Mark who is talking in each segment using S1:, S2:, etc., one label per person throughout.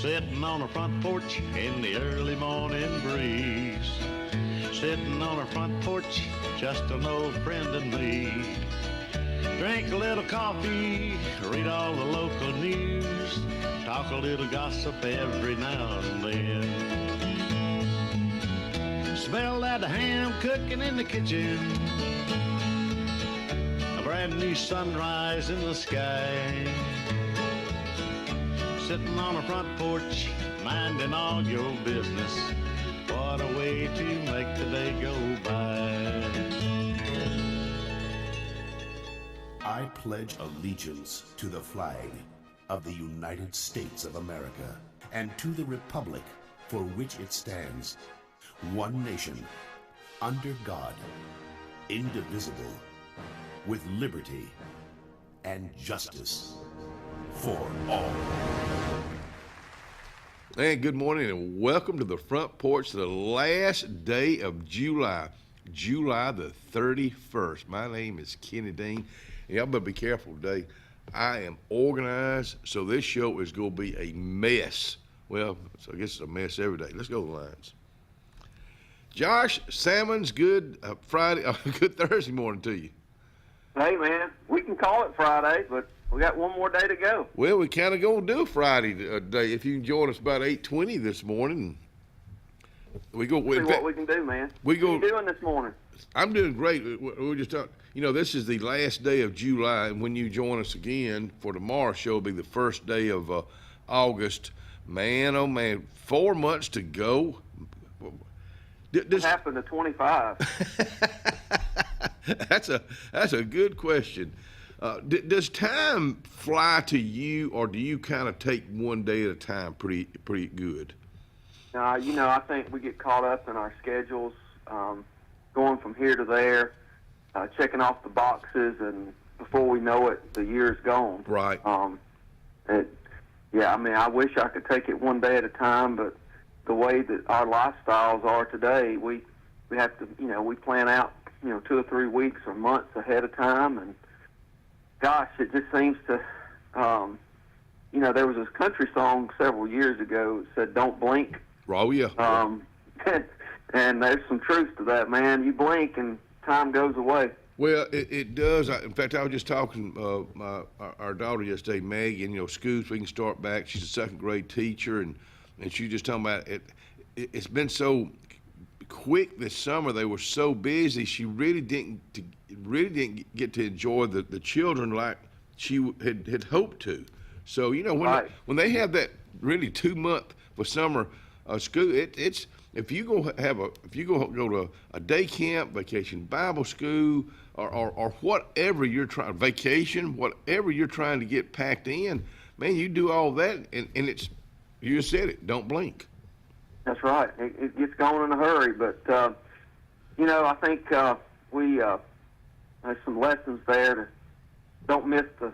S1: Sitting on a front porch in the early morning breeze. Sitting on a front porch, just an old friend and me. Drink a little coffee, read all the local news, talk a little gossip every now and then. Smell that ham cooking in the kitchen, a brand new sunrise in the sky. Sitting on a front porch, minding all your business. What a way to make the day go by.
S2: I pledge allegiance to the flag of the United States of America and to the republic for which it stands, one nation, under God, indivisible, with liberty and justice for all.
S3: And good morning and welcome to the front porch, the last day of July the 31st. My name is Kenny Dean. Y'all better be careful today. I am organized, so this show is going to be a mess. Well, so I guess it's a mess every day. Let's go to the lines. Josh Salmon's good good Thursday morning to you.
S4: Hey, man, we can call it Friday, but we got one more day to go.
S3: Well, we kind of going to do Friday day. If you can join us about 8:20 this morning. We go.
S4: See what we can do, man. What are you doing this morning?
S3: I'm doing great. We're just talking. You know, this is the last day of July, and when you join us again for tomorrow's show, will be the first day of August. Man, oh man, 4 months to go.
S4: What happened to 25?
S3: That's a good question. Does time fly to you, or do you kind of take one day at a time pretty good?
S4: You know, I think we get caught up in our schedules, going from here to there, checking off the boxes, and before we know it, the year's gone.
S3: Right.
S4: Yeah, I mean, I wish I could take it one day at a time, but the way that our lifestyles are today, we have to, you know, we plan out, 2 or 3 weeks or months ahead of time, and gosh, it just seems to, there was this country song several years ago that said, "Don't blink."
S3: Oh, yeah.
S4: And there's some truth to that, man. You blink and time goes away.
S3: Well, it does. In fact, I was just talking our daughter yesterday, Megan. Schools, we can start back. She's a second grade teacher, and she was just talking about it. It's been so quick this summer. They were so busy. She really didn't get to enjoy the children like she had hoped to. So when they have that really 2 month for summer school, it's if you go to a day camp, vacation Bible school, or whatever you're trying, vacation, whatever you're trying to get packed in, man, you do all that, and it's, you just said it, don't blink.
S4: That's right. It gets going in a hurry, but I think there's some lessons there to don't miss the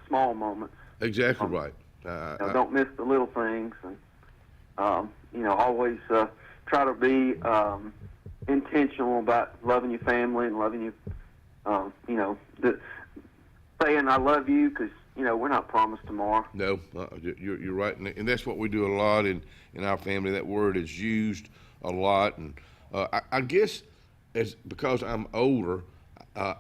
S4: small moments.
S3: Exactly right.
S4: Don't miss the little things, and always try to be intentional about loving your family and loving you. Saying I love you, because we're not promised tomorrow.
S3: No, you're right, and that's what we do a lot in our family. That word is used a lot, and I guess because I'm older, I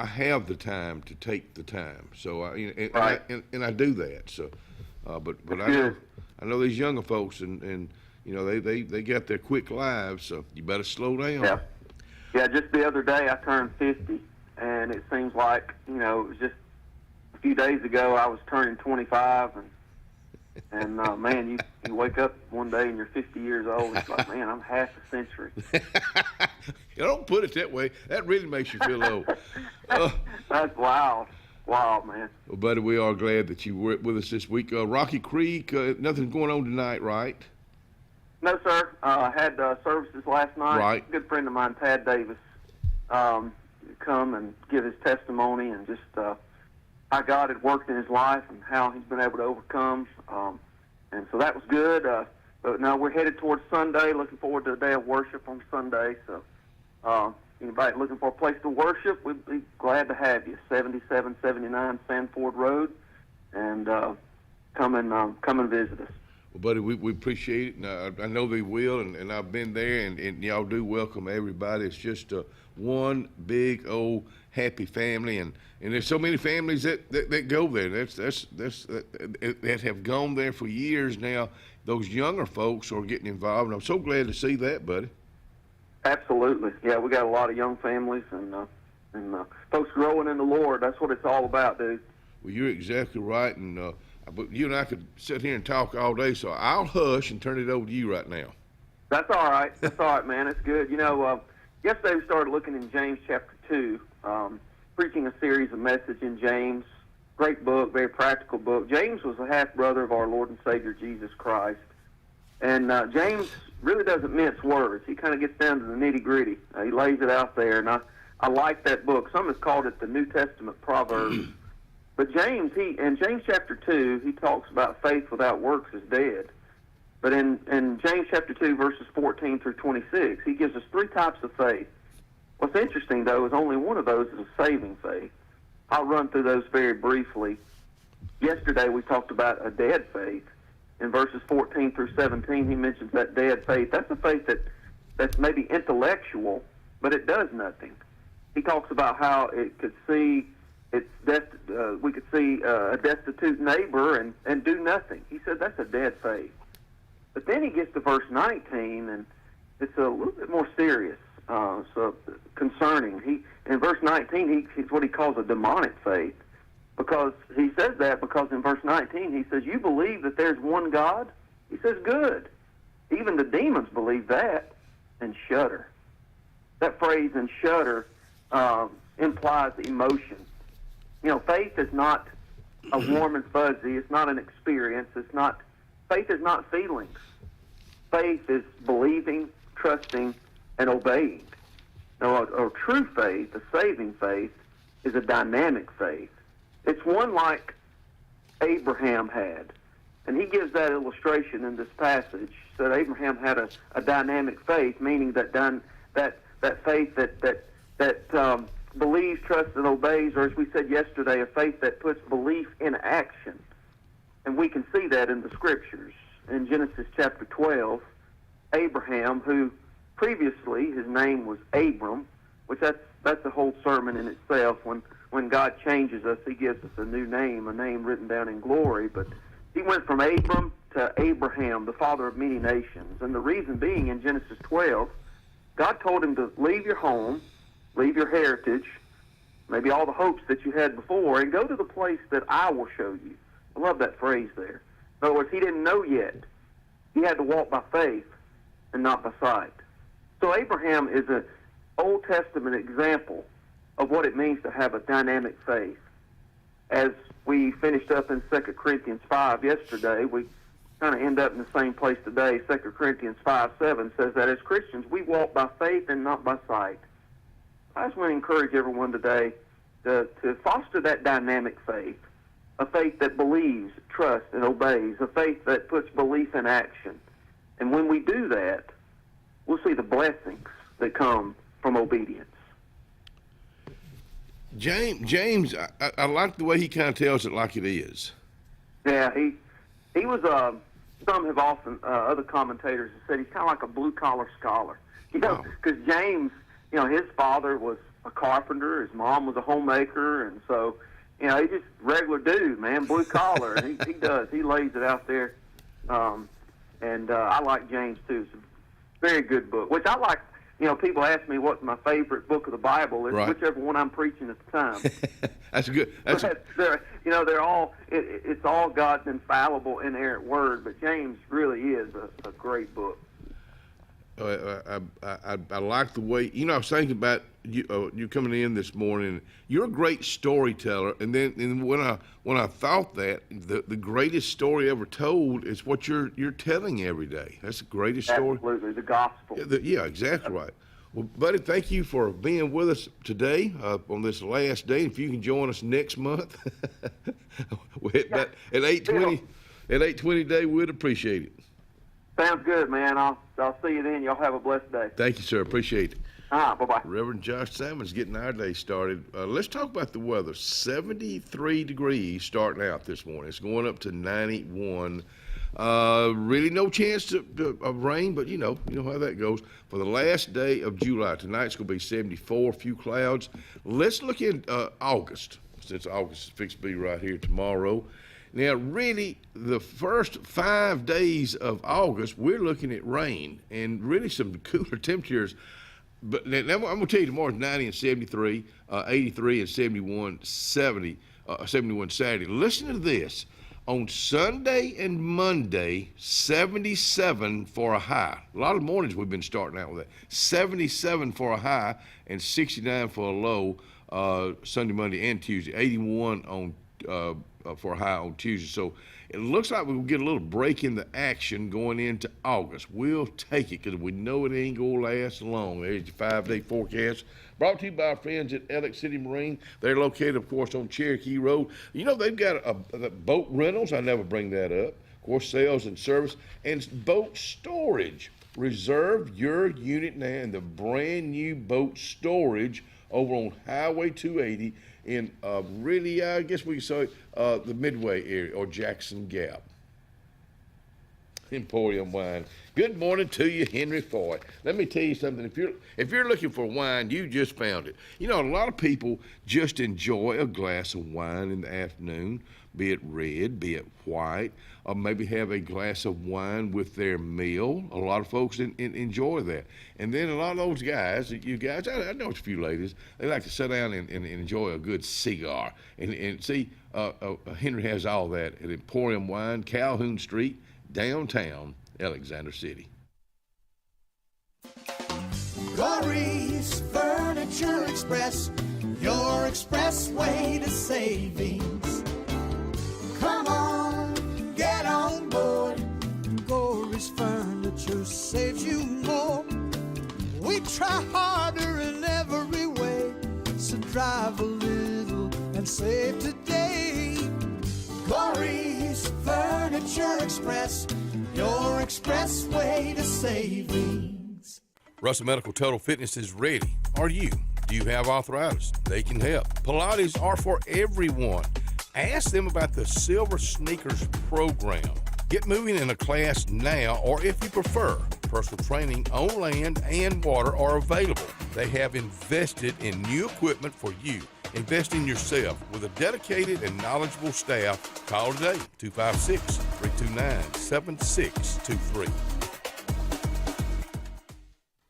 S3: have the time to take the time. So I do that. So, but I know these younger folks, and they got their quick lives, so you better slow down.
S4: Yeah. Just the other day I turned 50, and it seems like it was just a few days ago I was turning 25, and man, you wake up one day and you're 50 years old. It's like, man, I'm half a century.
S3: You don't put it that way. That really makes you feel old.
S4: That's wild, man.
S3: Well, buddy, we are glad that you were with us this week. Rocky Creek, nothing going on tonight, right?
S4: No, sir. I had services last night.
S3: Right.
S4: A good friend of mine, Tad Davis, come and give his testimony, and just how God had worked in his life and how he's been able to overcome. And so that was good. But now we're headed towards Sunday, looking forward to a day of worship on Sunday. So anybody looking for a place to worship, we'd be glad to have you. 7779 Sanford Road. And come and visit us.
S3: Well, buddy, we appreciate it, and I know they will, and I've been there, and y'all do welcome everybody. It's just one big old happy family, and there's so many families that go there. That have gone there for years now. Those younger folks are getting involved, and I'm so glad to see that, buddy.
S4: Absolutely, yeah. We got a lot of young families and folks growing in the Lord. That's what it's all about, dude.
S3: Well, you're exactly right, and but you and I could sit here and talk all day, so I'll hush and turn it over to you right now.
S4: That's all right. That's all right, man. It's good. You know, yesterday we started looking in James chapter 2, preaching a series of messages in James. Great book, very practical book. James was a half-brother of our Lord and Savior Jesus Christ. And James really doesn't mince words. He kind of gets down to the nitty-gritty. He lays it out there, and I like that book. Some have called it the New Testament Proverbs. But James, in James chapter 2, he talks about faith without works is dead. But in James chapter 2, verses 14 through 26, he gives us three types of faith. What's interesting, though, is only one of those is a saving faith. I'll run through those very briefly. Yesterday, we talked about a dead faith. In verses 14 through 17, he mentions that dead faith. That's a faith that's maybe intellectual, but it does nothing. He talks about how it could see we could see a destitute neighbor and do nothing. He said that's a dead faith. But then he gets to verse 19, and it's a little bit more serious, so concerning. In verse 19, he's what he calls a demonic faith, because he says that because in verse 19 he says, "You believe that there's one God?" He says, "Good. Even the demons believe that and shudder." That phrase "and shudder" implies emotion. You know, faith is not a warm and fuzzy. It's not an experience. Faith is not feelings. Faith is believing, trusting, and obeying. Now, a true faith, a saving faith, is a dynamic faith. It's one like Abraham had. And he gives that illustration in this passage, that Abraham had a dynamic faith, meaning that faith that believes, trusts, and obeys, or as we said yesterday, a faith that puts belief in action. And we can see that in the Scriptures. In Genesis chapter 12, Abraham, who previously his name was Abram, which that's a whole sermon in itself. When God changes us, he gives us a new name, a name written down in glory. But he went from Abram to Abraham, the father of many nations. And the reason being, in Genesis 12, God told him to leave your home, leave your heritage, maybe all the hopes that you had before, and go to the place that I will show you. I love that phrase there. In other words, he didn't know yet. He had to walk by faith and not by sight. So Abraham is an Old Testament example of what it means to have a dynamic faith. As we finished up in 2 Corinthians 5 yesterday, we kind of end up in the same place today. 2 Corinthians 5:7 says that as Christians, we walk by faith and not by sight. I just want to encourage everyone today to foster that dynamic faith, a faith that believes, trusts, and obeys, a faith that puts belief in action. And when we do that, we'll see the blessings that come from obedience.
S3: James, I like the way he kind of tells it like it is.
S4: Yeah, he was, some have often, other commentators have said he's kind of like a blue-collar scholar. You know, because James, you know, his father was a carpenter, his mom was a homemaker, and so, you know, he's just regular dude, man, blue collar, and he lays it out there. I like James too. It's a very good book, which I like. You know, people ask me what's my favorite book of the Bible. It's whichever one I'm preaching at the time.
S3: That's good.
S4: They're all. It's all God's infallible, inerrant word, but James really is a great book.
S3: I like the way, you know, I was thinking about you coming in this morning. You're a great storyteller, and when I thought that the greatest story ever told is what you're telling every day. That's the greatest story.
S4: Absolutely, the gospel.
S3: Yeah, exactly right. Well, buddy, thank you for being with us today on this last day. If you can join us next month, at 8:20 day, we'd appreciate it.
S4: Sounds good, man. I'll see you then. Y'all have a blessed day.
S3: Thank you, sir. Appreciate it.
S4: Bye-bye.
S3: Reverend Josh Salmon's getting our day started. Let's talk about the weather. 73 degrees starting out this morning. It's going up to 91. Really no chance of rain, but you know how that goes. For the last day of July, tonight's going to be 74, few clouds. Let's look in August, since August is fixed to be right here tomorrow. Now, really, the first 5 days of August, we're looking at rain and really some cooler temperatures. But now I'm going to tell you tomorrow's 90 and 73, 83 and 71 Saturday. Listen to this. On Sunday and Monday, 77 for a high. A lot of mornings we've been starting out with that. 77 for a high and 69 for a low Sunday, Monday, and Tuesday. 81 on for a high on Tuesday. So it looks like we'll get a little break in the action going into August. We'll take it because we know it ain't going to last long. There's your 5-day forecast. Brought to you by our friends at Alex City Marine. They're located, of course, on Cherokee Road. You know, they've got a boat rentals. I never bring that up. Of course, sales and service and boat storage. Reserve your unit now in the brand new boat storage over on Highway 280 in really, I guess we could say, the Midway area or Jackson Gap. Emporium Wine. Good morning to you, Henry Foy. Let me tell you something. If you're looking for wine, you just found it. You know, a lot of people just enjoy a glass of wine in the afternoon, be it red, be it white, or maybe have a glass of wine with their meal. A lot of folks enjoy that. And then a lot of those guys, you guys, I know it's a few ladies, they like to sit down and enjoy a good cigar. And see, Henry has all that at Emporium Wine, Calhoun Street, downtown Alexander City.
S5: Glory's Furniture Express, your expressway to savings. Come on, get on board. Glory's Furniture saves you more. We try harder in every way, so drive a little and save today. Glory's Furniture Express, your expressway to savings.
S3: Russell Medical Total Fitness is ready. Are you? Do you have arthritis? They can help. Pilates are for everyone. Ask them about the Silver Sneakers program. Get moving in a class now, or if you prefer, personal training on land and water are available. They have invested in new equipment for you. Invest in yourself with a dedicated and knowledgeable staff. Call today, 256-329-7623.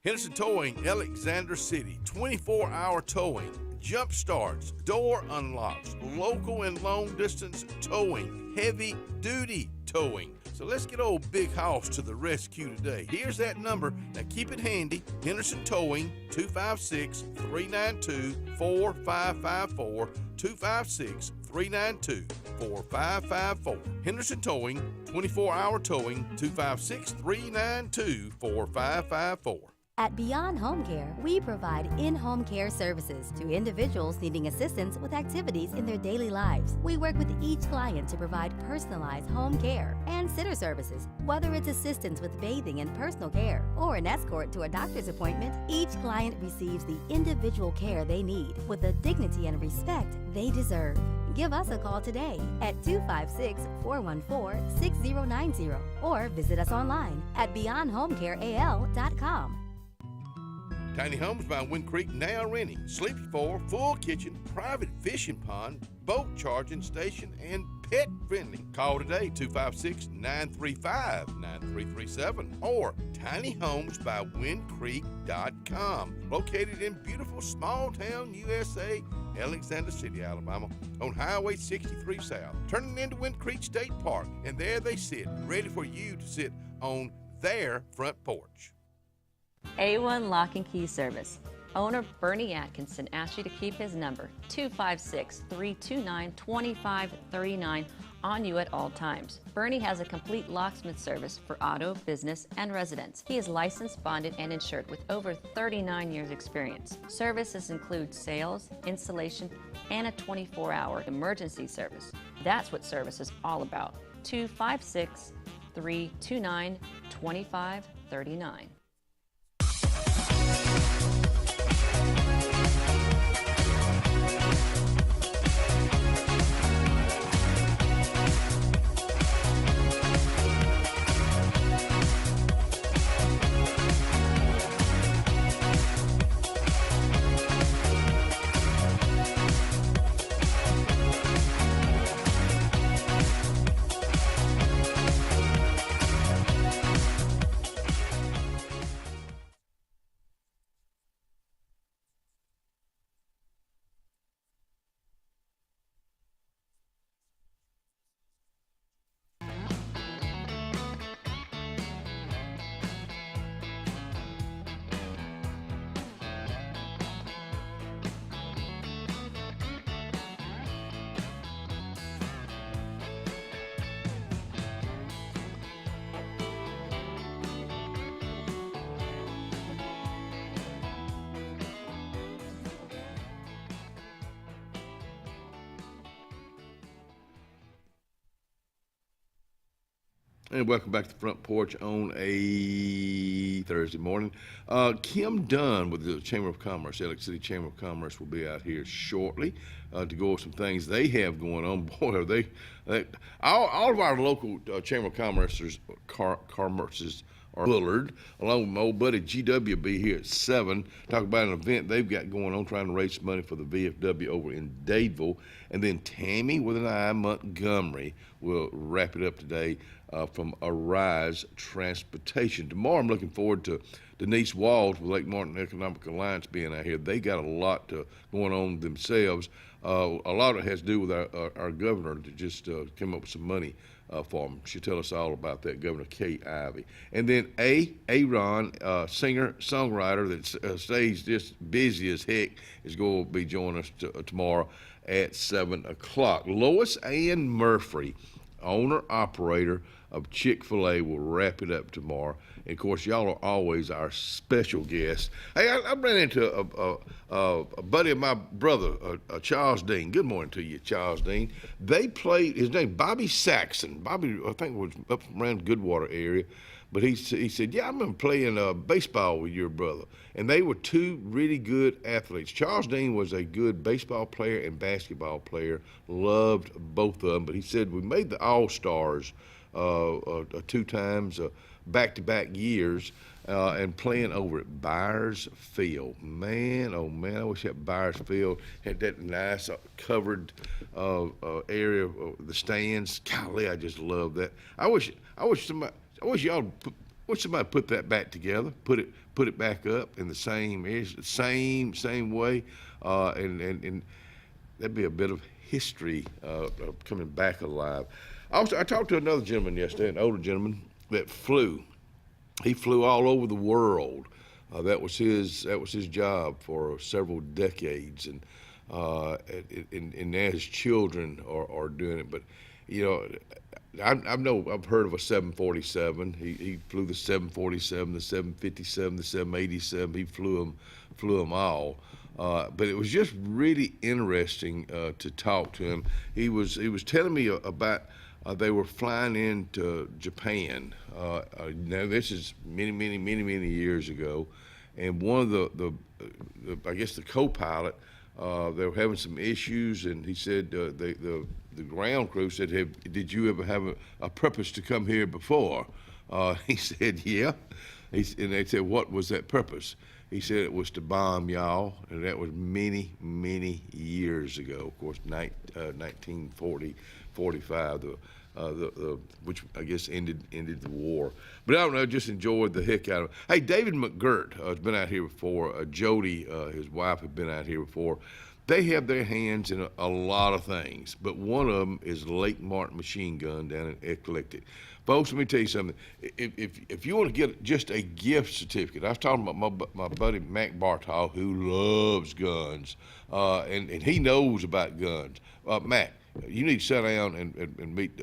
S3: Henderson Towing, Alexander City, 24-hour towing, jump starts, door unlocks, local and long distance towing, heavy duty towing. So let's get old Big House to the rescue today. Here's that number. Now keep it handy. Henderson Towing, 256-392-4554, 256-392-4554. Henderson Towing, 24-hour towing, 256-392-4554.
S6: At Beyond Home Care, we provide in-home care services to individuals needing assistance with activities in their daily lives. We work with each client to provide personalized home care and sitter services. Whether it's assistance with bathing and personal care or an escort to a doctor's appointment, each client receives the individual care they need with the dignity and respect they deserve. Give us a call today at 256-414-6090 or visit us online at beyondhomecareal.com.
S3: Tiny Homes by Wind Creek now renting. Sleepy 4, full kitchen, private fishing pond, boat charging station, and pet friendly. Call today, 256-935-9337 or tinyhomesbywindcreek.com. Located in beautiful small town USA, Alexander City, Alabama, on Highway 63 South. Turning into Wind Creek State Park, and there they sit, ready for you to sit on their front porch.
S7: A1 Lock and Key Service. Owner Bernie Atkinson asked you to keep his number, 256-329-2539, on you at all times. Bernie has a complete locksmith service for auto, business, and residence. He is licensed, bonded, and insured with over 39 years experience. Services include sales, installation, and a 24-hour emergency service. That's what service is all about. 256-329-2539.
S3: And welcome back to the Front Porch on a Thursday morning. Kim Dunn with the Chamber of Commerce, Alex City Chamber of Commerce, will be out here shortly to go over some things they have going on. Boy, are they all of our local Chamber of Commerces are Bullard, along with my old buddy GW, be here at 7. Talk about an event they've got going on, trying to raise some money for the VFW over in Dadeville. And then Tammy with an I, Montgomery, will wrap it up today from Arise Transportation. Tomorrow I'm looking forward to Denise Walls with Lake Martin Economic Alliance being out here. They got a lot going on themselves. A lot of it has to do with our governor that just came up with some money for them. She'll tell us all about that, Governor Kay Ivey. And then Aaron, singer, songwriter that stays just busy as heck, is going to be joining us tomorrow at 7 o'clock. Lois Ann Murphy, owner, operator of Chick-fil-A, will wrap it up tomorrow. And of course, y'all are always our special guests. Hey, I ran into a buddy of my brother, Charles Dean. Good morning to you, Charles Dean. They played, his name, Bobby Saxon. Bobby, I think, was up around Goodwater area. But he said, yeah, I remember playing baseball with your brother. And they were two really good athletes. Charles Dean was a good baseball player and basketball player. Loved both of them. But he said, we made the All-Stars 2 times, back-to-back years, and playing over at Byers Field. Man, oh man, I wish that Byers Field had that nice covered area, the stands. Golly, I just love that. I wish somebody put that back together, put it back up in the same area, same way, and that'd be a bit of history coming back alive. Also, I talked to another gentleman yesterday, an older gentleman that flew. He flew all over the world. That was his job for several decades, and now his children are doing it. But you know, I've heard of a 747. He flew the 747, the 757, the 787. He flew them all. But it was just really interesting to talk to him. He was telling me about they were flying into Japan. Now this is many years ago, and one of the I guess the co-pilot, they were having some issues, and he said the ground crew said, did you ever have a purpose to come here before? He said, yeah. And they said, what was that purpose? He said it was to bomb y'all, and that was many years ago. Of course, 1940, 45, which I guess ended the war. But I don't know, just enjoyed the heck out of it. Hey, David McGirt has been out here before. Jody, his wife, had been out here before. They have their hands in a lot of things, but one of them is Lake Martin Machine Gun down in Eclectic. Folks, let me tell you something. If you want to get just a gift certificate, I was talking about my buddy Mac Bartol, who loves guns, and he knows about guns. Mac, you need to sit down and meet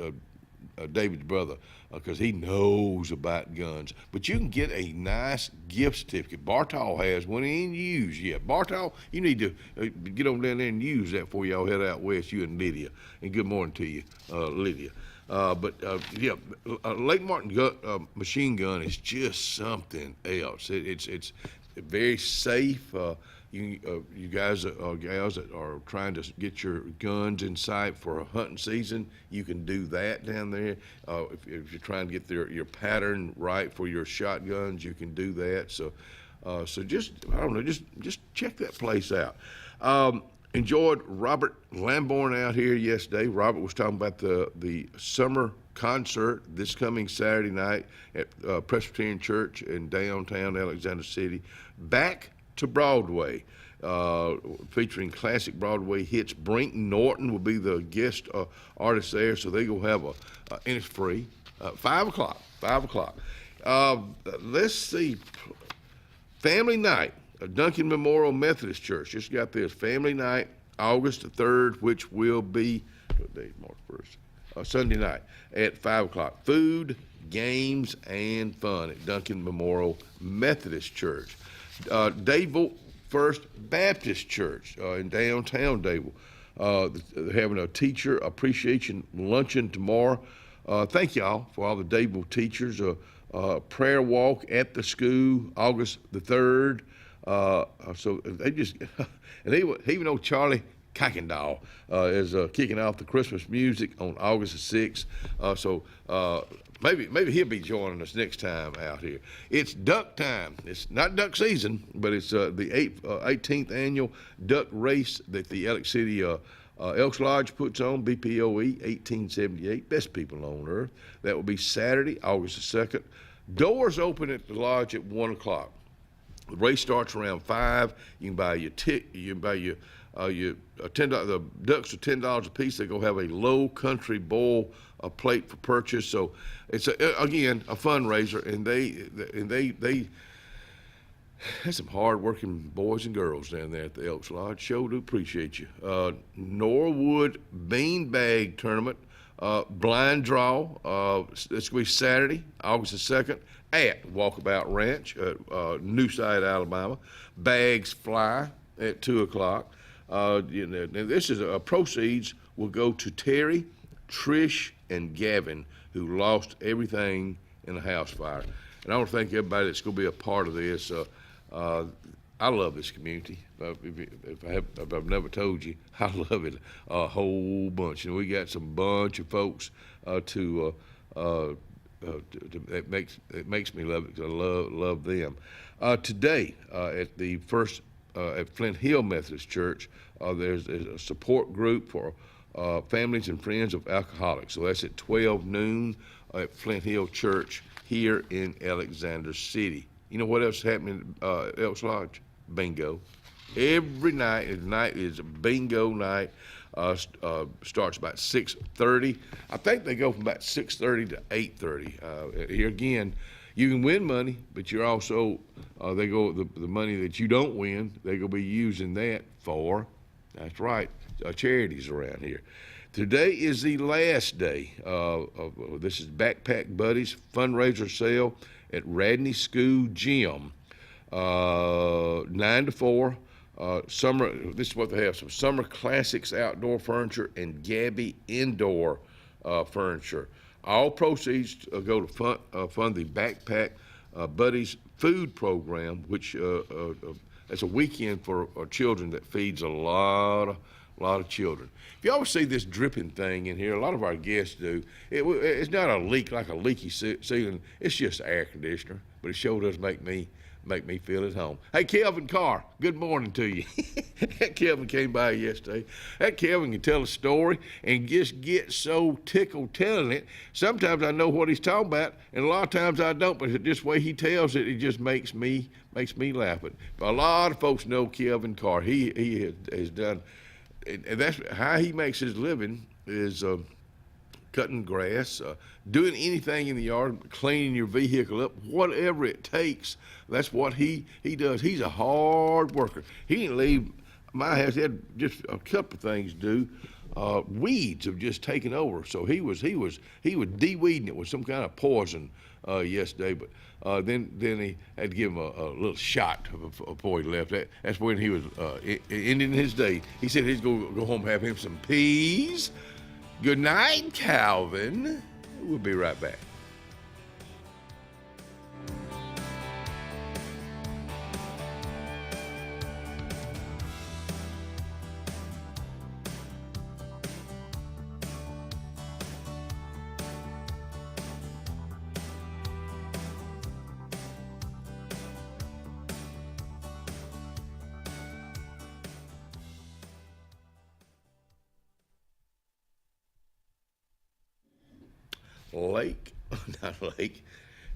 S3: David's brother, because he knows about guns. But you can get a nice gift certificate. Bartol has one he ain't used yet. Bartol, you need to get on down there and use that before y'all head out west, you and Lydia. And good morning to you, Lydia. Lake Martin machine gun is just something else. It's very safe. You guys gals that are trying to get your guns in sight for a hunting season, you can do that down there. If you're trying to get your pattern right for your shotguns, you can do that. So just, I don't know, just check that place out. Enjoyed Robert Lamborn out here yesterday. Robert was talking about the summer concert this coming Saturday night at Presbyterian Church in downtown Alexander City. Back to Broadway, featuring classic Broadway hits. Brink Norton will be the guest artist there, so they go have and it's free. 5 o'clock. Let's see, Family Night. Duncan Memorial Methodist Church just got this family night, August the 3rd, which will be March 1st, Sunday night at 5 o'clock. Food, games, and fun at Duncan Memorial Methodist Church. Dadeville First Baptist Church in downtown Dadeville. They're having a teacher appreciation luncheon tomorrow. thank y'all for all the Dadeville teachers. Prayer walk at the school, August the 3rd. So they just, and even though Charlie Kuykendall is kicking off the Christmas music on August the 6th. Maybe he'll be joining us next time out here. It's duck time. It's not duck season, but it's the 18th annual duck race that the Elliott City Elks Lodge puts on, BPOE 1878, best people on earth. That will be Saturday, August the 2nd. Doors open at the lodge at 1 o'clock. The race starts around 5. You can buy your $10. The ducks are $10 a piece. They go have a low country boil plate for purchase. So it's again a fundraiser, and they there's some hard-working boys and girls down there at the Elks Lodge. Sure do appreciate you. Norwood Beanbag Tournament, blind draw. It's going to be Saturday, August the 2nd, at Walkabout Ranch, Newside, Alabama. Bags fly at 2 o'clock. This is proceeds will go to Terry, Trish, and Gavin, who lost everything in the house fire. And I want to thank everybody that's going to be a part of this. I love this community. If I've never told you, I love it a whole bunch. And we got some bunch of folks it makes me love it because I love them. Today at the first at Flint Hill Methodist Church, there's a support group for families and friends of alcoholics. So that's at 12 noon at Flint Hill Church here in Alexander City. You know what else is happening at Elks Lodge? Bingo. Every night, tonight is bingo night. Starts about 6:30. I think they go from about 6:30 to 8:30. Here again, you can win money, but you're also the money that you don't win, they're gonna be using that for, that's right, charities around here. Today is the last day of this is Backpack Buddies fundraiser sale at Radney School Gym, 9 to 4. Summer. This is what they have: some summer classics outdoor furniture and Gabby indoor furniture. All proceeds go to fund the Backpack Buddies food program, which it's a weekend for children that feeds a lot of children. If you always see this dripping thing in here, a lot of our guests do. It's not a leak like a leaky ceiling. It's just air conditioner, but it sure does make me feel at home. Hey, Kelvin Carr, good morning to you. That Kelvin came by yesterday. That Kelvin can tell a story and just get so tickled telling it. Sometimes I know what he's talking about, and a lot of times I don't, but just the way he tells it, it just makes me laugh. But a lot of folks know Kelvin Carr. He has done, and that's how he makes his living is cutting grass, doing anything in the yard, cleaning your vehicle up, whatever it takes. That's what he does. He's a hard worker. He didn't leave my house. He had just a couple of things to do. Weeds have just taken over. So he was de-weeding it with some kind of poison yesterday. But then he had to give him a little shot before he left. That's when he was ending his day. He said he's going to go home and have him some peas. Good night, Calvin. We'll be right back. Not Lake.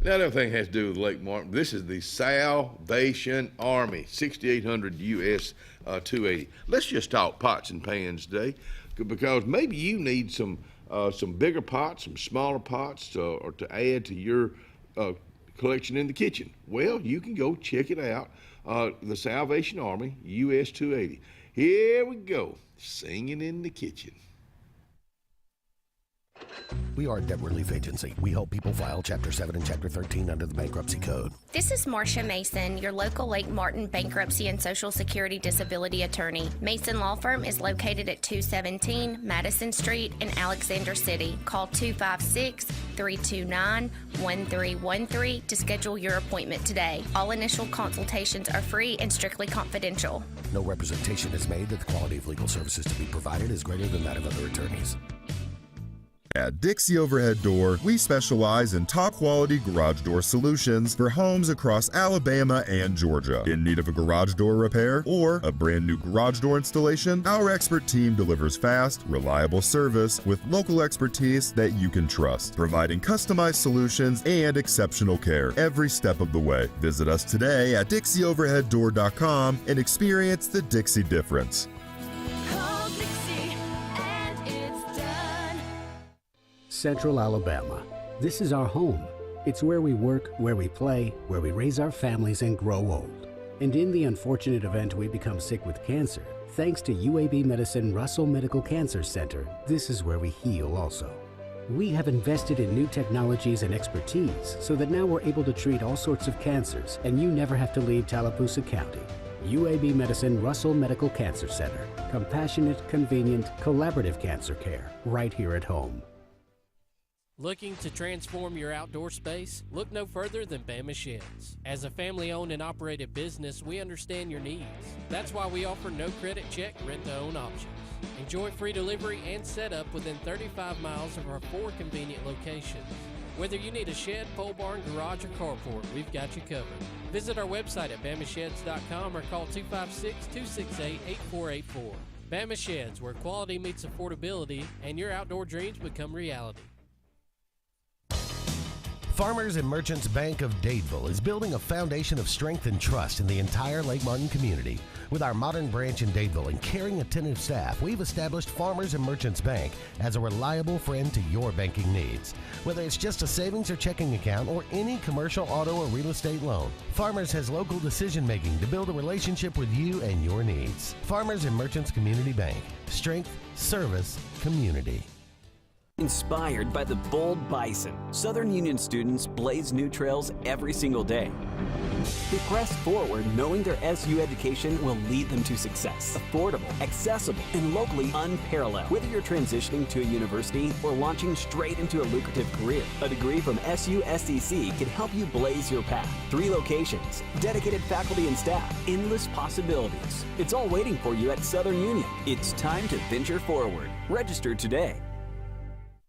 S3: Another thing has to do with Lake Martin. This is the Salvation Army, 6800 US 280. Let's just talk pots and pans today, because maybe you need some bigger pots, some smaller pots, or to add to your collection in the kitchen. Well, you can go check it out. The Salvation Army US 280. Here we go, singing in the kitchen.
S8: We are a debt relief agency. We help people file Chapter 7 and Chapter 13 under the Bankruptcy Code.
S9: This is Marcia Mason, your local Lake Martin bankruptcy and Social Security disability attorney. Mason Law Firm is located at 217 Madison Street in Alexander City. Call 256-329-1313 to schedule your appointment today. All initial consultations are free and strictly confidential.
S8: No representation is made that the quality of legal services to be provided is greater than that of other attorneys.
S10: At Dixie Overhead Door, we specialize in top-quality garage door solutions for homes across Alabama and Georgia. In need of a garage door repair or a brand new garage door installation, our expert team delivers fast, reliable service with local expertise that you can trust, providing customized solutions and exceptional care every step of the way. Visit us today at DixieOverheadDoor.com and experience the Dixie difference.
S11: Central Alabama. This is our home. It's where we work, where we play, where we raise our families and grow old. And in the unfortunate event we become sick with cancer, thanks to UAB Medicine Russell Medical Cancer Center, this is where we heal also. We have invested in new technologies and expertise so that now we're able to treat all sorts of cancers, and you never have to leave Tallapoosa County. UAB Medicine Russell Medical Cancer Center. Compassionate, convenient, collaborative cancer care right here at home.
S12: Looking to transform your outdoor space? Look no further than Bama Sheds. As a family-owned and operated business, we understand your needs. That's why we offer no credit check rent-to-own options. Enjoy free delivery and setup within 35 miles of our 4 convenient locations. Whether you need a shed, pole barn, garage, or carport, we've got you covered. Visit our website at bamasheds.com or call 256-268-8484. Bama Sheds, where quality meets affordability and your outdoor dreams become reality.
S8: Farmers and Merchants Bank of Dadeville is building a foundation of strength and trust in the entire Lake Martin community. With our modern branch in Dadeville and caring, attentive staff, we've established Farmers and Merchants Bank as a reliable friend to your banking needs. Whether it's just a savings or checking account or any commercial, auto, or real estate loan, Farmers has local decision-making to build a relationship with you and your needs. Farmers and Merchants Community Bank. Strength, service, community.
S13: Inspired by the bold bison, Southern Union students blaze new trails every single day. They press forward knowing their SU education will lead them to success. Affordable, accessible, and locally unparalleled. Whether you're transitioning to a university or launching straight into a lucrative career, a degree from SU SDC can help you blaze your path. 3 locations, dedicated faculty and staff, endless possibilities. It's all waiting for you at Southern Union. It's time to venture forward. Register today.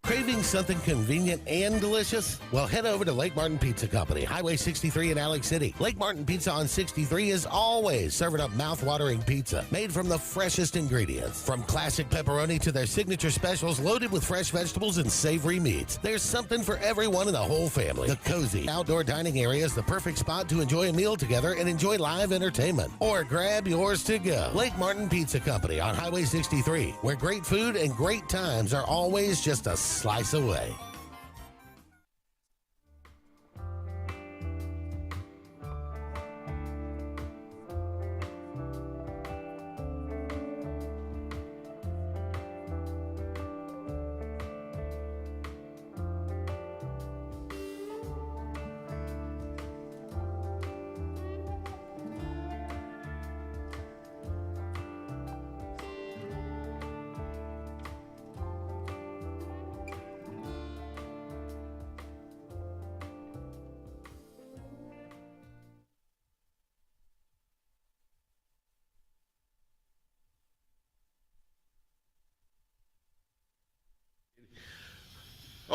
S8: Craving something convenient and delicious? Well, head over to Lake Martin Pizza Company, Highway 63 in Alex City. Lake Martin Pizza on 63 is always serving up mouth-watering pizza made from the freshest ingredients. From classic pepperoni to their signature specials loaded with fresh vegetables and savory meats, there's something for everyone in the whole family. The cozy outdoor dining area is the perfect spot to enjoy a meal together and enjoy live entertainment. Or grab yours to go. Lake Martin Pizza Company on Highway 63, where great food and great times are always just a slice away.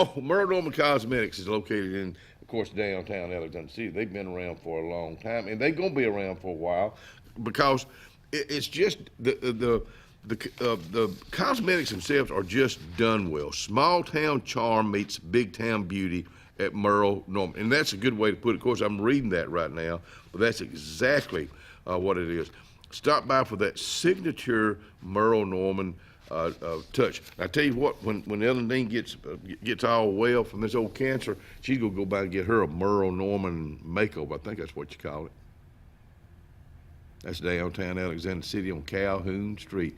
S3: Oh, Merle Norman Cosmetics is located in, of course, downtown Alexander City. They've been around for a long time, and they're going to be around for a while because it's just the cosmetics themselves are just done well. Small town charm meets big town beauty at Merle Norman, and that's a good way to put it. Of course, I'm reading that right now, but that's exactly what it is. Stop by for that signature Merle Norman touch. I tell you what, when Ellen Dean gets all well from this old cancer, she's gonna go by and get her a Merle Norman makeover. I think that's what you call it. That's downtown Alexander City on Calhoun Street.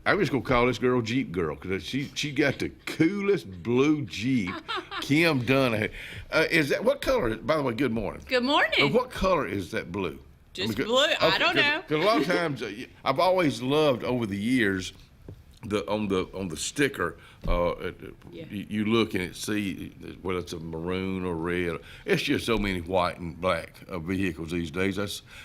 S3: I'm just gonna call this girl Jeep Girl because she got the coolest blue Jeep. Kim Dunn. Is that what color? By the way, good morning.
S14: Good morning.
S3: What color is that blue?
S14: Just blue. I don't know.
S3: Because a lot of times I've always loved over the years on the sticker. You look and see whether it's a maroon or red. It's just so many white and black vehicles these days.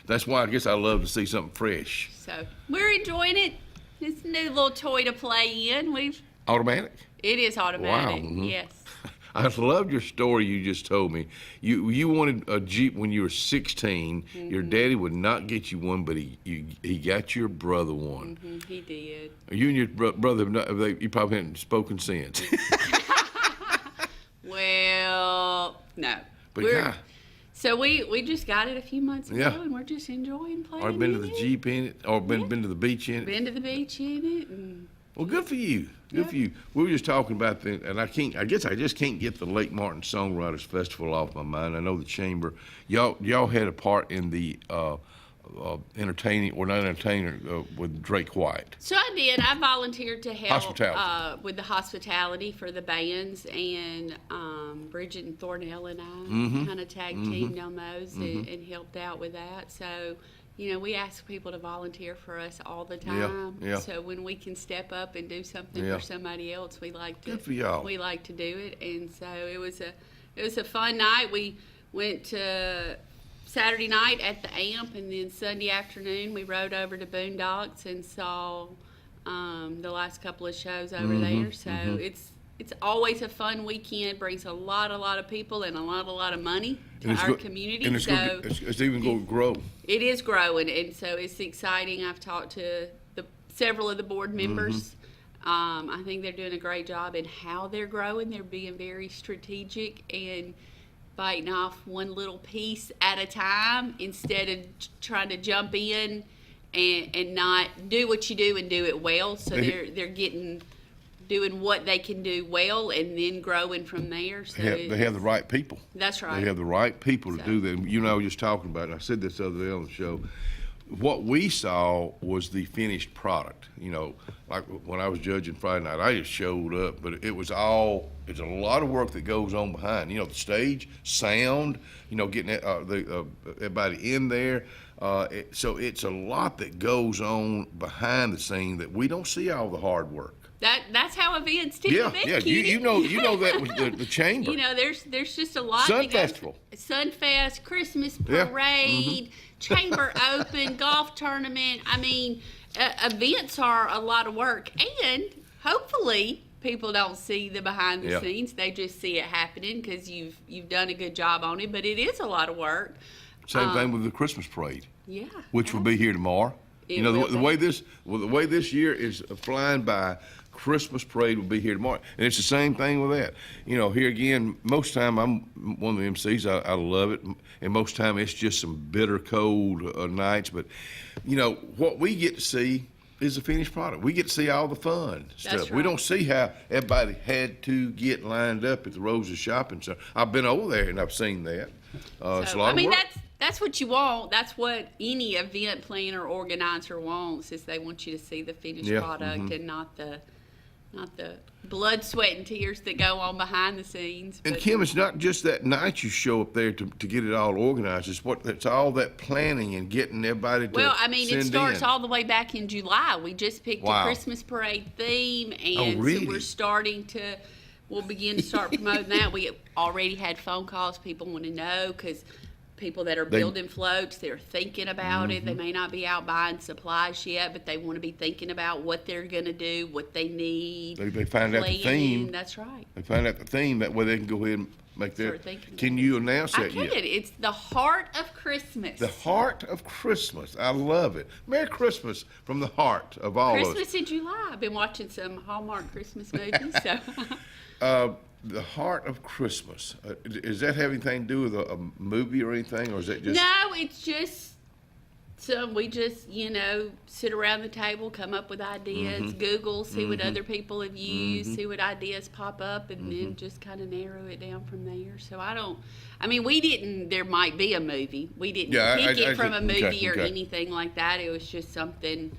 S3: That's why I guess I love to see something fresh.
S14: So we're enjoying it. It's a new little toy to play in.
S3: Automatic?
S14: It is automatic.
S3: Wow. Mm-hmm.
S14: Yes.
S3: I loved your story you just told me. You wanted a Jeep when you were 16.
S14: Mm-hmm.
S3: Your daddy would not get you one, but he got your brother one.
S14: Mm-hmm. He did.
S3: You and your brother, you probably hadn't spoken since.
S14: Well, no.
S3: But
S14: so we just got it a few months ago,
S3: Yeah.
S14: and we're just enjoying playing.
S3: Or been to
S14: in
S3: the
S14: it.
S3: Jeep in it, or been to the beach in it.
S14: Been to the beach in it. And
S3: Well, good for you. Good for you. We were just talking about and I guess I just can't get the Lake Martin Songwriters Festival off my mind. I know the chamber, y'all had a part in the entertaining, or not entertainer, with Drake White.
S14: So I did. I volunteered to help
S3: Hospitality.
S14: With the hospitality for the bands, and Bridget and Thornell and I kind of tag teamed on those and helped out with that. So, we ask people to volunteer for us all the time.
S3: Yeah.
S14: So when we can step up and do something for somebody else, we like to.
S3: Good for y'all.
S14: We like to do it, and so it was a fun night. We went to Saturday night at the AMP, and then Sunday afternoon we rode over to Boondocks and saw the last couple of shows over there. So it's always a fun weekend. Brings a lot of people and a lot of money to our community.
S3: And it's even going to grow.
S14: It is growing, and so it's exciting. I've talked to several of the board members. I think they're doing a great job in how they're growing. They're being very strategic and biting off one little piece at a time instead of trying to jump in and not do what you do and do it well. So they're doing what they can do well and then growing from there. So
S3: they have the right people.
S14: That's right.
S3: They have the right people to do that. I was just talking about it. I said this the other day on the show. What we saw was the finished product. Like when I was judging Friday night, I just showed up, but it's a lot of work that goes on behind. The stage, sound, getting everybody in there. So it's a lot that goes on behind the scene that we don't see all the hard work.
S14: That's how events tend to be.
S3: Yeah. You know that was the chamber.
S14: There's just a lot.
S3: Sun Festival,
S14: Sunfest, Christmas parade, chamber open, golf tournament. I mean, events are a lot of work, and hopefully people don't see the behind the scenes. They just see it happening because you've done a good job on it. But it is a lot of work.
S3: Same thing with the Christmas parade.
S14: Yeah.
S3: Which will be here tomorrow. The way this year is flying by. Christmas parade will be here tomorrow, and it's the same thing with that. Here again, most time I'm one of the MCs. I love it, and most time it's just some bitter cold nights. But what we get to see is the finished product. We get to see all the fun stuff.
S14: Right.
S3: We don't see how everybody had to get lined up at the Rose's Shopping Center. I've been over there and I've seen that. It's a lot of work.
S14: That's what you want. That's what any event planner or organizer wants, is they want you to see the finished product and not the blood, sweat, and tears that go on behind the scenes.
S3: And Kim, it's not just that night you show up there to get it all organized. It's all that planning and getting everybody to
S14: it starts all the way back in July. We just picked a Christmas parade theme, and so we'll begin to start promoting that. We already had phone calls. People want to know because people that are building floats, they're thinking about it. They may not be out buying supplies yet, but they want to be thinking about what they're going to do, what they need.
S3: They find out the theme.
S14: That's right.
S3: They find out the theme. That way they can go ahead and make their. Can you announce that yet?
S14: I can. It's the heart of Christmas.
S3: The heart of Christmas. I love it. Merry Christmas from the heart of all of us.
S14: Christmas in July. I've been watching some Hallmark Christmas movies. So.
S3: The heart of Christmas. Does that have anything to do with a movie or anything, or is that just?
S14: No, it's just we just sit around the table, come up with ideas, Google, see what other people have used, see what ideas pop up, and then just kind of narrow it down from there. So we didn't. There might be a movie. We didn't pick it from a movie or anything like that. It was just something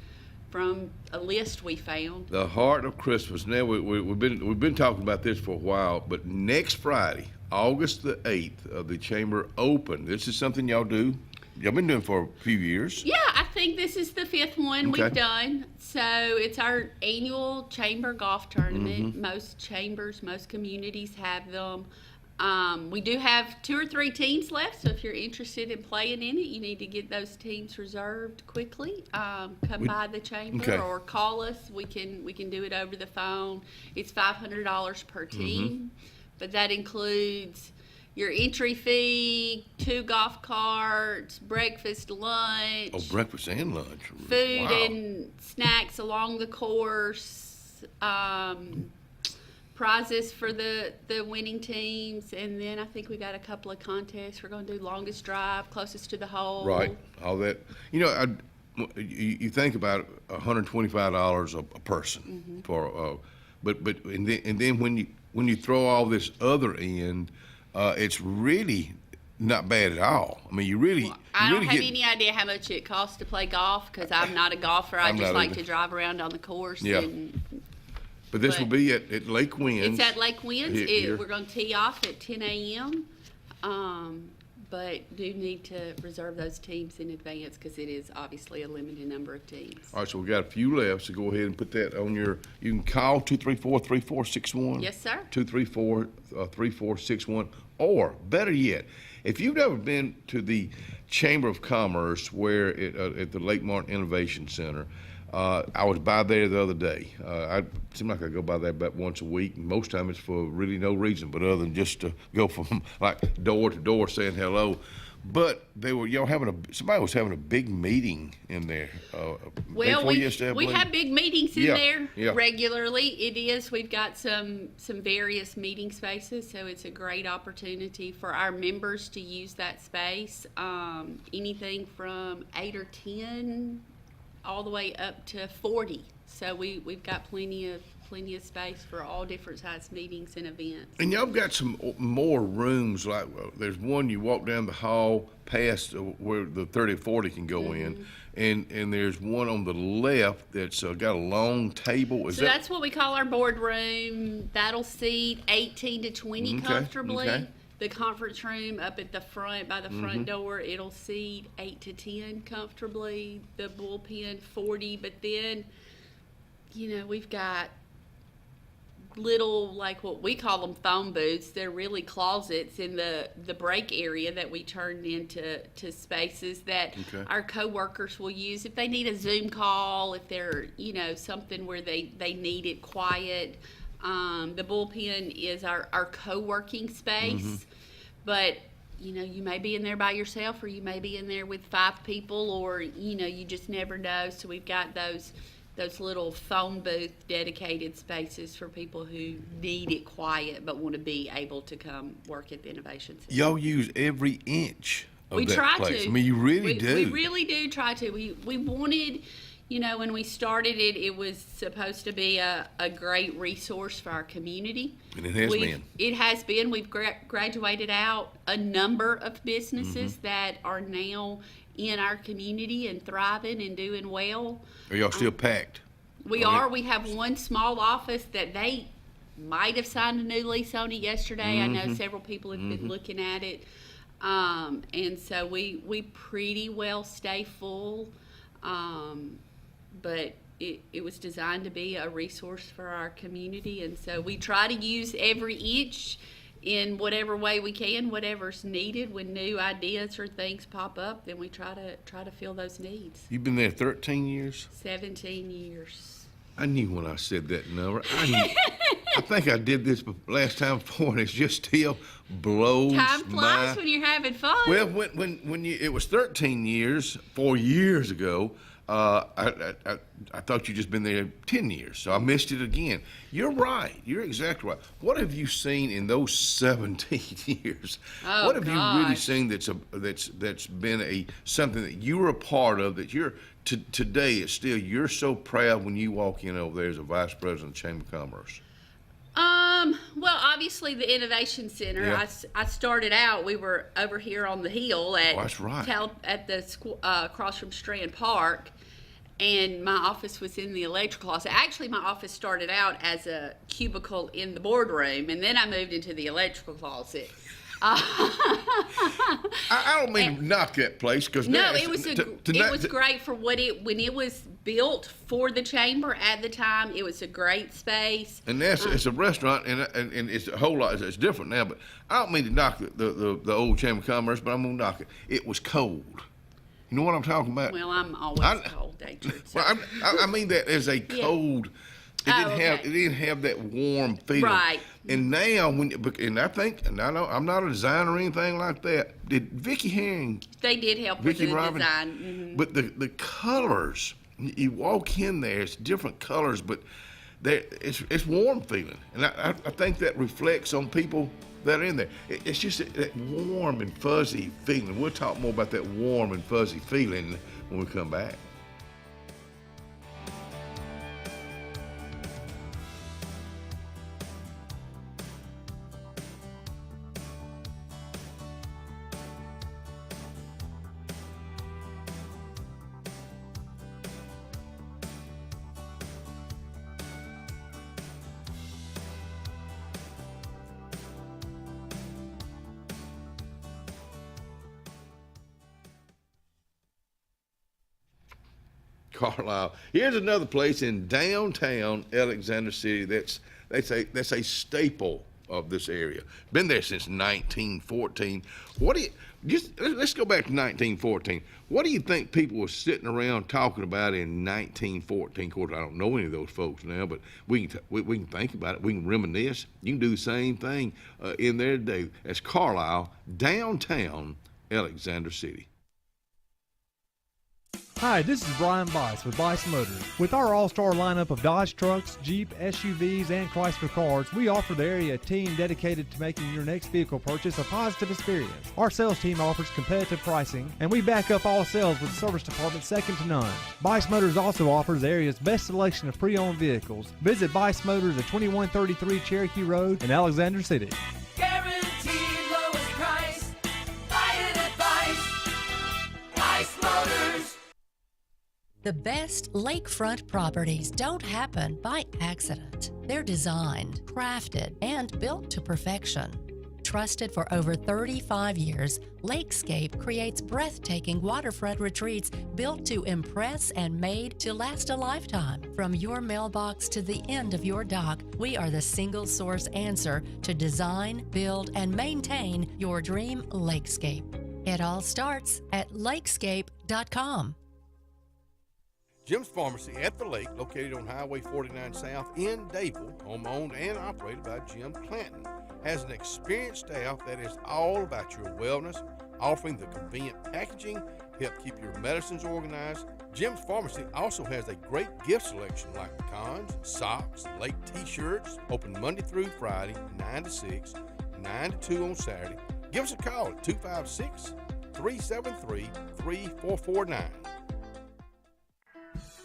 S14: from a list we found.
S3: The heart of Christmas. Now we've been talking about this for a while, but next Friday, August the 8th, the chamber open. This is something y'all do. Y'all been doing for a few years.
S14: Yeah, I think this is the 5th one
S3: Okay.
S14: we've done. So it's our annual chamber golf tournament. Most chambers, most communities have them. We do have 2 or 3 teams left, so if you're interested in playing in it, you need to get those teams reserved quickly. Come by the chamber or call us. We can do it over the phone. It's $500 per team, but that includes your entry fee, 2 golf carts, breakfast, lunch.
S3: Oh, breakfast and lunch.
S14: Food
S3: Wow.
S14: and snacks along the course. Prizes for the winning teams, and then I think we got a couple of contests. We're going to do longest drive, closest to the hole.
S3: Right, all that. You know, you think about $125 a person for, but and then when you throw all this other in, it's really not bad at all. I mean,
S14: I don't have any idea how much it costs to play golf because I'm not a golfer. I just like to drive around on the course.
S3: Yeah. But this will be at Lake Winds.
S14: It's at Lake Winds.
S3: Here.
S14: We're going to tee off at 10 a.m. But do need to reserve those teams in advance because it is obviously a limited number of teams.
S3: All right, so we got a few left, so go ahead and put that on your. You can call 234-3461.
S14: Yes, sir.
S3: 234-3461, or better yet, if you've never been to the Chamber of Commerce where at the Lake Martin Innovation Center. I was by there the other day. I seem like I go by there about once a week, and most time it's for really no reason, but other than just to go from like door to door saying hello. But somebody was having a big meeting in there.
S14: Well, we have big meetings in there
S3: yeah.
S14: regularly. It is. We've got some various meeting spaces, so it's a great opportunity for our members to use that space. Anything from 8 or 10. All the way up to 40. So we've got plenty of space for all different size meetings and events.
S3: And y'all got some more rooms, like there's one you walk down the hall past where the 30 or 40 can go in, and there's one on the left that's got a long table.
S14: That's what we call our boardroom. That'll seat 18 to 20 comfortably.
S3: Okay.
S14: The conference room up at the front by the front door, it'll seat 8 to 10 comfortably. The bullpen 40, but then, we've got little, like what we call them phone booths. They're really closets in the break area that we turned into spaces that our coworkers will use if they need a Zoom call, if they're, something where they need it quiet. The bullpen is our co-working space, but you may be in there by yourself, or you may be in there with 5 people, or you just never know. So we've got those little phone booth dedicated spaces for people who need it quiet but want to be able to come work at the Innovation Center.
S3: Y'all use every inch of
S14: we
S3: that
S14: try
S3: place.
S14: to.
S3: I mean, you really do.
S14: We really do try to. We wanted. When we started it, it was supposed to be a great resource for our community.
S3: And it has been.
S14: It has been. We've graduated out a number of businesses that are now in our community and thriving and doing well.
S3: Are y'all still packed?
S14: We are. We have one small office that they might have signed a new lease on it yesterday. I know several people have been looking at it. And so we pretty well stay full. But it was designed to be a resource for our community, and so we try to use every inch in whatever way we can, whatever's needed. When new ideas or things pop up, then we try to fill those needs.
S3: You've been there 13 years?
S14: 17 years.
S3: I knew when I said that number. I think I did this last time before, and it just still blows
S14: Time flies when you're having fun.
S3: Well, when it was 13 years, 4 years ago. I thought you'd just been there 10 years, so I missed it again. You're right. You're exactly right. What have you seen in those 17 years?
S14: Oh,
S3: what have you really
S14: gosh.
S3: seen that's been something that you were a part of that today it's still you're so proud when you walk in over there as a vice president of the Chamber of Commerce?
S14: Well, obviously the Innovation Center.
S3: Yeah.
S14: I started out. We were over here on the hill at
S3: that's right.
S14: at the across from Strand Park, And my office was in the electrical closet. Actually, my office started out as a cubicle in the boardroom, and then I moved into the electrical closet.
S3: I don't mean to knock that place, because
S14: it was great for when it was built for the chamber at the time. It was a great space.
S3: And it's a restaurant, and it's a whole lot. It's different now, but I don't mean to knock the old Chamber of Commerce, but I'm gonna knock it. It was cold. You know what I'm talking about?
S14: Well, I'm always cold, David. So.
S3: Well, I mean that as a cold. It didn't have that warm feeling.
S14: Right.
S3: And now I'm not a designer or anything like that. Did Vicki Herring?
S14: They did help with the design. Mm-hmm.
S3: But the colors, you walk in there, it's different colors, but it's warm feeling, and I think that reflects on people that are in there. It's just that warm and fuzzy feeling. We'll talk more about that warm and fuzzy feeling when we come back. Carlisle. Here's another place in downtown Alexander City that's a staple of this area. Been there since 1914. Let's go back to 1914. What do you think people were sitting around talking about in 1914? Of course, I don't know any of those folks now, but we can think about it. We can reminisce. You can do the same thing in there today as Carlisle, downtown Alexander City.
S15: Hi, this is Brian Bice with Bice Motors. With our all-star lineup of Dodge trucks, Jeep, SUVs, and Chrysler cars, we offer the area a team dedicated to making your next vehicle purchase a positive experience. Our sales team offers competitive pricing, and we back up all sales with a service department second to none. Bice Motors also offers the area's best selection of pre-owned vehicles. Visit Bice Motors at 2133 Cherokee Road in Alexander City.
S5: Guaranteed lowest price. Buy it at Bice Motors.
S16: The best lakefront properties don't happen by accident. They're designed, crafted, and built to perfection. Trusted for over 35 years, Lakescape creates breathtaking waterfront retreats built to impress and made to last a lifetime. From your mailbox to the end of your dock, we are the single source answer to design, build, and maintain your dream lakescape. It all starts at lakescape.com.
S3: Jim's Pharmacy at the Lake, located on Highway 49 South in Dayville, home-owned and operated by Jim Clanton, has an experienced staff that is all about your wellness, offering the convenient packaging, help keep your medicines organized. Jim's Pharmacy also has a great gift selection like pecans, socks, lake t-shirts, open Monday through Friday, 9 to 6, 9 to 2 on Saturday. Give us a call at 256-373-3449.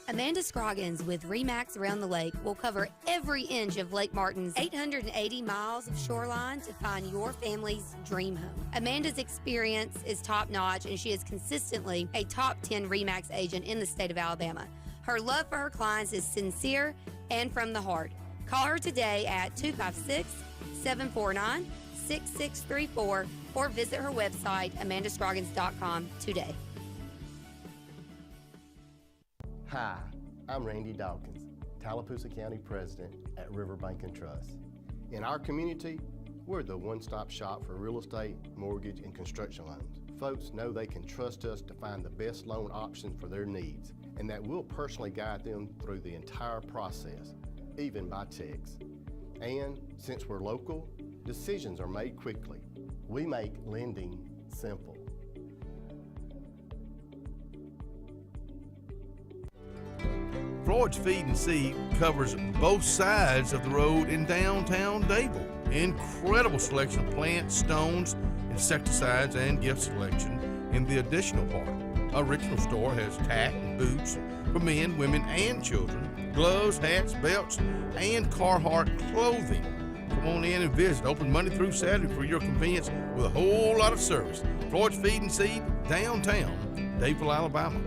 S6: Amanda Scroggins with RE/MAX Around the Lake will cover every inch of Lake Martin's 880 miles of shoreline to find your family's dream home. Amanda's experience is top-notch, and she is consistently a top 10 RE/MAX agent in the state of Alabama. Her love for her clients is sincere and from the heart. Call her today at 256-749-6634 or visit her website, amandascroggins.com today.
S17: Hi, I'm Randy Dawkins, Tallapoosa County President at Riverbank and Trust. In our community, we're the one-stop shop for real estate, mortgage, and construction loans. Folks know they can trust us to find the best loan option for their needs, and that we'll personally guide them through the entire process, even by text. And since we're local, decisions are made quickly. We make lending simple.
S3: Porch Feed and Seed covers both sides of the road in downtown Dayville. Incredible selection of plants, stones, insecticides, and gift selection in the additional part. Original store has tack and boots for men, women, and children, gloves, hats, belts, and Carhartt clothing. Come on in and visit. Open Monday through Saturday for your convenience with a whole lot of service. Porch Feed and Seed, downtown Dayville, Alabama.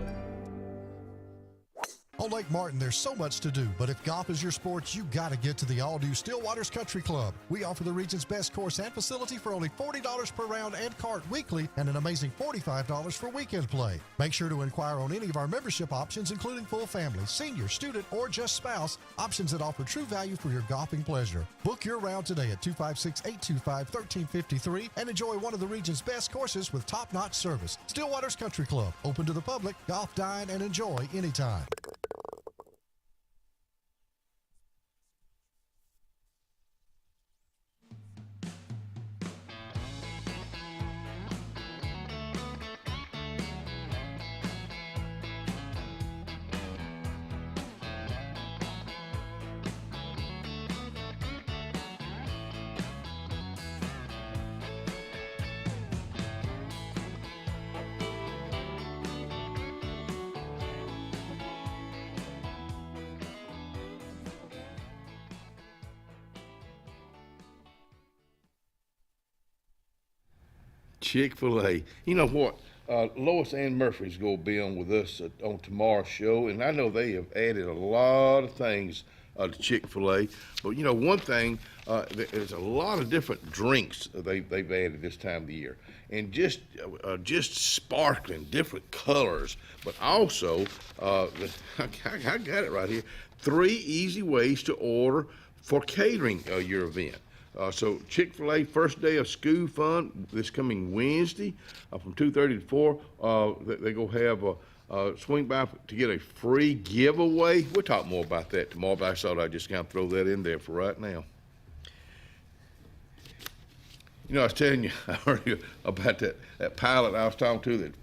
S18: On Lake Martin, there's so much to do, but if golf is your sport, you got to get to the all-new Stillwater's Country Club. We offer the region's best course and facility for only $40 per round and cart weekly, and an amazing $45 for weekend play. Make sure to inquire on any of our membership options, including full family, senior, student, or just spouse, options that offer true value for your golfing pleasure. Book your round today at 256-825-1353 and enjoy one of the region's best courses with top-notch service. Stillwater's Country Club, open to the public, golf, dine, and enjoy anytime.
S3: Chick-fil-A. You know what? Lois Ann Murphy's going to be on with us on tomorrow's show, and I know they have added a lot of things to Chick-fil-A. But, you know, one thing, there's a lot of different drinks they've added this time of the year. And just sparkling, different colors. But also, I got it right here, 3 easy ways to order for catering your event. So Chick-fil-A first day of school fun this coming Wednesday from 2:30 to 4. They're going to have a swing by to get a free giveaway. We'll talk more about that tomorrow, but I thought I'd just kind of throw that in there for right now. You know, I was telling you earlier about that pilot I was talking to that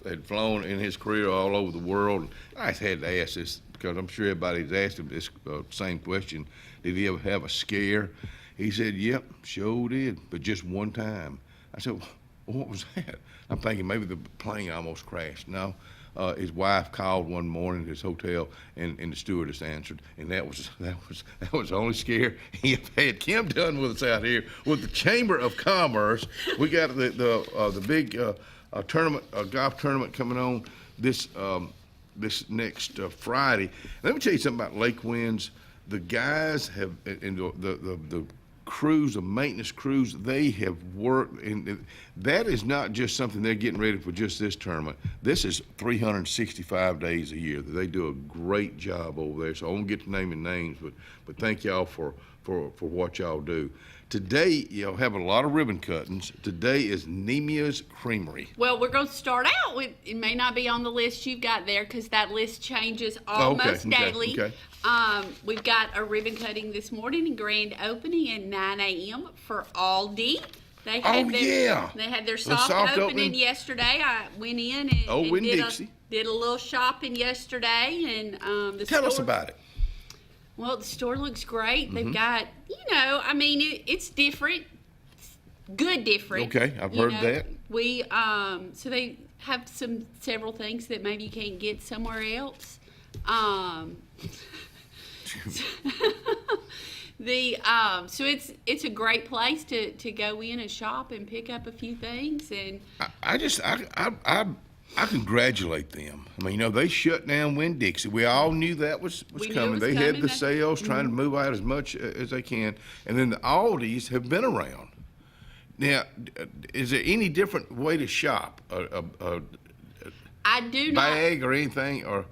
S3: had flown in his career all over the world. And I just had to ask this because I'm sure everybody's asked him this same question. Did he ever have a scare? He said, yep, sure did, but just one time. I said, well, what was that? I'm thinking maybe the plane almost crashed. No, his wife called one morning at his hotel, and the stewardess answered, and that was the only scare he had. Kim done with us out here with the Chamber of Commerce. We got the big tournament, golf tournament coming on this next Friday. Let me tell you something about Lake Winds. The guys have, and the crews, the maintenance crews, they have worked, and that is not just something they're getting ready for just this tournament. This is 365 days a year. They do a great job over there. So I won't get to naming names, but thank y'all for what y'all do. Today, you'll have a lot of ribbon cuttings. Today is Nemia's Creamery.
S14: Well, we're going to start out with, it may not be on the list you've got there because that list changes almost daily. Okay. We've got a ribbon cutting this morning and grand opening at 9 a.m. for Aldi. They had their soft opening yesterday. I went in and did a little shopping yesterday. And
S3: tell us about it.
S14: Well, the store looks great. Mm-hmm. They've got, it's different. It's good different.
S3: Okay, I've heard that.
S14: We so they have several things that maybe you can't get somewhere else. So it's a great place to go in and shop and pick up a few things. And
S3: I congratulate them. I mean, they shut down Winn-Dixie. We all knew that was coming. They had the sales trying to move out as much as they can. And then the Aldis have been around. Now, is there any different way to shop?
S14: I do not.
S3: Bag or anything? Or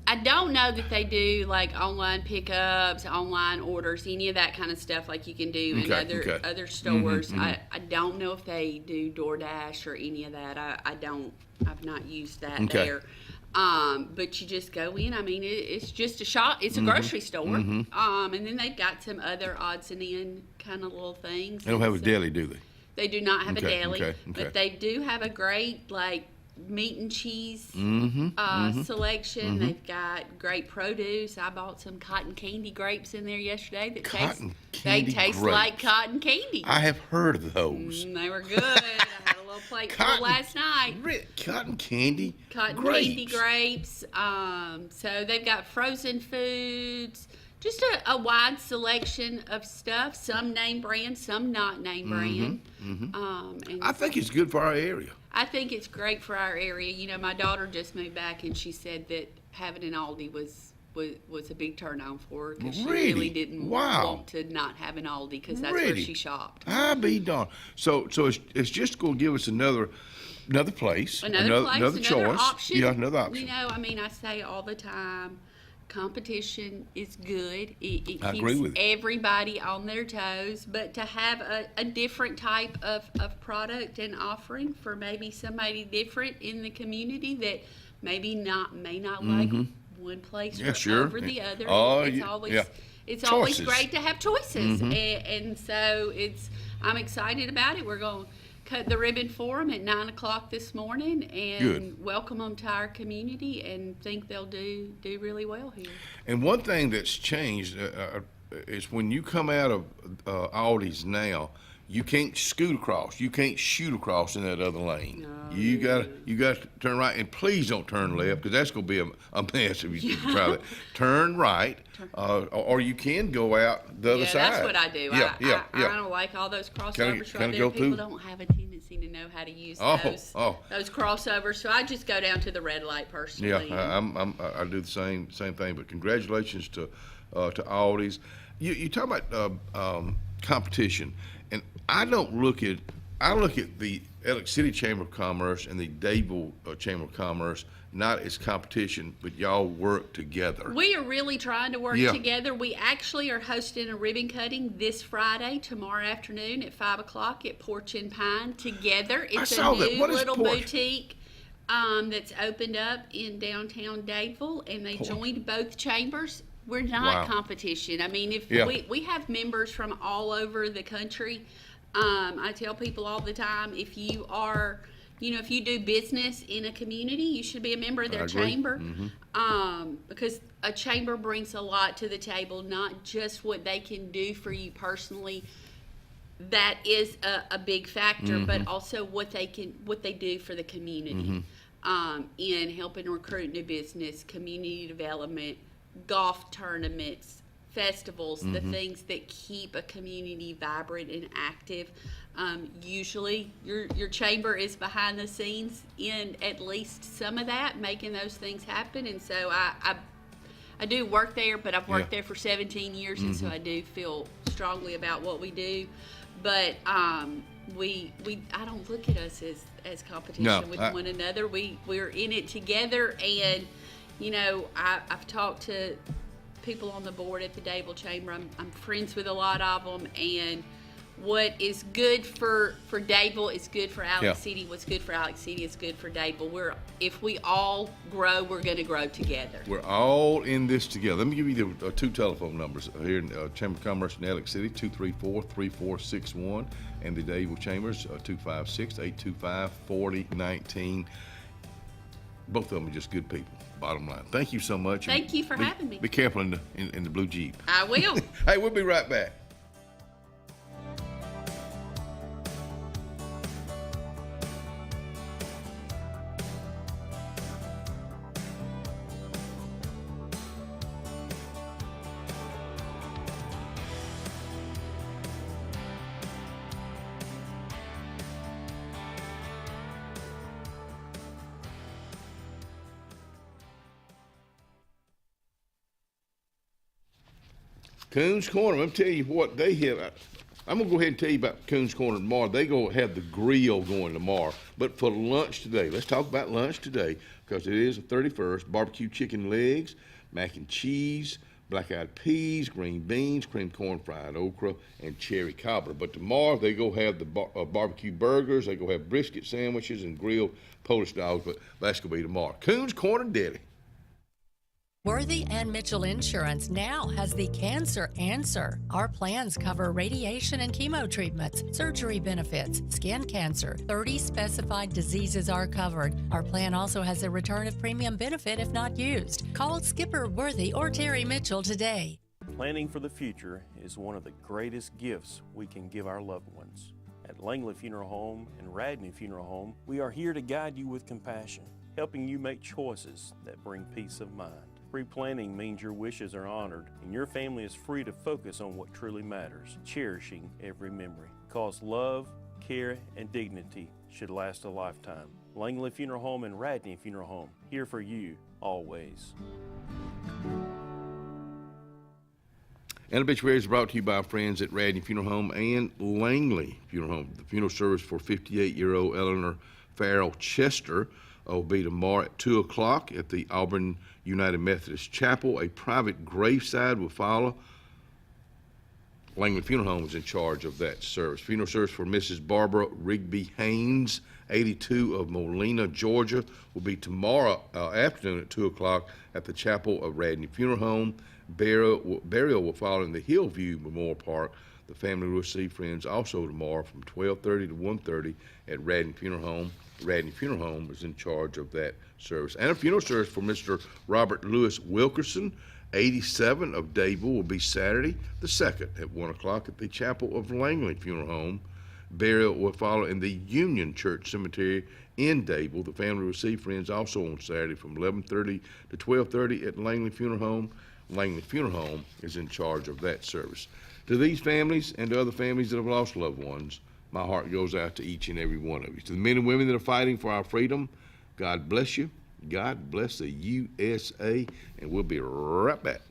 S14: I don't know that they do like online pickups, online orders, any of that kind of stuff like you can do in other stores. Mm-hmm. I don't know if they do DoorDash or any of that. I've not used that there. But you just go in. I mean, it's just a shop. It's a grocery store. Mm-hmm. And then they've got some other odds and end kind of little things.
S3: They don't have a deli, do they?
S14: They do not have a deli, but they do have a great meat and cheese selection. Mm-hmm. They've got great produce. I bought some cotton candy grapes in there yesterday that taste like cotton candy.
S3: I have heard of those.
S14: They were good. I had a little plate full last night.
S3: Cotton candy
S14: candy grapes. So they've got frozen foods. Just a wide selection of stuff. Some name brand, some not name brand.
S3: Mm-hmm. I think it's good for our area.
S14: I think it's great for our area. My daughter just moved back, and she said that having an Aldi was a big turn on for her, because
S3: Really?
S14: she really didn't
S3: Wow.
S14: want to not have an Aldi, because that's where
S3: Really?
S14: she shopped.
S3: I'll be darned. So it's just going to give us another place, another choice.
S14: Option.
S3: Yeah, another option.
S14: You know, I mean, I say all the time, competition is good. It
S3: I agree
S14: keeps
S3: with you.
S14: everybody on their toes, but to have a different type of product and offering for maybe somebody different in the community that may not like one place over the other. It's always great to have choices, and so I'm excited about it. We're going to cut the ribbon for them at 9 o'clock this morning and welcome them to our community, and think they'll do really well here.
S3: And one thing that's changed is when you come out of Aldi's now, you can't scoot across. You can't shoot across in that other lane. No, you got to turn right, and please don't turn left, because that's going to be a mess if you try that. Turn right, or you can go out the other side.
S14: Yeah, that's what I do. I don't like all those crossovers right there. People don't have a tendency to know how to use those crossovers, so I just go down to the red light personally.
S3: Yeah, I do the same thing. But congratulations to Aldi's. You talk about competition. And I look at the Alex City Chamber of Commerce and the Dadeville Chamber of Commerce not as competition, but y'all work together.
S14: We are really trying to work together. We actually are hosting a ribbon cutting this Friday, tomorrow afternoon at 5 o'clock at Porch and Pine together. It's a new little boutique that's opened up in downtown Dadeville, and they joined both chambers. We're not competition. I mean, if we have members from all over the country. I tell people all the time, if you are, if you do business in a community, you should be a member of their chamber. Because a chamber brings a lot to the table, not just what they can do for you personally. That is a big factor, but also what they do for the community, in helping recruit new business, community development, golf tournaments, festivals, the things that keep a community vibrant and active. Usually your chamber is behind the scenes in at least some of that, making those things happen. And so I do work there, but I've worked there for 17 years, and so I do feel strongly about what we do. But I don't look at us as competition with one another. We're in it together, and I've talked to people on the board at the Dadeville Chamber. I'm friends with a lot of them, and what is good for Dadeville is good for Alex City. What's good for Alex City is good for Dadeville. If we all grow, we're going to grow together. We're
S3: all in this together. Let me give you the two telephone numbers here in Chamber of Commerce in Alex City, 234-3461, and the Dadeville Chambers, 256-825-4019. Both of them are just good people. Bottom line. Thank you so much.
S14: Thank you for having me.
S3: Be careful in the blue Jeep.
S14: I will.
S3: Hey, we'll be right back. Coons Corner, I'm telling you what, they have. I'm going to go ahead and tell you about Coons Corner tomorrow. They go have the grill going tomorrow. But for lunch today, let's talk about lunch today, because it is the 31st. Barbecue chicken legs, mac and cheese, black-eyed peas, green beans, cream corn, fried okra, and cherry cobbler. But tomorrow they go have the barbecue burgers, they go have brisket sandwiches and grilled Polish dogs, but that's going to be tomorrow. Coons Corner Deli.
S16: Worthy and Mitchell Insurance now has the Cancer Answer. Our plans cover radiation and chemo treatments, surgery benefits, skin cancer. 30 specified diseases are covered. Our plan also has a return of premium benefit if not used. Call Skipper Worthy or Terry Mitchell today.
S19: Planning for the future is one of the greatest gifts we can give our loved ones. At Langley Funeral Home and Radney Funeral Home, we are here to guide you with compassion, helping you make choices that bring peace of mind. Pre-planning means your wishes are honored and your family is free to focus on what truly matters, cherishing every memory. Because love, care, and dignity should last a lifetime. Langley Funeral Home and Radney Funeral Home, here for you always.
S3: And Obituary is brought to you by our friends at Radney Funeral Home and Langley Funeral Home. The funeral service for 58-year-old Eleanor Farrell Chester will be tomorrow at 2 o'clock at the Auburn United Methodist Chapel. A private graveside will follow. Langley Funeral Home is in charge of that service. Funeral service for Mrs. Barbara Rigby Haynes, 82, of Molina, Georgia, will be tomorrow afternoon at 2 o'clock at the Chapel of Radney Funeral Home. Burial will follow in the Hillview Memorial Park. The family will receive friends also tomorrow from 12:30 to 1:30 at Radney Funeral Home. Radney Funeral Home is in charge of that service. And a funeral service for Mr. Robert Lewis Wilkerson, 87, of Dadeville, will be Saturday the 2nd at 1 o'clock at the Chapel of Langley Funeral Home. Burial will follow in the Union Church Cemetery in Dadeville. The family will receive friends also on Saturday from 11:30 to 12:30 at Langley Funeral Home. Langley Funeral Home is in charge of that service. To these families and to other families that have lost loved ones, my heart goes out to each and every one of you. To the men and women that are fighting for our freedom, God bless you. God bless the USA, and we'll be right back.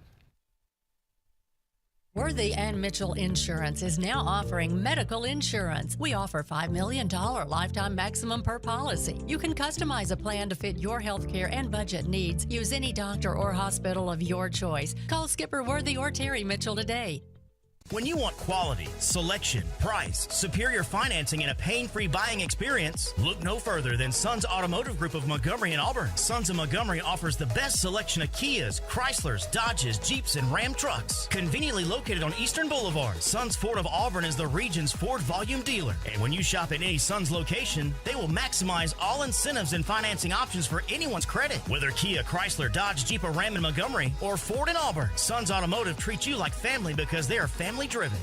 S16: Worthy and Mitchell Insurance is now offering medical insurance. We offer $5 million lifetime maximum per policy. You can customize a plan to fit your healthcare and budget needs. Use any doctor or hospital of your choice. Call Skipper Worthy or Terry Mitchell today.
S20: When you want quality, selection, price, superior financing, and a pain-free buying experience, look no further than Sons Automotive Group of Montgomery and Auburn. Sons of Montgomery offers the best selection of Kias, Chryslers, Dodges, Jeeps, and Ram trucks. Conveniently located on Eastern Boulevard, Sons Ford of Auburn is the region's Ford volume dealer. And when you shop at any Sons location, they will maximize all incentives and financing options for anyone's credit. Whether Kia, Chrysler, Dodge, Jeep, or Ram in Montgomery, or Ford in Auburn, Sons Automotive treats you like family because they are family driven.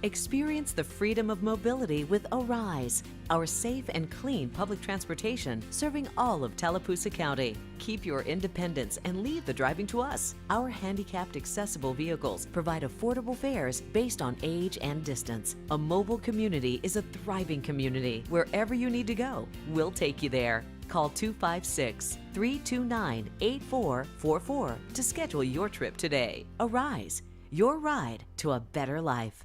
S21: Experience the freedom of mobility with Arise, our safe and clean public transportation serving all of Tallapoosa County. Keep your independence and leave the driving to us. Our handicapped accessible vehicles provide affordable fares based on age and distance. A mobile community is a thriving community. Wherever you need to go, we'll take you there. Call 256-329-8444 to schedule your trip today. Arise, your ride to a better life.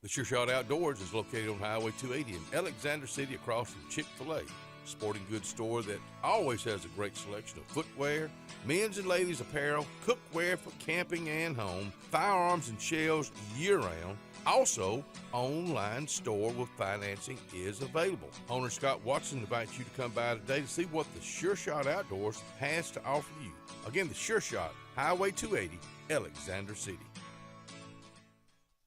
S3: The Sure Shot Outdoors is located on Highway 280 in Alexander City across from Chick-fil-A. Sporting goods store that always has a great selection of footwear, men's and ladies apparel, cookware for camping and home, firearms and shells year-round. Also, online store with financing is available. Owner Scott Watson invites you to come by today to see what the Sure Shot Outdoors has to offer you. Again, the Sure Shot, Highway 280, Alexander City.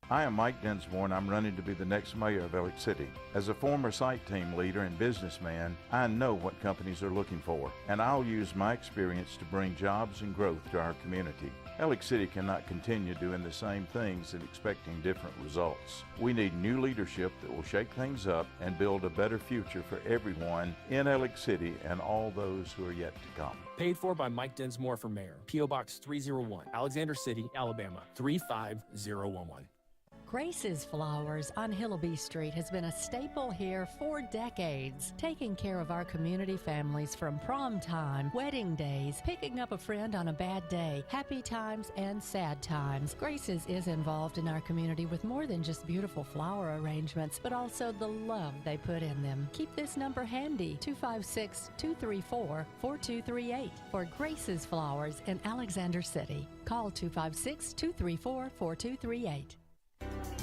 S22: I am Mike Dinsmore, and I'm running to be the next mayor of Alex City. As a former site team leader and businessman, I know what companies are looking for, and I'll use my experience to bring jobs and growth to our community. Alex City cannot continue doing the same things and expecting different results. We need new leadership that will shake things up and build a better future for everyone in Alex City and all those who are yet to come.
S23: Paid for by Mike Dinsmore for mayor. P.O. Box 301, Alexander City, Alabama, 35011.
S16: Grace's Flowers on Hillaby Street has been a staple here for decades, taking care of our community families from prom time, wedding days, picking up a friend on a bad day, happy times, and sad times. Grace's is involved in our community with more than just beautiful flower arrangements, but also the love they put in them. Keep this number handy, 256-234-4238 for Grace's Flowers in Alexander City. Call 256-234-4238.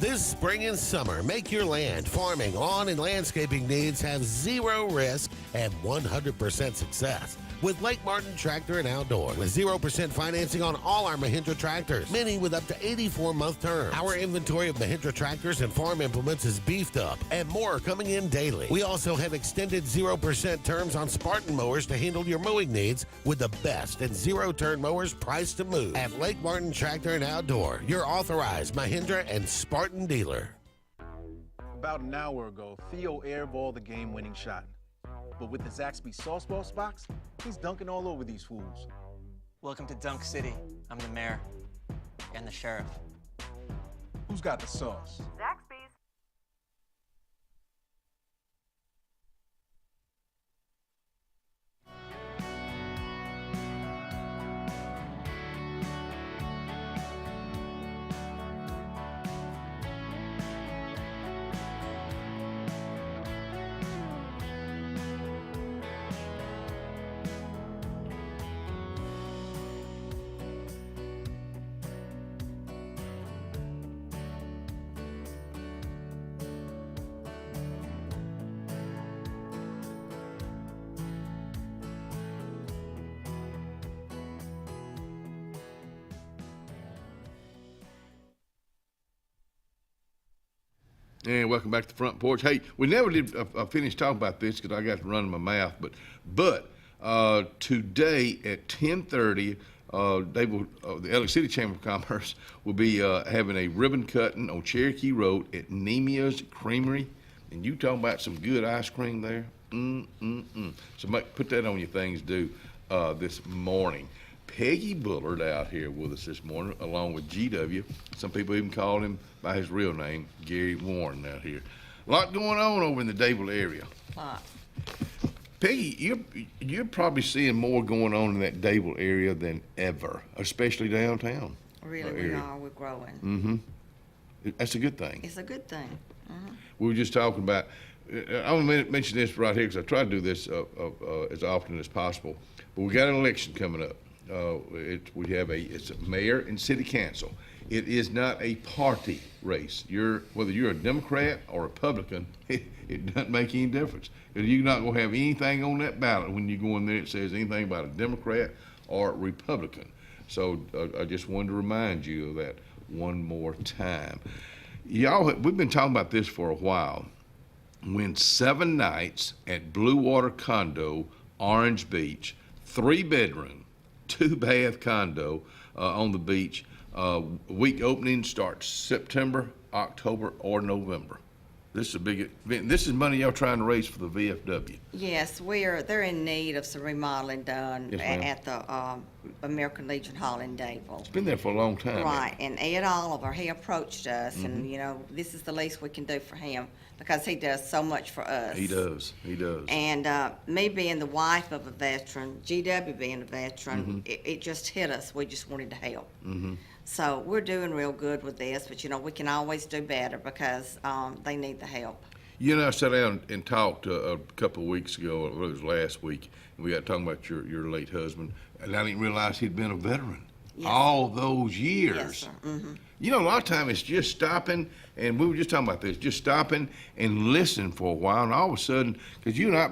S8: This spring and summer, make your land, farming, lawn, and landscaping needs have zero risk and 100% success with Lake Martin Tractor and Outdoor. With 0% financing on all our Mahindra tractors, many with up to 84-month terms. Our inventory of Mahindra tractors and farm implements is beefed up, and more are coming in daily. We also have extended 0% terms on Spartan mowers to handle your mowing needs with the best and zero-turn mowers priced to move. At Lake Martin Tractor and Outdoor, your authorized Mahindra and Spartan dealer.
S24: About an hour ago, Theo airballed the game-winning shot. But with the Zaxby Sauce Boss box, he's dunking all over these fools.
S25: Welcome to Dunk City. I'm the mayor and the sheriff.
S24: Who's got the sauce?
S26: Zaxby's.
S3: And welcome back to the Front Porch. Hey, we never did finish talking about this because I got to run in my mouth. But today at 10:30, they will the Alex City Chamber of Commerce will be having a ribbon cutting on Cherokee Road at Nemia's Creamery. And you talking about some good ice cream there? So put that on your things to do this morning. Peggy Bullard out here with us this morning, along with GW. Some people even call him by his real name, Gary Warren, out here. A lot going on over in the Dable area. Peggy, you're probably seeing more going on in that Dable area than ever, especially downtown.
S1: Really, we are. We're growing.
S3: Mm-hmm. That's a good thing.
S1: It's a good thing.
S3: We were just talking about, I want to mention this right here because I try to do this as often as possible. But we got an election coming up. It's a mayor and city council. It is not a party race. Whether you're a Democrat or Republican, it doesn't make any difference. You're not going to have anything on that ballot when you go in there that says anything about a Democrat or Republican. So I just wanted to remind you of that one more time. We've been talking about this for a while. Win 7 nights at Blue Water Condo, Orange Beach, 3-bedroom, 2-bath condo on the beach. Week opening starts September, October, or November. This is a big event. This is money y'all trying to raise for the VFW.
S1: Yes, they're in need of some remodeling done at the American Legion Hall in Dable.
S3: It's been there for a long time.
S1: Right, and Ed Oliver, he approached us, and this is the least we can do for him because he does so much for us.
S3: He does.
S1: And me being the wife of a veteran, GW being a veteran, it just hit us. We just wanted to help. So we're doing real good with this, but we can always do better because they need the help.
S3: I sat down and talked a couple of weeks ago, it was last week, and we got talking about your late husband, and I didn't realize he'd been a veteran all those years.
S1: Yes, sir.
S3: A lot of time it's just stopping, and we were just talking about this, just stopping and listening for a while, and all of a sudden, because you and I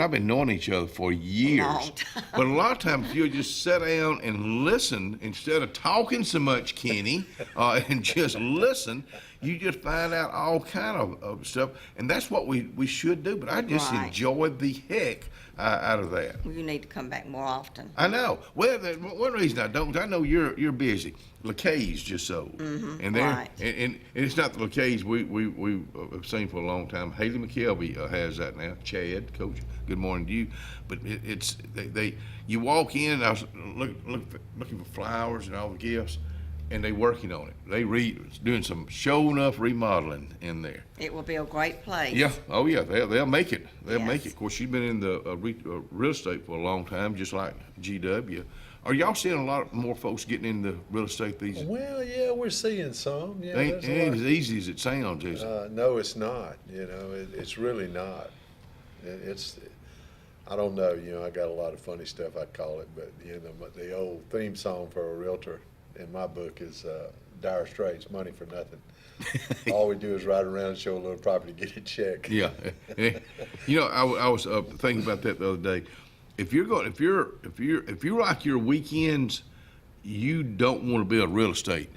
S3: have been knowing each other for years, but a lot of times you'll just sit down and listen instead of talking so much, Kenny, and just listen. You just find out all kind of stuff, and that's what we should do. But I just enjoyed the heck out of that.
S1: You need to come back more often.
S3: I know. Well, one reason I don't, I know you're busy. LeKay's just sold, and and it's not the LeKay's we have seen for a long time. Haley McKelvey has that now. Chad, Coach, good morning to you. But it's you walk in. I was looking for flowers and all the gifts. And they working on it. They doing some show enough remodeling in there.
S1: It will be a great place.
S3: Yeah. Oh yeah. They'll make it. They'll make it. Of course, she's been in the real estate for a long time, just like GW. Are y'all seeing a lot more folks getting into real estate these days?
S2: Well, yeah, we're seeing some. Yeah,
S3: it ain't as easy as it sounds, is it?
S2: No, it's not. It's really not. I don't know. I got a lot of funny stuff I call it, but the old theme song for a realtor in my book is Dire Straits, money for nothing. All we do is ride around and show a little property, get a check.
S3: Yeah. I was thinking about that the other day. If you like your weekends, you don't want to be a real estate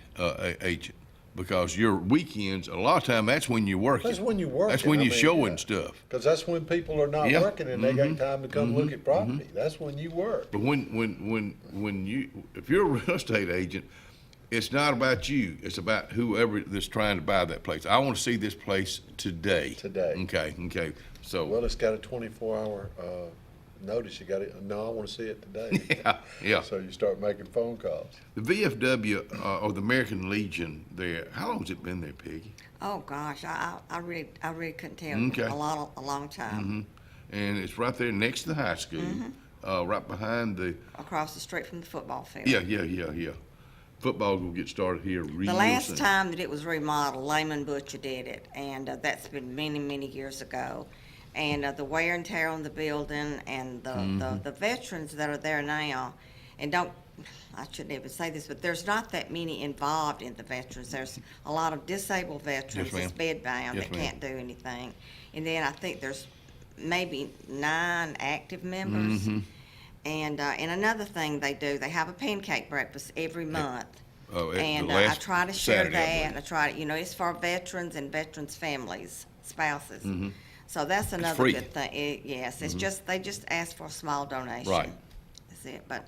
S3: agent because your weekends, a lot of time, that's when you're working.
S2: That's when you're working.
S3: That's when you're showing stuff.
S2: Because that's when people are not working and they got time to come look at property. That's when you work.
S3: But if you're a real estate agent, it's not about you. It's about whoever that's trying to buy that place. I want to see this place today. Okay. So
S2: well, it's got a 24-hour notice. You got it. No, I want to see it today.
S3: Yeah.
S2: So you start making phone calls.
S3: The VFW or the American Legion there. How long has it been there, Peggy?
S1: Oh gosh, I really couldn't tell.
S3: Okay.
S1: A long time.
S3: And it's right there next to the high school, right behind
S1: across the street from the football field.
S3: Yeah. Football will get started here real soon.
S1: The last time that it was remodeled, Layman Butcher did it, and that's been many years ago. And the wear and tear on the building and the veterans that are there now, and I shouldn't even say this, but there's not that many involved in the veterans. There's a lot of disabled veterans that's bedbound that can't do anything. And then I think there's maybe 9 active members. And another thing they do, they have a pancake breakfast every month. And I try to share that, and I try to, it's for veterans and veterans' families, spouses.
S3: Mhm.
S1: So that's another
S3: free.
S1: good thing. Yes, it's
S3: Mhm.
S1: they just ask for a small donation.
S3: Right.
S1: That's it. But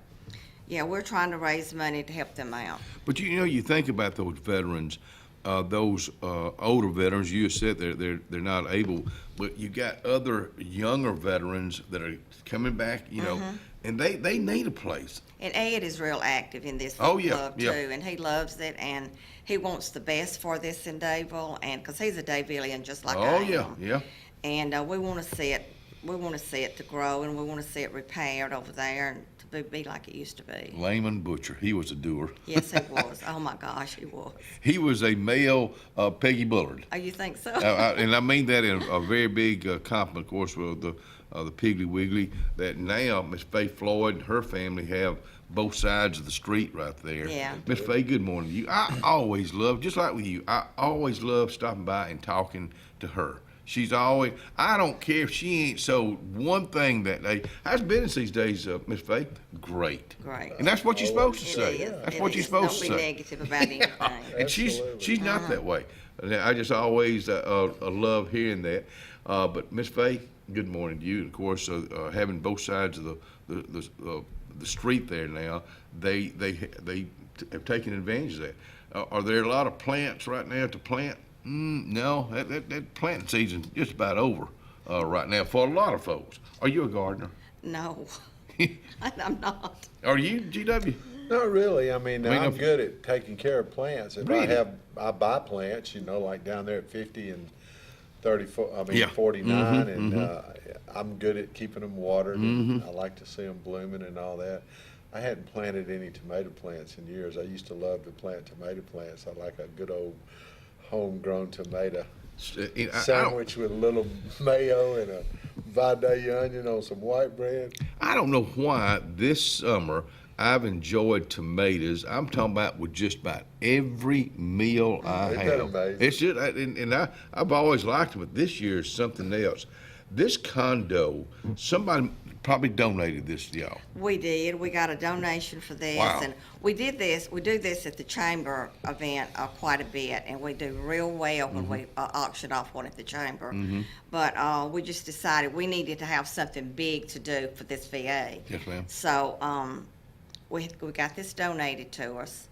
S1: yeah, we're trying to raise money to help them out.
S3: But you think about those veterans, those older veterans. You said they're not able, but you got other younger veterans that are coming back.
S1: Mhm.
S3: And they need a place.
S1: And Ed is real active in this
S3: Oh, yeah,
S1: club too,
S3: yeah.
S1: and he loves it, and he wants the best for this in Dadeville, and because he's a Davillian just like I
S3: Oh yeah,
S1: am.
S3: yeah.
S1: And we want to see it. We want to see it to grow, and we want to see it repaired over there and to be like it used to be.
S3: Lyman Butcher, he was a doer.
S1: Yes, he was. Oh my gosh, he was.
S3: He was a male Peggy Bullard.
S1: Oh, you think so?
S3: And I mean that in a very big compliment, of course, with the Piggly Wiggly, that now Miss Faye Floyd and her family have both sides of the street right there.
S1: Yeah.
S3: Miss Faye, good morning to you. I always love, just like with you, I always love stopping by and talking to her. She's always, I don't care if she ain't sold one thing that day. How's business these days, Miss Faye? Great.
S1: Great.
S3: And that's what you're supposed to say.
S1: It is.
S3: That's
S1: It
S3: what you're
S1: is.
S3: supposed
S1: Don't
S3: to
S1: be
S3: say.
S1: negative about anything.
S3: And she's not that way. And I just always love hearing that. But Miss Faye, good morning to you. And of course, having both sides of the street there now, they have taken advantage of that. Are there a lot of plants right now to plant? No, that planting season's just about over right now for a lot of folks. Are you a gardener?
S1: No, I'm not.
S3: Are you, GW?
S2: Not really. I mean, I'm
S3: if-
S2: good at taking care of plants. If
S3: Really?
S2: I buy plants, like down there at 50 and 34,
S3: Yeah.
S2: 49,
S3: Mhm,
S2: and I'm good at keeping them watered, and I like to see them blooming and all that. I hadn't planted any tomato plants in years. I used to love to plant tomato plants. I like a good old homegrown tomato sandwich with a little mayo and a Vidalia onion on some white bread.
S3: I don't know why this summer I've enjoyed tomatoes. I'm talking about with just about every meal I
S2: Isn't that
S3: have.
S2: amazing?
S3: It's just, I've always liked them, but this year is something else. This condo, somebody probably donated this to y'all.
S1: We did. We got a donation for this,
S3: Wow.
S1: and we do this at the chamber event quite a bit, and we do real well when we auction off one at the chamber.
S3: Mhm.
S1: But we just decided we needed to have something big to do for this VA.
S3: Yes, ma'am.
S1: So we got this donated to us,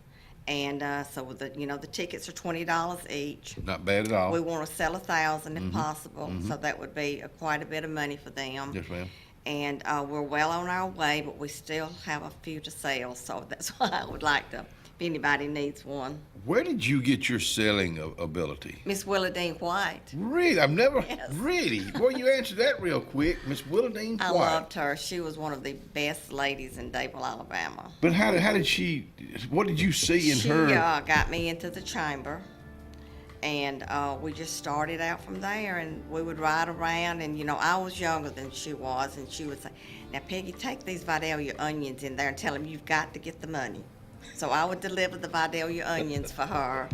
S1: and so with the tickets are $20 each.
S3: Not bad at all.
S1: We want to sell 1,000 if
S3: Mhm.
S1: possible,
S3: Mhm.
S1: so that would be quite a bit of money for them.
S3: Yes, ma'am.
S1: And we're well on our way, but we still have a few to sell, so that's why I would like to, if anybody needs one.
S3: Where did you get your selling ability?
S1: Miss Willadine White.
S3: Really? I've never,
S1: Yes.
S3: really? Well, you answered that real quick. Miss Willadine
S1: I
S3: White.
S1: loved her. She was one of the best ladies in Dadeville, Alabama.
S3: But how did she, what did you see in her?
S1: She got me into the chamber, and we just started out from there, and we would ride around, and I was younger than she was, and she would say, "Now Peggy, take these Vidalia onions in there and tell them you've got to get the money." So I would deliver the Vidalia onions for her,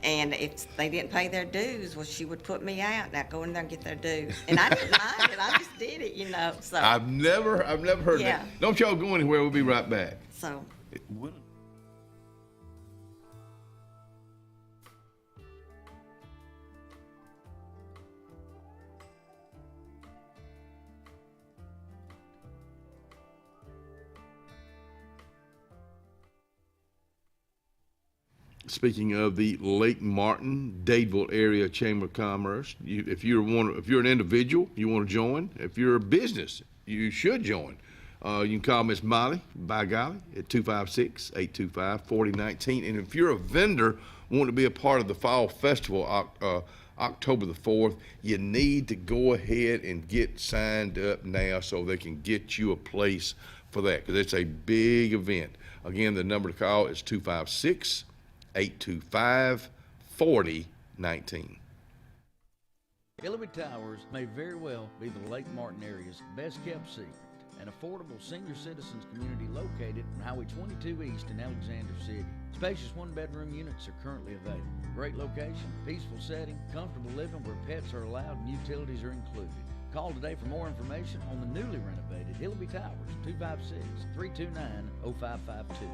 S1: and if they didn't pay their dues, well, she would put me out. Now go in there and get their dues, and I didn't mind it. I just did it, So
S3: I've never heard
S1: Yeah.
S3: that. Don't y'all go anywhere. We'll be right back.
S1: so.
S3: Speaking of the Lake Martin, Dadeville Area Chamber of Commerce, if you're an individual, you want to join. If you're a business, you should join. You can call Miss Molly, by golly, at 256-825-4019. And if you're a vendor wanting to be a part of the Fall Festival, October the 4th, you need to go ahead and get signed up now so they can get you a place for that, because it's a big event. Again, the number to call is 256-825-4019.
S4: Illoway Towers may very well be the Lake Martin area's best kept secret. An affordable senior citizens community located on Highway 22 East in Alexander City. Spacious one-bedroom units are currently available. Great location, peaceful setting, comfortable living where pets are allowed and utilities are included. Call today for more information on the newly renovated Hillaby Towers, 256-329-0552,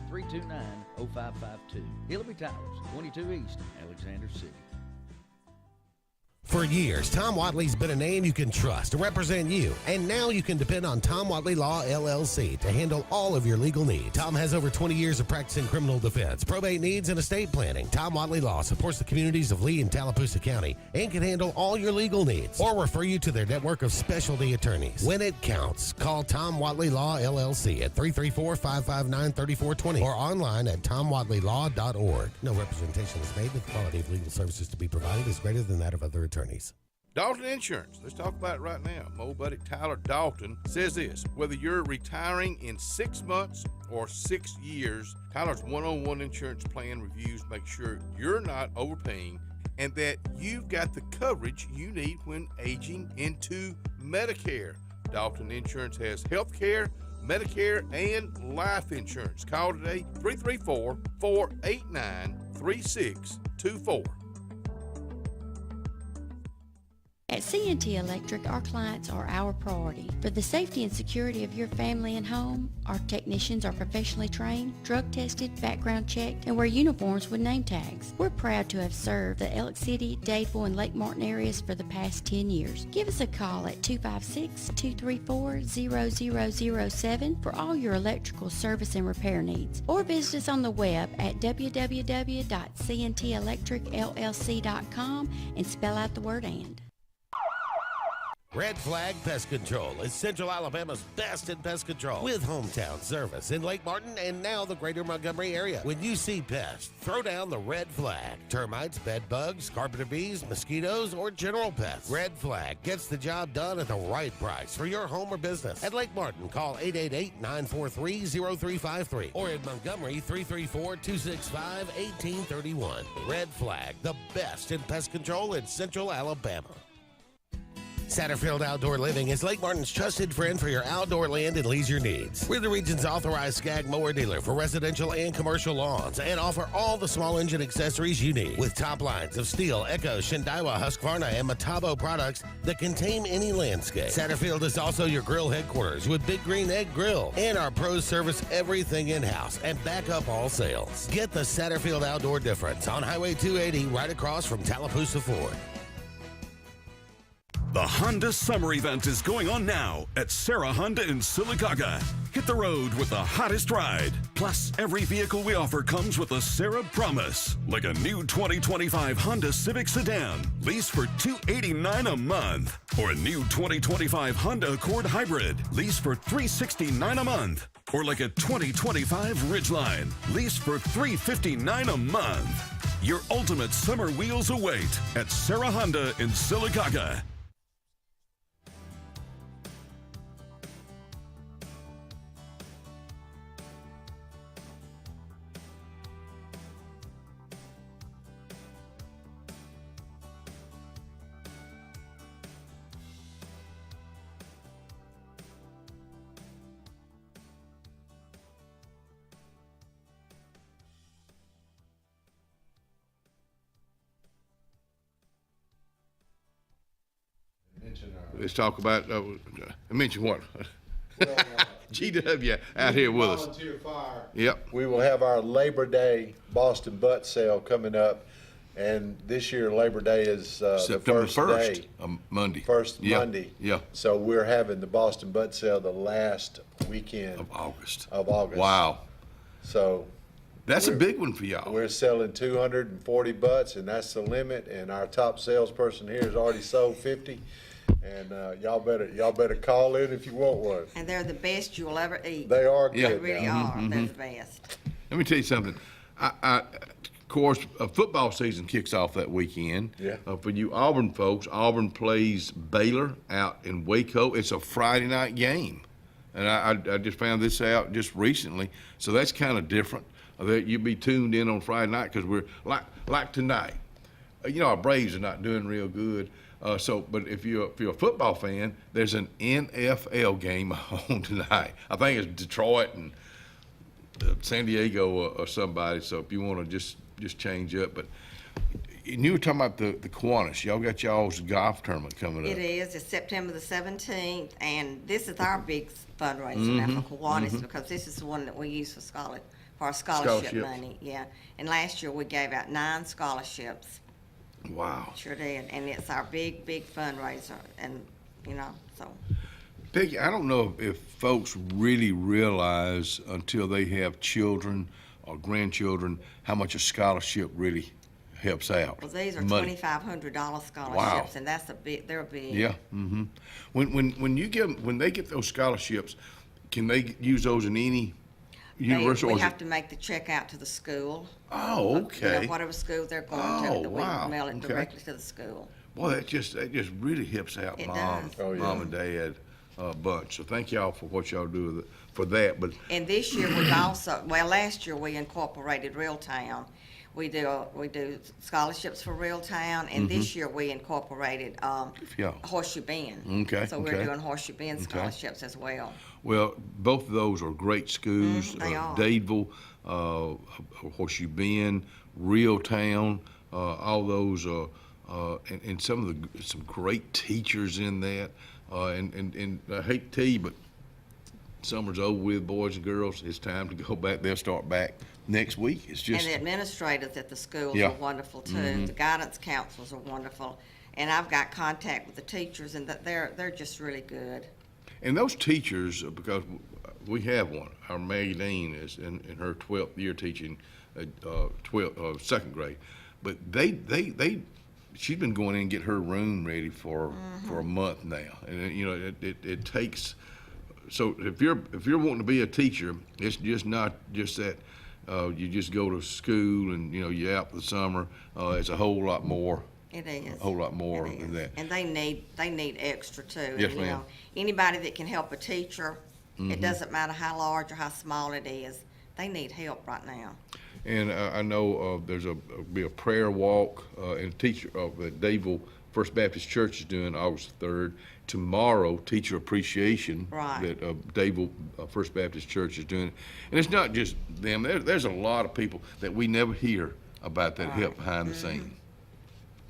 S4: 256-329-0552. Hillaby Towers, 22 East, Alexander City.
S8: For years, Tom Watley's been a name you can trust to represent you. And now you can depend on Tom Watley Law, LLC to handle all of your legal needs. Tom has over 20 years of practice in criminal defense, probate needs, and estate planning. Tom Watley Law supports the communities of Lee and Tallapoosa County and can handle all your legal needs or refer you to their network of specialty attorneys. When it counts, call Tom Watley Law, LLC at 334-559-3420 or online at tomwatleylaw.org. No representation is made that the quality of legal services to be provided is greater than that of other attorneys.
S3: Dalton Insurance. Let's talk about it right now. My old buddy Tyler Dalton says this: whether you're retiring in 6 months or 6 years, Tyler's one-on-one insurance plan reviews make sure you're not overpaying and that you've got the coverage you need when aging into Medicare. Dalton Insurance has health care, Medicare, and life insurance. Call today, 334-489-3624.
S7: At C&T Electric, our clients are our priority. For the safety and security of your family and home, our technicians are professionally trained, drug tested, background checked, and wear uniforms with name tags. We're proud to have served the Elk City, Dadeville, and Lake Martin areas for the past 10 years. Give us a call at 256-234-0007 for all your electrical service and repair needs, or visit us on the web at www.cntelectricllc.com and spell out the word "and."
S8: Red Flag Pest Control is Central Alabama's best in pest control with hometown service in Lake Martin and now the greater Montgomery area. When you see pests, throw down the red flag. Termites, bed bugs, carpenter bees, mosquitoes, or general pests. Red Flag gets the job done at the right price for your home or business. At Lake Martin, call 888-943-0353 or in Montgomery, 334-265-1831. Red Flag, the best in pest control in Central Alabama. Satterfield Outdoor Living is Lake Martin's trusted friend for your outdoor land and leisure needs. We're the region's authorized Skag mower dealer for residential and commercial lawns and offer all the small engine accessories you need. With top lines of Steel, Echo, Shindaiwa, Husqvarna, and Metabo products that can tame any landscape. Satterfield is also your grill headquarters with Big Green Egg Grill. And our pros service everything in-house and back up all sales. Get the Satterfield Outdoor difference on Highway 280 right across from Tallapoosa Ford.
S9: The Honda Summer Event is going on now at Sarah Honda in Sylacauga. Hit the road with the hottest ride. Plus, every vehicle we offer comes with a Sarah Promise, like a new 2025 Honda Civic Sedan, lease for $289 a month, or a new 2025 Honda Accord Hybrid, lease for $369 a month, or like a 2025 Ridgeline, lease for $359 a month. Your ultimate summer wheels await at Sarah Honda in Sylacauga.
S3: Let's talk about, mention what? GW out here with us.
S2: Volunteer fire.
S3: Yep.
S2: We will have our Labor Day Boston Butt Sale coming up, and this year Labor Day is
S3: September
S2: the first
S3: 1st,
S2: day.
S3: Monday.
S2: First
S3: Yeah.
S2: Monday.
S3: Yeah.
S2: So we're having the Boston Butt Sale the last weekend
S3: Of August.
S2: Wow. So
S3: That's a big one for y'all.
S2: we're selling 240 butts, and that's the limit. And our top salesperson here has already sold 50. And y'all better call in if you want one.
S1: And they're the best you'll ever eat.
S2: They are
S3: Yeah.
S1: They
S2: good.
S1: really
S2: now.
S1: are. They're the best.
S3: Let me tell you something. Of course, football season kicks off that weekend.
S2: Yeah.
S3: For you Auburn folks, Auburn plays Baylor out in Waco. It's a Friday night game. And I just found this out just recently. So that's kind of different. That you'll be tuned in on Friday night because we're like tonight. Our Braves are not doing real good. But if you're a football fan, there's an NFL game on tonight. I think it's Detroit and San Diego or somebody. So if you want to just change up, but and you were talking about the Kiwanis. Y'all got y'all's golf tournament coming up.
S1: It is. It's September the 17th, and this is our big fundraiser now for Kiwanis because this is the one that we use for our scholarship money. Yeah. And last year we gave out 9 scholarships.
S3: Wow.
S1: Sure did. And it's our big fundraiser, and so.
S3: Peggy, I don't know if folks really realize until they have children or grandchildren how much a scholarship really helps out.
S1: Well, these are
S3: Money.
S1: $2,500 scholarships,
S3: Wow.
S1: and they're big.
S3: Yeah. Mm-hmm. When they get those scholarships, can they use those in any university?
S1: We
S3: or is
S1: have
S3: it-
S1: to make the check out to the school.
S3: Oh, okay.
S1: Whatever school they're going
S3: Oh,
S1: to,
S3: wow.
S1: we mail it
S3: Okay.
S1: directly to the school.
S3: Boy, that just really helps out
S1: It
S3: mom,
S1: does. Oh, yeah.
S3: mom and dad a bunch. So thank y'all for what y'all do for that. But
S1: And this year we also, last year we incorporated Reeltown. We do scholarships for Reeltown, and this year we incorporated
S3: Yeah.
S1: Horseshoe Bend.
S3: Okay,
S1: So we're
S3: okay.
S1: doing Horseshoe Bend
S3: Okay.
S1: scholarships as well.
S3: well, both of those are great schools.
S1: They are.
S3: Dadeville, Horseshoe Bend, Reeltown, all those, and some great teachers in that. And I hate to tell you, but summer's over with, boys and girls. It's time to go back. They'll start back next week. It's just
S1: And the administrators at the schools
S3: Yeah.
S1: are wonderful too.
S3: Mhm.
S1: The guidance counselors are wonderful, and I've got contact with the teachers, and they're just really good.
S3: And those teachers, because we have one, our Magdalene is in her 12th year teaching, 2nd grade, but she's been going in and get her room ready for a month now, and it takes. So if you're wanting to be a teacher, it's just not just that you just go to school and you're out for the summer. It's a whole lot more.
S1: It is.
S3: A whole lot more
S1: It
S3: than
S1: is.
S3: that.
S1: And they need extra too.
S3: Yes,
S1: And,
S3: ma'am.
S1: Anybody that can help a teacher,
S3: Mhm.
S1: it doesn't matter how large or how small it is, they need help right now.
S3: And I know there's be a prayer walk and teacher that Dadeville First Baptist Church is doing August 3rd. Tomorrow, teacher appreciation
S1: Right.
S3: that Dadeville First Baptist Church is doing. And it's not just them. There's a lot of people that we never hear about that help behind the scenes.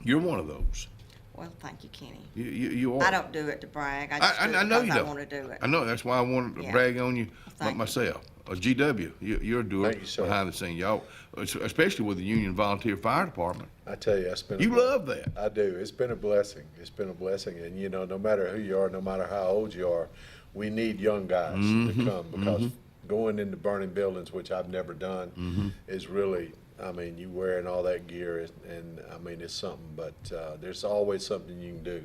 S3: You're one of those.
S1: Well, thank you, Kenny.
S3: You are.
S1: I don't do it to brag. I just do it
S3: I know
S1: because
S3: you
S1: I
S3: don't.
S1: want to do it.
S3: I know. That's why I wanted to
S1: Yeah.
S3: brag on you
S1: Thank you.
S3: myself. GW, you're doing
S2: Thank you, sir.
S3: behind the scenes, y'all, especially with the Union Volunteer Fire Department.
S2: I tell you, it's been.
S3: You love that.
S2: I do. It's been a blessing. It's been a blessing, and no matter who you are, no matter how old you are, we need young guys to come because going into burning buildings, which I've never done, is really. I mean, you wearing all that gear, and I mean, it's something. But there's always something you can do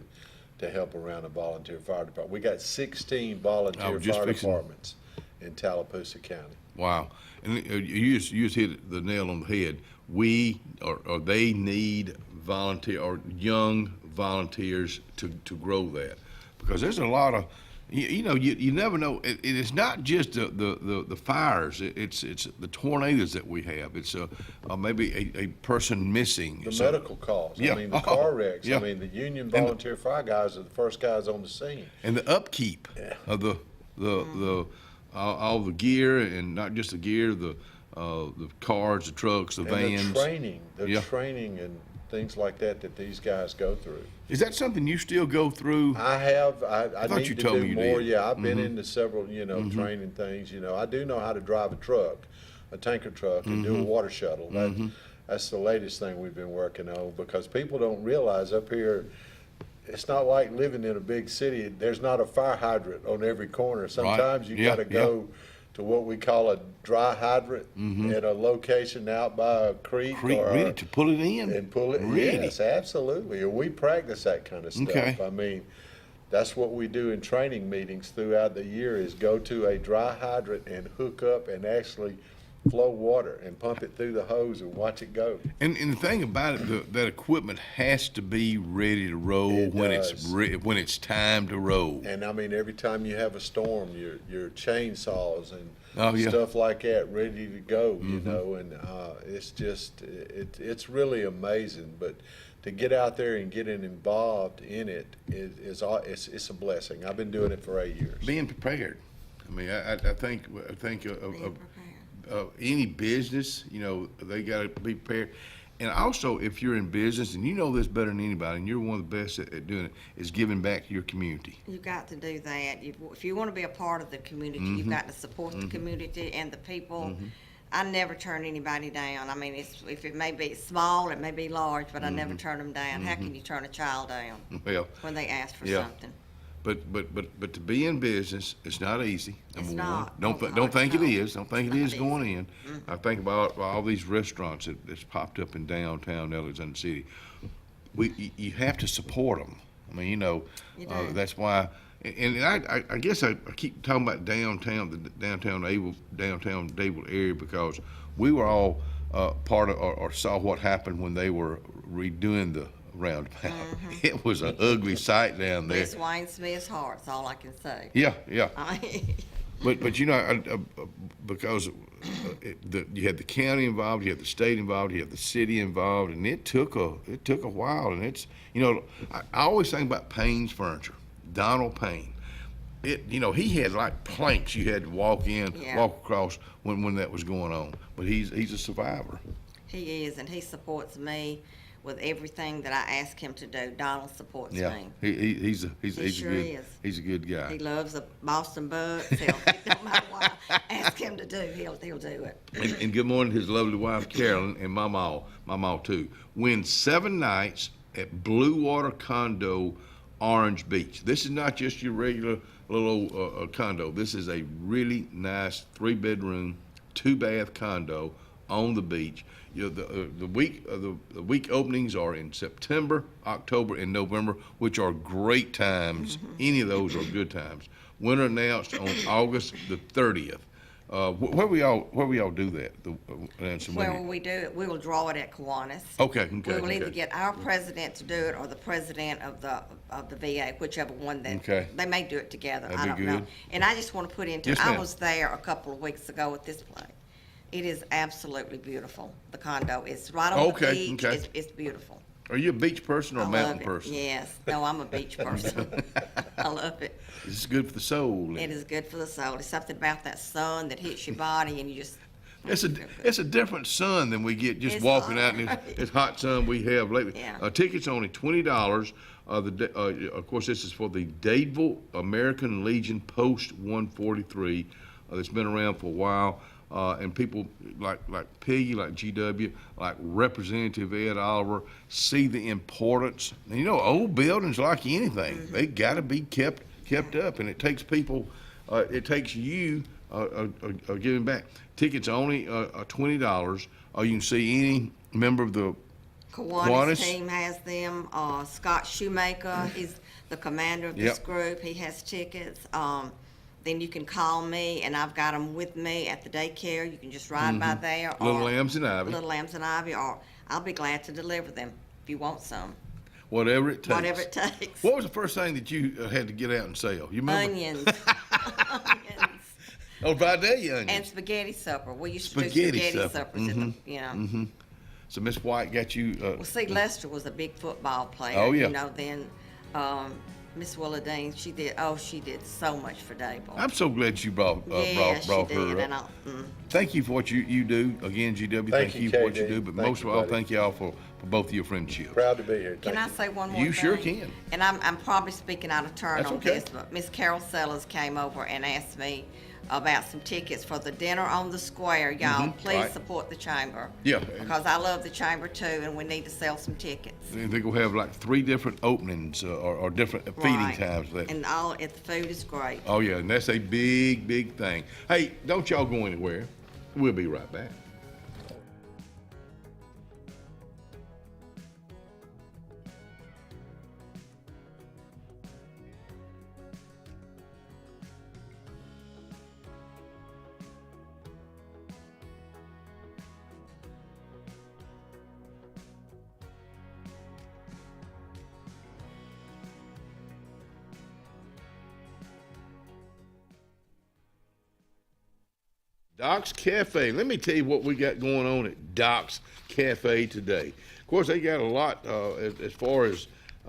S2: to help around a volunteer fire department. We got 16 volunteer
S3: just
S2: fire
S3: fixing-
S2: departments in Tallapoosa County.
S3: Wow. And you just hit the nail on the head. They need volunteer or young volunteers to grow that, because there's a lot of, you never know. It's not just the fires. It's the tornadoes that we have. It's maybe a person missing.
S2: The
S3: So-
S2: medical calls.
S3: Yeah.
S2: I mean, the car wrecks.
S3: Yeah.
S2: I mean, the Union volunteer fire guys are the first guys on the scene.
S3: And the upkeep of the all the gear, and not just the gear, the cars, the trucks, the vans.
S2: And the training and things like that these guys go through.
S3: Is that something you still go through?
S2: I have. I
S3: thought
S2: need
S3: you
S2: to
S3: told
S2: do
S3: me you
S2: more.
S3: did.
S2: Yeah, I've been
S3: Mhm.
S2: into several, training things. I do know how to drive a truck, a tanker truck, and do a
S3: Mhm.
S2: water shuttle. That's the latest thing we've been working on, because people don't realize up here, it's not like living in a big city. There's not a fire hydrant on every corner. Sometimes you
S3: Yeah,
S2: got to go to what we call a dry hydrant at a location out by a creek. Or
S3: really, to pull it in?
S2: And pull it.
S3: Really?
S2: Yes, absolutely. And we practice that kind of stuff.
S3: Okay.
S2: I mean, that's what we do in training meetings throughout the year, is go to a dry hydrant and hook up and actually flow water and pump it through the hose and watch it go.
S3: And the thing about it, that equipment has to be ready to roll when
S2: does.
S3: it's time to roll.
S2: And I mean, every time you have a storm, your chainsaws and
S3: Oh, yeah.
S2: stuff like that ready to go, and it's just, it's really amazing. But to get out there and get involved in it is it's a blessing. I've been doing it for 8 years.
S3: Being prepared. I mean, I think of any business, they got to be prepared. And also, if you're in business, and you know this better than anybody, and you're one of the best at doing it, is giving back to your community.
S1: You got to do that. If you want to be a part of the community, you've got to support the community and the people. I never turn anybody down. I mean, if it may be small, it may be large, but I never turn them down. How can you turn a child down when they ask for something?
S3: But to be in business, it's not easy.
S1: It's
S3: Number
S1: not.
S3: one, don't think it is. Don't think it is
S1: Not
S3: going in. I think about all these restaurants that's popped up in downtown Alexander City. You have to support them. I mean, you know, that's why. And I guess I keep talking about downtown, the downtown Dable area, because we were all part of or saw what happened when they were redoing the roundabout. It was an ugly sight down there.
S1: Miss Wayne Smith's heart's all I can say.
S3: Yeah. But you know, because you had the county involved, you had the state involved, you had the city involved, and it took a while. And it's, you know, I always think about Payne's Furniture, Donald Payne. You know, he had like planks you had to walk across when that was going on. But he's a survivor.
S1: He is, and he supports me with everything that I ask him to do. Donald supports me.
S3: He's a
S1: is.
S3: He's a good guy.
S1: He loves the Boston Bucks. No matter what I ask him to do, he'll do it.
S3: And good morning to his lovely wife Carolyn and my mom too. Win 7 nights at Blue Water Condo, Orange Beach. This is not just your regular little condo. This is a really nice 3-bedroom, 2-bath condo on the beach. You know, the week openings are in September, October, and November, which are great times. Any of those are good times. Winner announced on August the 30th. Where we all do that?
S1: Where we do it, we will draw it at Kiwanis.
S3: Okay.
S1: We will either get our president to do it or the president of the VA, whichever one they may do it together.
S3: That'd
S1: I don't
S3: be
S1: know.
S3: good.
S1: And I just want to put into
S3: Yes,
S1: I
S3: ma'am.
S1: was there a couple of weeks ago at this place. It is absolutely beautiful. The condo is right on the beach. It's beautiful.
S3: Are you a beach person or a mountain
S1: love it.
S3: person?
S1: Yes. No, I'm a beach person. I love it.
S3: It's good for the soul.
S1: It is good for the soul. There's something about that sun that hits your body, and you just.
S3: It's a different sun than we get just walking out in this hot sun we have lately.
S1: Yeah.
S3: Tickets only $20. Of course, this is for the Dadeville American Legion Post 143 that's been around for a while. And people like Piggy, like GW, like Representative Ed Oliver see the importance. And you know, old buildings, like anything, they got to be kept up, and it takes people, it takes you giving back. Tickets only $20. You can see any member of the
S1: Kiwanis team has them. Scott Shoemaker, he's the commander of this group. He has tickets. Then you can call me, and I've got them with me at the daycare. You can just ride by there.
S3: Little Lambs and Ivy.
S1: Little Lambs and Ivy, or I'll be glad to deliver them if you want some.
S3: Whatever it takes.
S1: Whatever it takes.
S3: What was the first thing that you had to get out and sell? You remember?
S1: Onions.
S3: Oh, Vidalia onions.
S1: And spaghetti supper. We used to do spaghetti suppers at the, you know.
S3: So Miss White got you.
S1: Well, see, Lester was a big football player.
S3: Oh, yeah.
S1: You know, then Miss Willadine, she did so much for Dable.
S3: I'm so glad you brought
S1: she
S3: her
S1: did,
S3: up. Thank you for what you do. Again, GW, thank you for what you
S2: KD.
S3: do. But
S2: Thank
S3: most
S2: you,
S3: of all,
S2: buddy.
S3: thank you all for both of your friendships.
S2: Proud to be here.
S1: Can I say one more thing?
S3: You sure can.
S1: And I'm probably speaking out of turn
S3: That's
S1: on
S3: okay.
S1: this, but Miss Carol Sellers came over and asked me about some tickets for the dinner on the square. Y'all, please
S3: right.
S1: support the chamber.
S3: Yeah.
S1: Because I love the chamber too, and we need to sell some tickets.
S3: They're going to have like 3 different openings or different feeding
S1: Right.
S3: times. There.
S1: And the food is great.
S3: Oh, yeah, and that's a big, big thing. Hey, don't y'all go anywhere. We'll be right back. Doc's Cafe. Let me tell you what we got going on at Doc's Cafe today. Of course, they got a lot as far as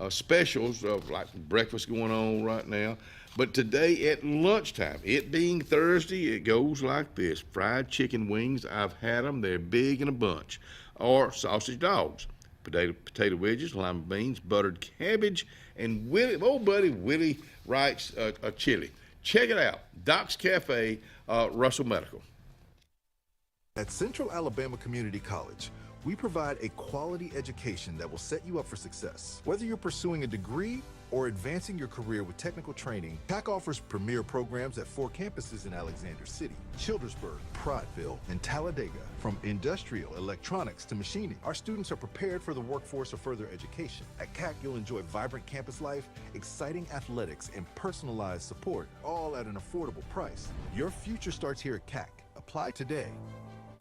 S3: specials of like breakfast going on right now. But today at lunchtime, it being Thursday, it goes like this. Fried chicken wings, I've had them. They're big in a bunch. or sausage dogs, potato wedges, lima beans, buttered cabbage, and old buddy Willie Wright's chili. Check it out, Doc's Cafe, Russell Medical.
S10: At Central Alabama Community College, we provide a quality education that will set you up for success. Whether you're pursuing a degree or advancing your career with technical training, CAC offers premier programs at 4 campuses in Alexander City, Childersburg, Prattville, and Talladega. From industrial, electronics to machining, our students are prepared for the workforce or further education. At CAC, you'll enjoy vibrant campus life, exciting athletics, and personalized support, all at an affordable price. Your future starts here at CAC. Apply today.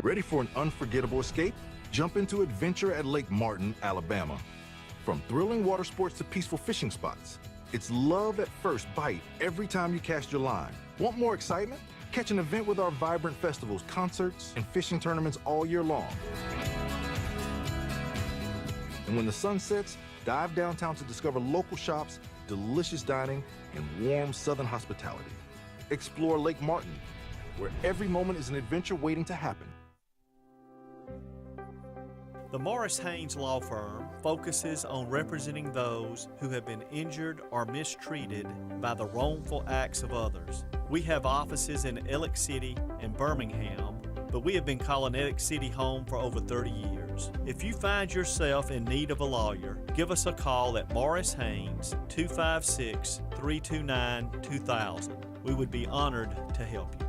S10: Ready for an unforgettable escape? Jump into adventure at Lake Martin, Alabama. From thrilling water sports to peaceful fishing spots, it's love at first bite every time you cast your line. Want more excitement? Catch an event with our vibrant festivals, concerts, and fishing tournaments all year long. And when the sun sets, dive downtown to discover local shops, delicious dining, and warm southern hospitality. Explore Lake Martin, where every moment is an adventure waiting to happen.
S11: The Morris Haynes Law Firm focuses on representing those who have been injured or mistreated by the wrongful acts of others. We have offices in Ellick City and Birmingham, but we have been calling Ellick City home for over 30 years. If you find yourself in need of a lawyer, give us a call at Morris Haynes, 256-329-2000. We would be honored to help you.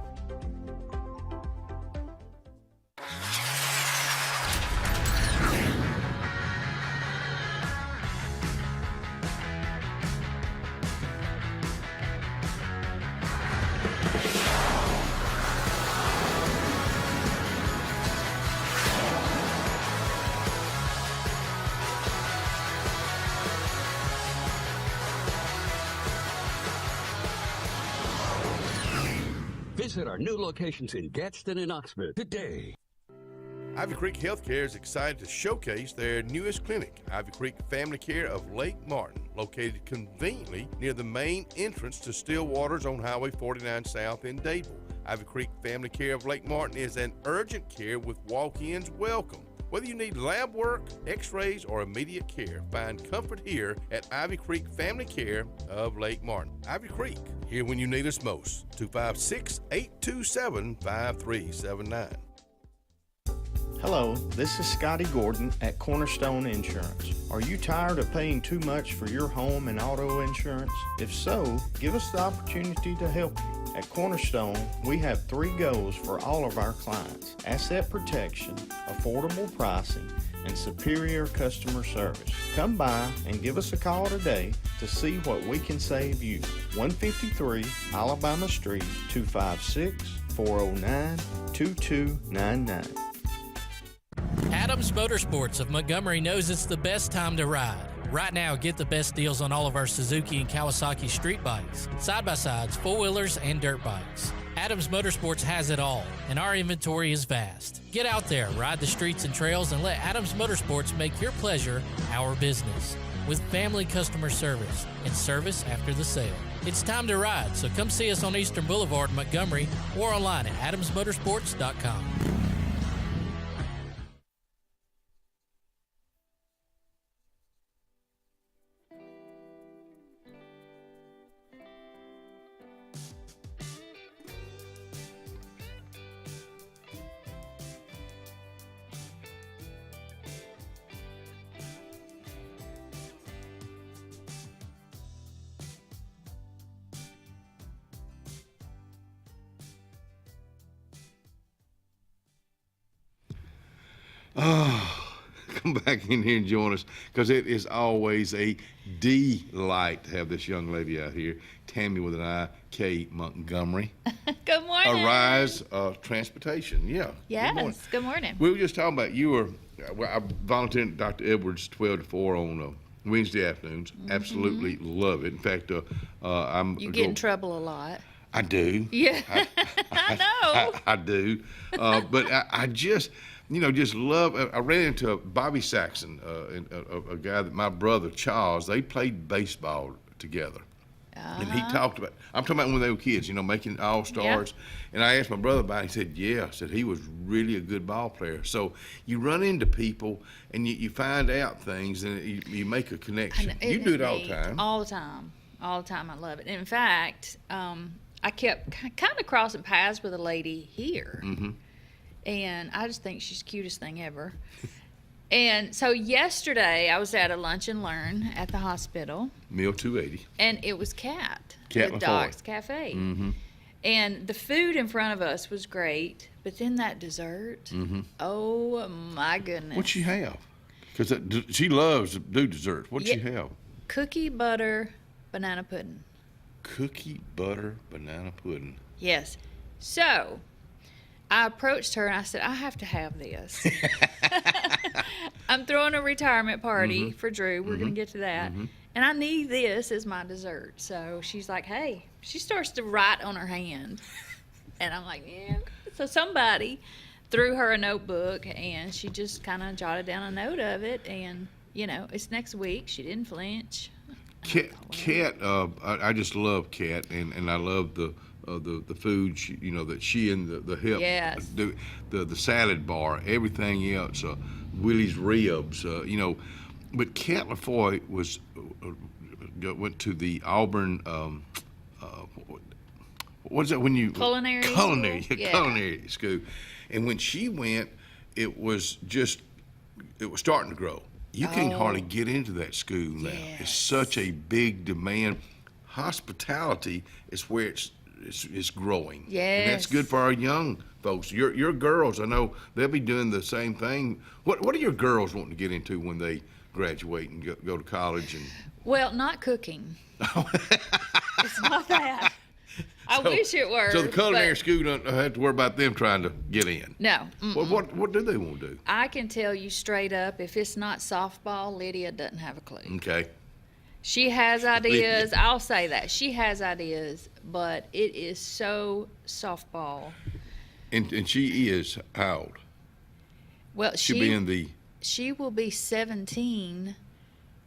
S12: Visit our new locations in Gadsden and Oxford today.
S3: Ivy Creek Healthcare is excited to showcase their newest clinic, Ivy Creek Family Care of Lake Martin, located conveniently near the main entrance to Stillwater's on Highway 49 South in Dadeville. Ivy Creek Family Care of Lake Martin is an urgent care with walk-ins welcome. Whether you need lab work, x-rays, or immediate care, find comfort here at Ivy Creek Family Care of Lake Martin. Ivy Creek, here when you need us most. 256-827-5379.
S13: Hello, this is Scotty Gordon at Cornerstone Insurance. Are you tired of paying too much for your home and auto insurance? If so, give us the opportunity to help you. At Cornerstone, we have 3 goals for all of our clients: asset protection, affordable pricing, and superior customer service. Come by and give us a call today to see what we can save you. 153 Alabama Street, 256-409-2299.
S15: Adams Motorsports of Montgomery knows it's the best time to ride. Right now, get the best deals on all of our Suzuki and Kawasaki street bikes, side-by-sides, four-wheelers, and dirt bikes. Adams Motorsports has it all, and our inventory is vast. Get out there, ride the streets and trails, and let Adams Motorsports make your pleasure our business. With family customer service and service after the sale. It's time to ride, so come see us on Eastern Boulevard, Montgomery, or online at adamsmotorsports.com.
S3: Oh, come back in here and join us, because it is always a delight to have this young lady out here, Tammy with an I, K. Montgomery.
S26: Good morning.
S3: Arise Transportation, yeah.
S26: Yes, good morning.
S3: We were just talking about I volunteered at Dr. Edwards 12 to 4 on Wednesday afternoons.
S26: Mm-hmm.
S3: Absolutely love it. In fact,
S26: You get in trouble a lot.
S3: I do.
S26: Yeah, I know.
S3: I do. But I just, just love. I ran into Bobby Saxon, a guy that my brother Charles, they played baseball together. And he talked about, I'm talking about when they were kids, making all-stars. And I asked my brother about it. He said, yeah. I said, he was really a good ball player. So you run into people and you find out things and you make a connection. You do it all the time.
S26: All the time. All the time. I love it. In fact, I kept kind of crossing paths with a lady here.
S3: Mm-hmm.
S26: And I just think she's the cutest thing ever. And so yesterday I was at a lunch and learn at the hospital.
S3: Meal 280.
S26: And it was Cat
S3: Cat
S26: with
S3: LaFoy.
S26: Doc's Cafe.
S3: Mm-hmm.
S26: And the food in front of us was great, but then that dessert,
S3: Mm-hmm.
S26: oh my goodness.
S3: What'd she have? Because she loves to do desserts. What'd she have?
S26: Cookie butter banana pudding.
S3: Cookie butter banana pudding.
S26: Yes. So I approached her and I said, I have to have this. I'm throwing a retirement party for Drew. We're going to get to that. And I need this as my dessert. So she's like, hey, she starts to write on her hand. And I'm like, yeah. So somebody threw her a notebook and she just kind of jotted down a note of it. And, it's next week. She didn't flinch.
S3: Cat, I just love Cat, and I love the food, that she and the help
S26: Yes.
S3: do, the salad bar, everything else, Willie's ribs, But Cat LaFoy went to the Auburn, what is that when you
S26: Culinary school? Yeah.
S3: culinary school, and when she went, it was starting to grow. You can't hardly get into that school now.
S26: Yes.
S3: It's such a big demand. Hospitality is where it's growing. And that's good for our young folks. Your girls, I know they'll be doing the same thing. What are your girls wanting to get into when they graduate and go to college? And
S26: Well, not cooking. It's not that. I wish it were.
S3: So the culinary
S26: but
S3: school don't have to worry about them trying to get in.
S26: No.
S3: What do they want to do?
S26: I can tell you straight up, if it's not softball, Lydia doesn't have a clue.
S3: Okay.
S26: She has ideas. I'll say that. She has ideas, but it is so softball.
S3: And she is how old?
S26: Well,
S3: She'll be in the.
S26: She will be 17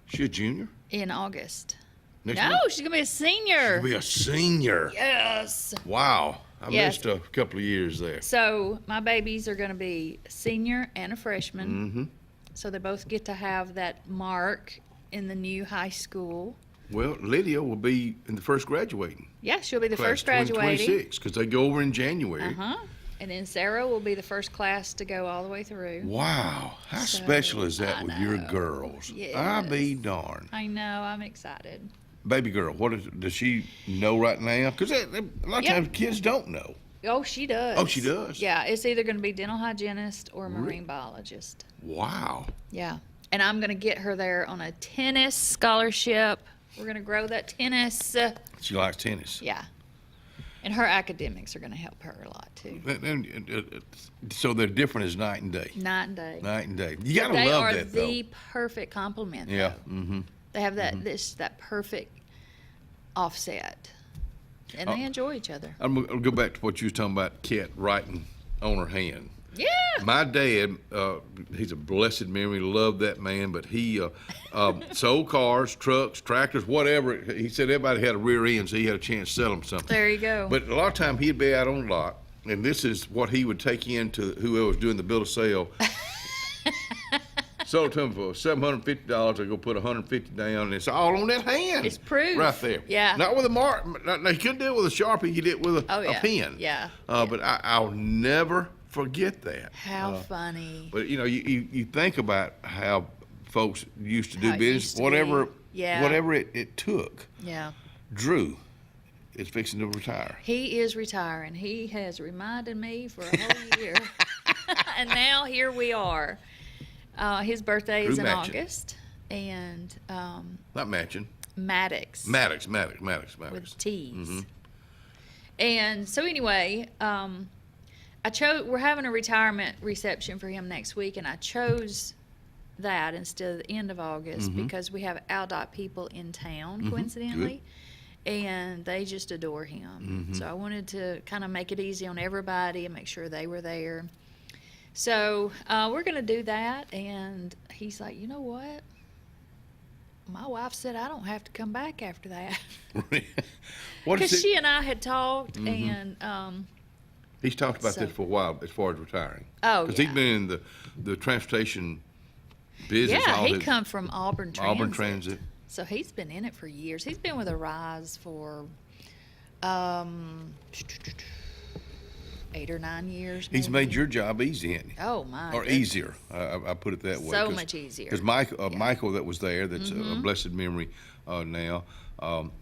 S3: She a junior?
S26: in August.
S3: Next
S26: No,
S3: month?
S26: she's going to be a senior.
S3: She'll be a senior.
S26: Yes.
S3: Wow. I
S26: Yes.
S3: missed a couple of years there.
S26: So my babies are going to be a senior and a freshman.
S3: Mm-hmm.
S26: So they both get to have that mark in the new high school.
S3: Well, Lydia will be in the first graduating.
S26: Yeah, she'll be the
S3: class,
S26: first graduating.
S3: 26, because they go over in January.
S26: Uh-huh. And then Sarah will be the first class to go all the way through.
S3: Wow. How special is that with your girls?
S26: Yes.
S3: I'll be darned.
S26: I know. I'm excited.
S3: Baby girl, does she know right now? Because a lot of times kids don't know.
S26: Oh, she does.
S3: Oh, she does?
S26: Yeah, it's either going to be dental hygienist or marine biologist.
S3: Wow.
S26: Yeah. And I'm going to get her there on a tennis scholarship. We're going to grow that tennis.
S3: She likes tennis.
S26: Yeah. And her academics are going to help her a lot, too.
S3: So they're different as night and day.
S26: Night and day.
S3: Night and day. You gotta
S26: They
S3: love
S26: are
S3: that, though.
S26: the perfect complement.
S3: Yeah.
S26: though.
S3: Mm-hmm.
S26: They have that perfect offset. And they enjoy each other.
S3: I'm gonna go back to what you was talking about, Kat writing on her hand.
S26: Yeah.
S3: My dad, he's a blessed memory, loved that man, but he sold cars, trucks, tractors, whatever. He said everybody had a rear end, so he had a chance to sell them something.
S26: There you go.
S3: But a lot of time he'd be out on the lot, and this is what he would take in to whoever was doing the bill of sale. Sold to him for $750. I go put $150 down, and it's all on that hand.
S26: It's proof.
S3: Right there.
S26: Yeah.
S3: Not with a mark. No, he couldn't do it with a Sharpie. He did it with a pen.
S26: Yeah.
S3: But I'll never forget that.
S26: How funny.
S3: But you think about how folks used to do
S26: How it
S3: business,
S26: used to
S3: whatever,
S26: be. Yeah.
S3: whatever it took.
S26: Yeah.
S3: Drew is fixing to retire.
S26: He is retiring. He has reminded me for a whole year. And now here we are. His birthday is in August. And
S3: not matching.
S26: Maddox.
S3: Maddox.
S26: With T's.
S3: Mm-hmm.
S26: And so anyway, we're having a retirement reception for him next week, and I chose that instead of the end of August because we have Aldot people in town, coincidentally, and they just adore him. So I wanted to kind of make it easy on everybody and make sure they were there. So we're going to do that, and he's like, you know what? my wife said I don't have to come back after that.
S3: What is
S26: Because
S3: it?
S26: she and I had talked, and
S3: He's talked about
S26: so-
S3: this for a while as far as retiring.
S26: Oh,
S3: Because
S26: yeah.
S3: he's been in the transportation business.
S26: yeah,
S3: all
S26: he
S3: his-
S26: come from Auburn Transit.
S3: Auburn Transit.
S26: So he's been in it for years. He's been with Arise for 8 or 9 years.
S3: He's
S26: maybe.
S3: made your job easy, hasn't he?
S26: Oh my!
S3: Or
S26: goodness.
S3: easier. I put it that way.
S26: So much easier.
S3: Because Michael that was there, that's a blessed memory now,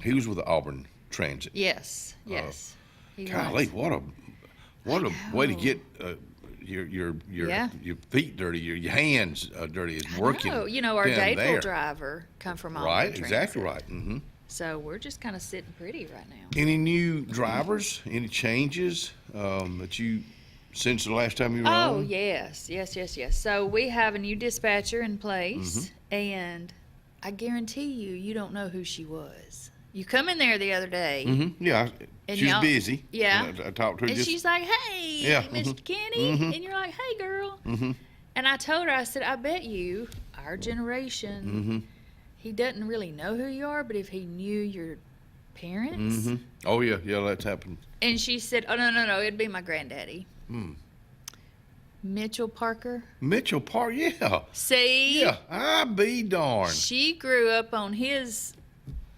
S3: he was with the Auburn Transit.
S26: Yes, yes. He
S3: Golly,
S26: was.
S3: what a way to get your
S26: Yeah.
S3: your feet dirty, your hands dirty is working.
S26: No, you know, our
S3: down
S26: Dateville
S3: there.
S26: driver come from Auburn
S3: Right,
S26: Transit.
S3: exactly right. Mm-hmm.
S26: So we're just kind of sitting pretty right now.
S3: Any new drivers? Any changes that you since the last time you were
S26: Oh,
S3: on?
S26: yes. So we have a new dispatcher in place,
S3: Mm-hmm.
S26: and I guarantee you don't know who she was. You come in there the other day,
S3: Mm-hmm. Yeah,
S26: and
S3: she was
S26: y'all-
S3: busy.
S26: Yeah.
S3: I talked to her
S26: and
S3: just.
S26: she's like, "Hey,
S3: Yeah,
S26: Mr. Kenny,"
S3: Mhm.
S26: and you're like, "Hey, girl."
S3: Mm-hmm.
S26: And I told her, I said, "I bet you, our generation,
S3: Mm-hmm.
S26: he doesn't really know who you are, but if he knew your parents."
S3: Mm-hmm. Oh yeah, that's happened.
S26: And she said, "Oh no, it'd be my granddaddy, Mitchell Parker."
S3: Mitchell Park, yeah.
S26: See?
S3: Yeah, I be darned.
S26: She grew up on his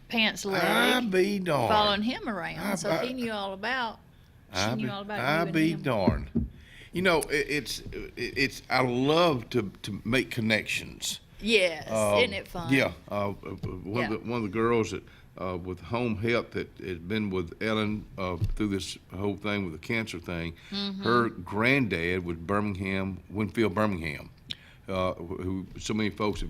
S26: pants leg,
S3: I be darned.
S26: following him around, so he knew all about. She knew all about
S3: I
S26: you and
S3: be
S26: him.
S3: darned. You know, it's I love to make connections.
S26: Yes, isn't it fun?
S3: Yeah, one of the girls that with home health that has been with Ellen through this whole thing with the cancer thing.
S26: Mm-hmm.
S3: Her granddad was Winfield, Birmingham. Who so many folks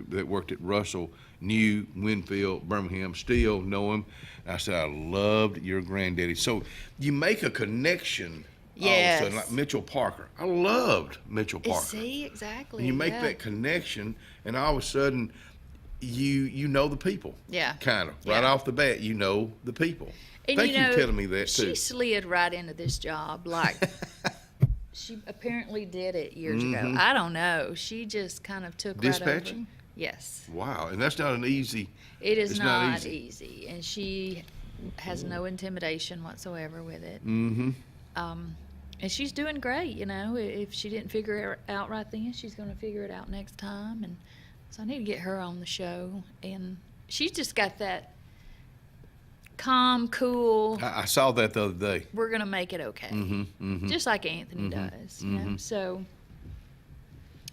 S3: that worked at Russell knew Winfield, Birmingham, still know him. I said, I loved your granddaddy. So you make a connection. All of a sudden, like Mitchell Parker. I loved Mitchell Parker.
S26: See, exactly.
S3: And you make
S26: yeah.
S3: that connection, and all of a sudden, you know the people.
S26: Yeah.
S3: Kind of right off the bat, you know the people.
S26: And
S3: Thank
S26: you know,
S3: you for telling me that
S26: she
S3: too.
S26: slid right into this job like she apparently did it years ago.
S3: Mhm.
S26: I don't know. She just kind of took right
S3: Dispatching?
S26: over. Yes.
S3: Wow, and that's not an easy.
S26: It is
S3: it's
S26: not easy, and she has no intimidation whatsoever with it.
S3: Mm-hmm.
S26: And she's doing great, you know. If she didn't figure it out right then, she's going to figure it out next time. And so I need to get her on the show. And she's just got that calm, cool,
S3: I saw that the other day.
S26: we're going to make it okay.
S3: Mm-hmm. Mm-hmm.
S26: Just like Anthony does, you know.
S3: mhm.
S26: So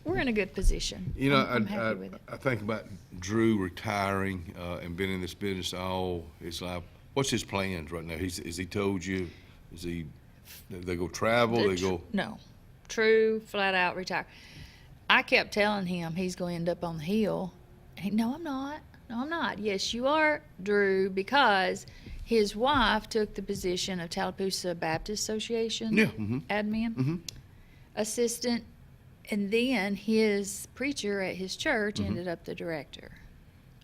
S26: we're in a good position.
S3: You know,
S26: I'm happy with it.
S3: I think about Drew retiring and been in this business all his life. What's his plans right now? Has he told you? Is he? They go travel. They go.
S26: No. True, flat out retire. I kept telling him he's going to end up on the hill. No, I'm not. No, I'm not. Yes, you are, Drew, because his wife took the position of Tallapoosa Baptist Association
S3: Yeah. Mm-hmm.
S26: admin assistant, and then his preacher at his church ended up the director.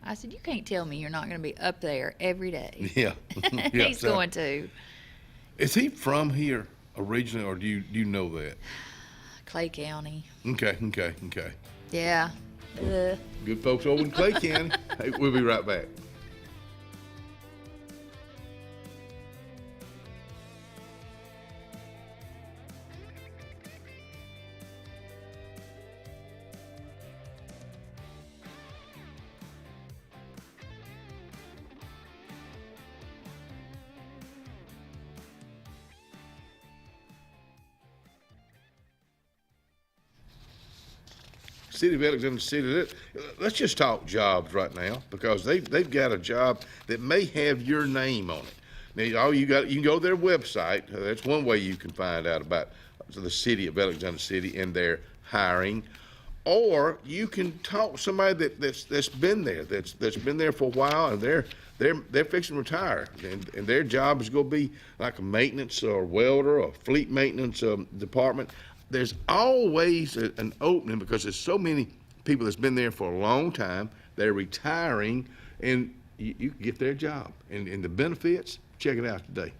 S26: I said, you can't tell me you're not going to be up there every day.
S3: Yeah. Yeah,
S26: He's
S3: so-
S26: going to.
S3: Is he from here originally, or do you know that?
S26: Clay County.
S3: Okay.
S26: Yeah.
S3: Good folks over in Clay County. Hey, we'll be right back. City of Alexander City. Let's just talk jobs right now, because they've got a job that may have your name on it. Now, you can go to their website. That's one way you can find out about the City of Alexander City and their hiring. Or you can talk to somebody that's been there, that's been there for a while, and they're fixing to retire, and their job is going to be like a maintenance or welder or fleet maintenance department. There's always an opening, because there's so many people that's been there for a long time. They're retiring, and you can get their job. And the benefits, check it out today.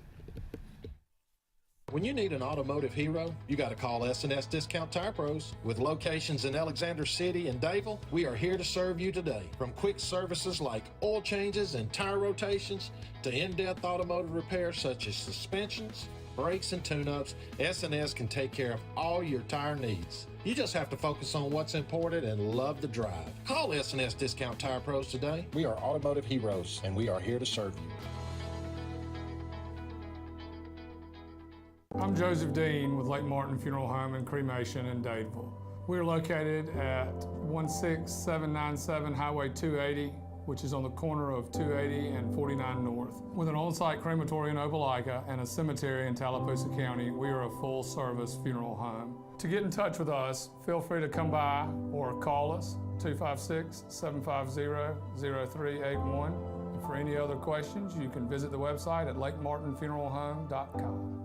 S5: When you need an automotive hero, you got to call S&S Discount Tire Pros. With locations in Alexander City and Dadeville, we are here to serve you today. From quick services like oil changes and tire rotations to in-depth automotive repairs such as suspensions, brakes, and tune-ups, S&S can take care of all your tire needs. You just have to focus on what's important and love the drive. Call S&S Discount Tire Pros today. We are automotive heroes, and we are here to serve you.
S6: I'm Joseph Dean with Lake Martin Funeral Home and Cremation in Dadeville. We're located at 16797 Highway 280, which is on the corner of 280 and 49 North. With an on-site crematory in Opelika and a cemetery in Tallapoosa County, we are a full-service funeral home. To get in touch with us, feel free to come by or call us, 256-750-0381. And for any other questions, you can visit the website at lakemartinfuneralhome.com.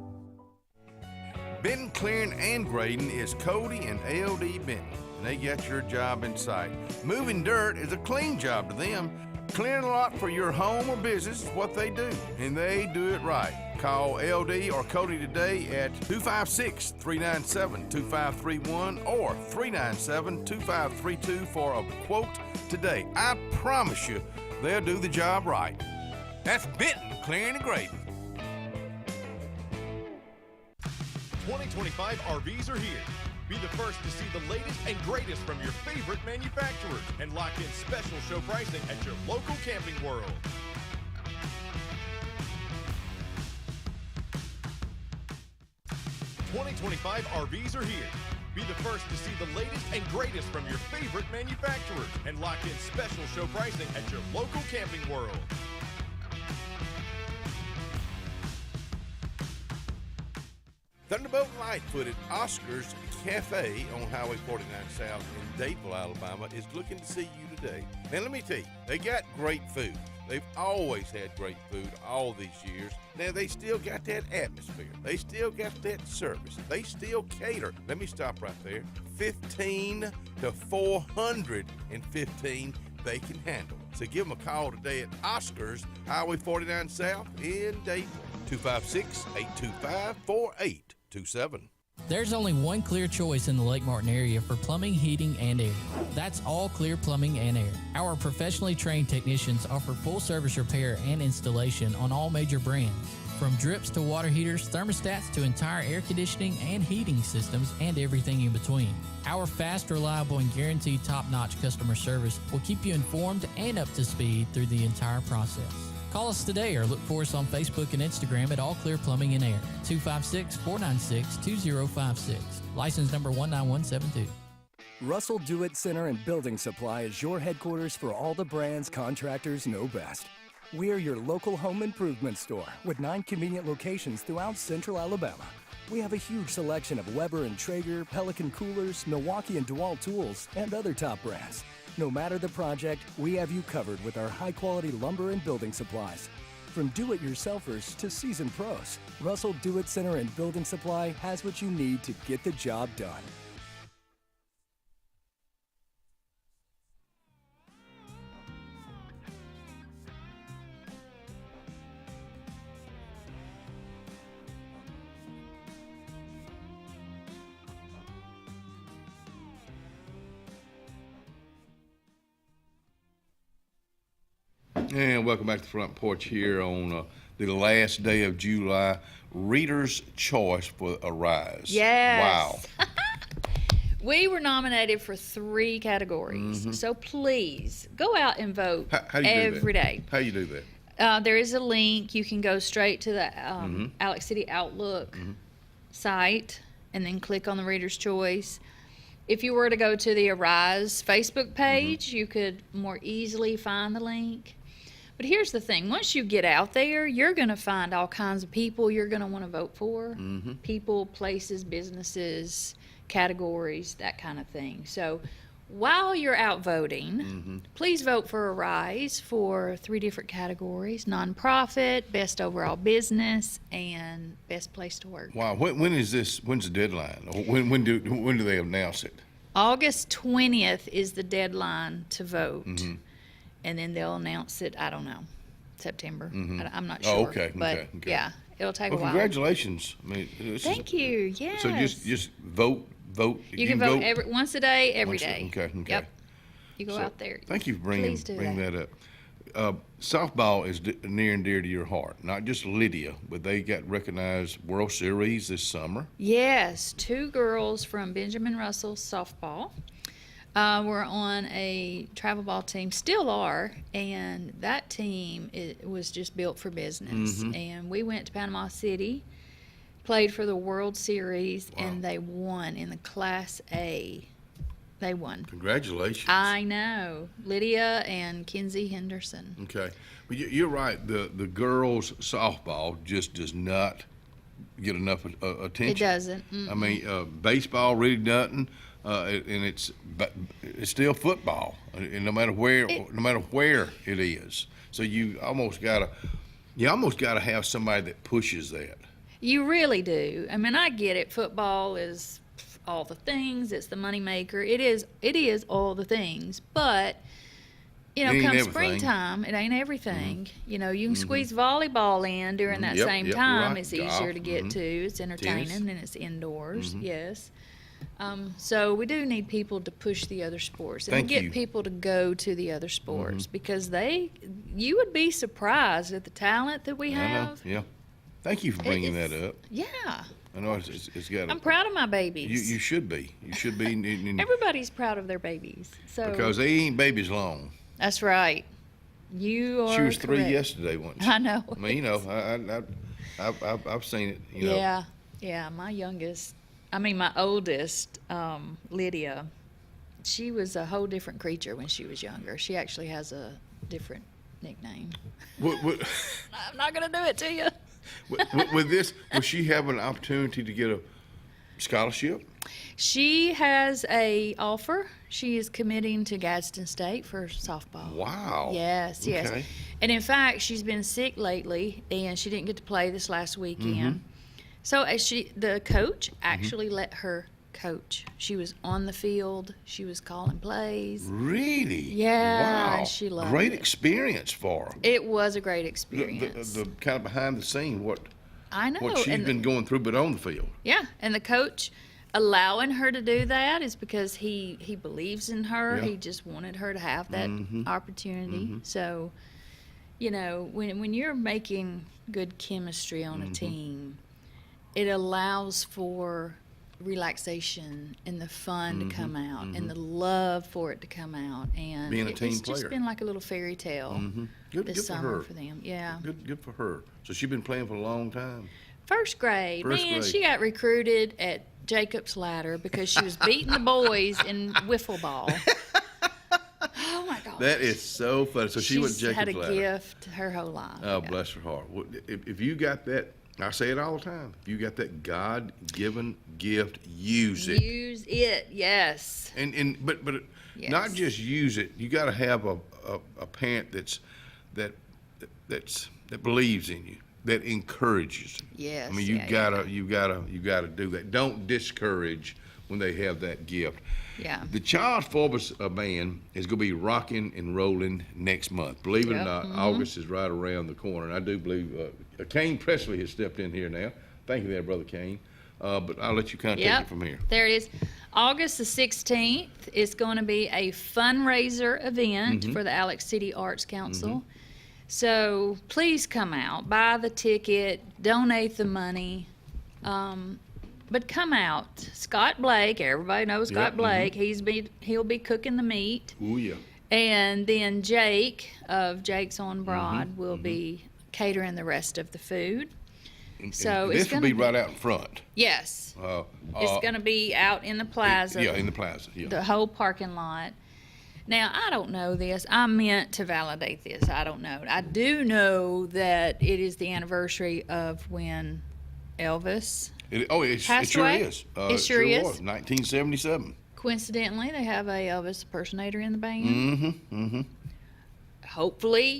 S3: Benton Clearing and Grading is Cody and LD Benton, and they got your job in sight. Moving dirt is a clean job to them. Clearing a lot for your home or business is what they do, and they do it right. Call LD or Cody today at 256-397-2531 or 397-2532 for a quote today. I promise you, they'll do the job right. That's Benton Clearing and Grading.
S14: 2025 RVs are here. Be the first to see the latest and greatest from your favorite manufacturers and lock in special show pricing at your local Camping World. '25 RVs are here. Be the first to see the latest and greatest from your favorite manufacturers and lock in special show pricing at your local Camping World.
S3: Thunderbolt Lightfoot at Oscar's Cafe on Highway 49 South in Dadeville, Alabama is looking to see you today. Now let me tell you, they got great food. They've always had great food all these years. Now they still got that atmosphere. They still got that service. They still cater. Let me stop right there. 15 to 415 they can handle. So give them a call today at Oscar's Highway 49 South in Dadeville. 256-825-4827.
S15: There's only one clear choice in the Lake Martin area for plumbing, heating, and air. That's All Clear Plumbing and Air. Our professionally trained technicians offer full service repair and installation on all major brands. From drips to water heaters, thermostats to entire air conditioning and heating systems, and everything in between. Our fast, reliable, and guaranteed top-notch customer service will keep you informed and up to speed through the entire process. Call us today or look for us on Facebook and Instagram at All Clear Plumbing and Air, 256-496-2056. License number 19172.
S17: Russell Do-It Center and Building Supply is your headquarters for all the brands contractors know best. We are your local home improvement store with 9 convenient locations throughout central Alabama. We have a huge selection of Weber and Traeger, Pelican coolers, Milwaukee and DeWalt tools, and other top brands. No matter the project, we have you covered with our high-quality lumber and building supplies. From do-it-yourselfers to seasoned pros, Russell Do-It Center and Building Supply has what you need to get the job done.
S3: And welcome back to the Front Porch here on the last day of July. Reader's Choice for Arise.
S26: Yes.
S3: Wow.
S26: We were nominated for 3 categories. So please go out and vote every day.
S3: How you do that?
S26: There is a link. You can go straight to the Alex City Outlook site and then click on the Reader's Choice. If you were to go to the Arise Facebook page, you could more easily find the link. But here's the thing. Once you get out there, you're going to find all kinds of people you're going to want to vote for. People, places, businesses, categories, that kind of thing. So while you're out voting, please vote for Arise for 3 different categories: nonprofit, best overall business, and best place to work.
S3: Wow. When is this? When's the deadline? When do they announce it?
S26: August 20th is the deadline to vote. And then they'll announce it, I don't know, September.
S3: Mhm.
S26: I'm not
S3: Oh,
S26: sure.
S3: okay,
S26: But
S3: okay.
S26: yeah, it'll take
S3: Well,
S26: a while.
S3: congratulations. I mean,
S26: Thank you. Yes.
S3: So just vote.
S26: You can vote once a day, every
S3: once a-
S26: day.
S3: Okay.
S26: Yep. You go
S3: So,
S26: out there.
S3: Thank you for
S26: Please do
S3: bringing that up. Softball is near and dear to your heart. Not just Lydia, but they got recognized World Series this summer.
S26: Yes, 2 girls from Benjamin Russell softball were on a travel ball team, still are, and that team was just built for business.
S3: Mhm.
S26: And we went to Panama City, played for the World Series, and they won in the Class A. They won.
S3: Congratulations.
S26: I know. Lydia and Kenzie Henderson.
S3: Okay, but you're right. The girls softball just does not get enough attention.
S26: It doesn't.
S3: I mean, baseball really doesn't, and it's still football, and no matter where it is. So you almost gotta have somebody that pushes that.
S26: You really do. I mean, I get it. Football is all the things. It's the moneymaker. It is all the things. But, you know,
S3: It ain't
S26: come
S3: everything.
S26: springtime, it ain't everything. You know, you can squeeze volleyball in during that
S3: Yep,
S26: same
S3: yep, you're
S26: time.
S3: right.
S26: It's easier
S3: Golf,
S26: to get to. It's entertaining
S3: Tennis.
S26: and it's indoors.
S3: Mhm.
S26: Yes. So we do need people to push the other sports and
S3: Thank
S26: to get
S3: you.
S26: people to go to the other sports because you would be surprised at the talent that we
S3: I know.
S26: have.
S3: Yeah. Thank you for bringing that up.
S26: Yeah.
S3: I know it's got.
S26: I'm proud of my babies.
S3: You should be. You should be.
S26: Everybody's proud of their babies. So
S3: Because they ain't babies long.
S26: that's right. You are.
S3: She was 3
S26: correct.
S3: yesterday once.
S26: I know.
S3: I mean, you know, I've seen it. You know.
S26: Yeah, yeah. My oldest, Lydia, she was a whole different creature when she was younger. She actually has a different nickname.
S3: What,
S26: I'm not gonna do it to you.
S3: with this, will she have an opportunity to get a scholarship?
S26: She has a offer. She is committing to Gadsden State for softball.
S3: Wow.
S26: Yes, yes.
S3: Okay.
S26: And in fact, she's been sick lately, and she didn't get to play this last weekend.
S3: Mhm.
S26: So the coach actually let her coach. She was on the field. She was calling plays.
S3: Really?
S26: Yeah,
S3: Wow.
S26: and she loved
S3: Great
S26: it.
S3: experience for her.
S26: It was a great experience.
S3: The kind of behind the scene, what
S26: I know.
S3: she's
S26: and
S3: been going through, but on the field.
S26: Yeah, and the coach allowing her to do that is because he believes in her.
S3: Yeah.
S26: He just wanted her to have that
S3: Mhm.
S26: opportunity.
S3: Mhm.
S26: So, you know, when you're making good chemistry on a
S3: Mhm.
S26: team, it allows for relaxation and the fun to come out and the love for it to come out. And
S3: Being a team
S26: it's just
S3: player.
S26: been like a little fairy tale
S3: Good,
S26: this
S3: good for
S26: summer
S3: her.
S26: for them. Yeah.
S3: Good for her. So she's been playing for a long time.
S26: First grade.
S3: First
S26: Man,
S3: grade.
S26: she got recruited at Jacob's Ladder because she was beating the boys in wiffle ball. Oh my gosh.
S3: That is so funny. So she went
S26: She's
S3: Jacob's
S26: had a
S3: Ladder.
S26: gift her whole life.
S3: Oh, bless her heart. Well, if you got that, I say it all the time. If you got that God-given gift, use it.
S26: Use it, yes.
S3: But
S26: Yes.
S3: not just use it. You got to have a parent that believes in you, that encourages you.
S26: Yes,
S3: I mean, you
S26: yeah,
S3: gotta do that. Don't discourage when they have that gift.
S26: Yeah.
S3: The Charles Forbes Band is going to be rocking and rolling next month. Believe it or
S26: Yep.
S3: not,
S26: Mhm.
S3: August is right around the corner. And I do believe Kane Presley has stepped in here now. Thank you there, Brother Kane. But I'll let you kind of take
S26: Yep.
S3: it from here.
S26: There it is. August the 16th is going to be a fundraiser event
S3: Mhm.
S26: for the Alex City Arts Council. So please come out, buy the ticket, donate the money. But come out. Scott Blake, everybody knows Scott
S3: Yep,
S26: Blake. He'll be cooking the meat.
S3: Oh, yeah.
S26: And then Jake of Jake's on Broad will be catering the rest of the food. So
S3: And
S26: it's
S3: this will
S26: gonna
S3: be right out in front.
S26: Yes. It's going to be out in the plaza.
S3: Yeah, in the plaza. Yeah.
S26: The whole parking lot. Now, I don't know this. I meant to validate this. I don't know. I do know that it is the anniversary of when Elvis
S3: It
S26: passed
S3: sure
S26: away.
S3: is.
S26: It sure is.
S3: was. 1977.
S26: Coincidentally, they have a Elvis impersonator in the band.
S3: Mm-hmm. Mm-hmm.
S26: Hopefully,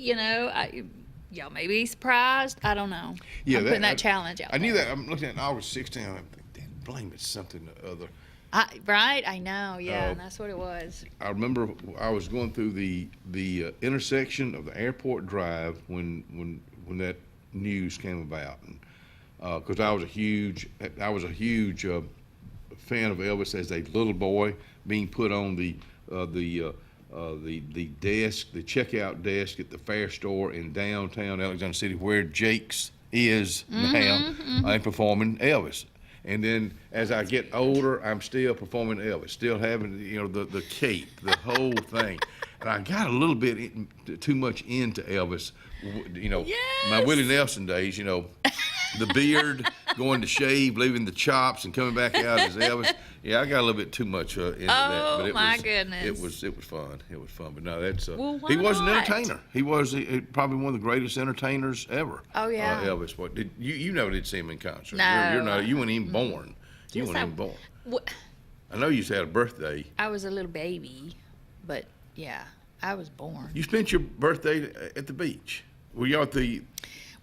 S26: y'all may be surprised. I don't know.
S3: Yeah,
S26: I'm putting that challenge out
S3: I knew
S26: there.
S3: that. I'm looking at August 16th. I'm thinking, blame it, something or other.
S26: Right? I know. Yeah, and that's what it was.
S3: I remember I was going through the intersection of the Airport Drive when that news came about, and because I was a huge fan of Elvis as a little boy, being put on the desk, the checkout desk at the Fair Store in downtown Alexander City, where Jake's is now, and performing Elvis. And then as I get older, I'm still performing Elvis, still having, the cape, the whole thing. And I got a little bit too much into Elvis, my Willie Nelson days, the beard, going to shave, leaving the chops, and coming back out as Elvis. Yeah, I got a little bit too much into that. But
S26: my goodness.
S3: It was fun. It was fun. But no, that's
S26: well,
S3: he was an
S26: not?
S3: entertainer. He was probably one of the greatest entertainers ever.
S26: Oh yeah.
S3: Elvis. What did you never did see him in concert?
S26: No.
S3: You're not. You weren't even born. You weren't even born. I know you had a birthday.
S26: I was a little baby, but yeah, I was born.
S3: You spent your birthday at the beach. Were you at the?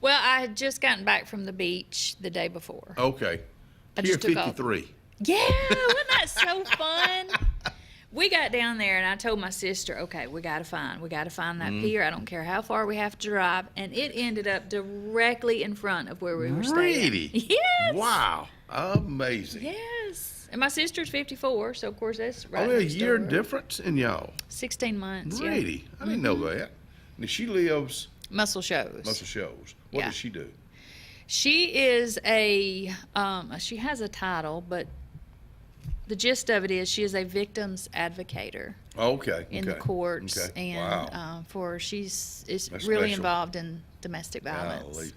S26: Well, I had just gotten back from the beach the day before.
S3: Okay.
S26: I
S3: You're
S26: just took off.
S3: 53.
S26: Yeah, wasn't that so fun? We got down there and I told my sister, okay, we got to find that pier. I don't care how far we have to drive. And it ended up directly in front of where we were staying.
S3: Really?
S26: Yes.
S3: Wow. Amazing.
S26: Yes. And my sister's 54, so of course that's right.
S3: Only a
S26: next
S3: year
S26: door.
S3: difference in y'all.
S26: 16 months.
S3: Really?
S26: Yeah.
S3: I didn't know that. And she lives.
S26: Muscle Shows.
S3: Muscle Shows. What does she do?
S26: She is she has a title, but the gist of it is she is a victims advocator.
S3: Okay.
S26: In the courts,
S3: Okay.
S26: and
S3: Wow.
S26: That's really
S3: special.
S26: involved in domestic violence.
S3: Golly.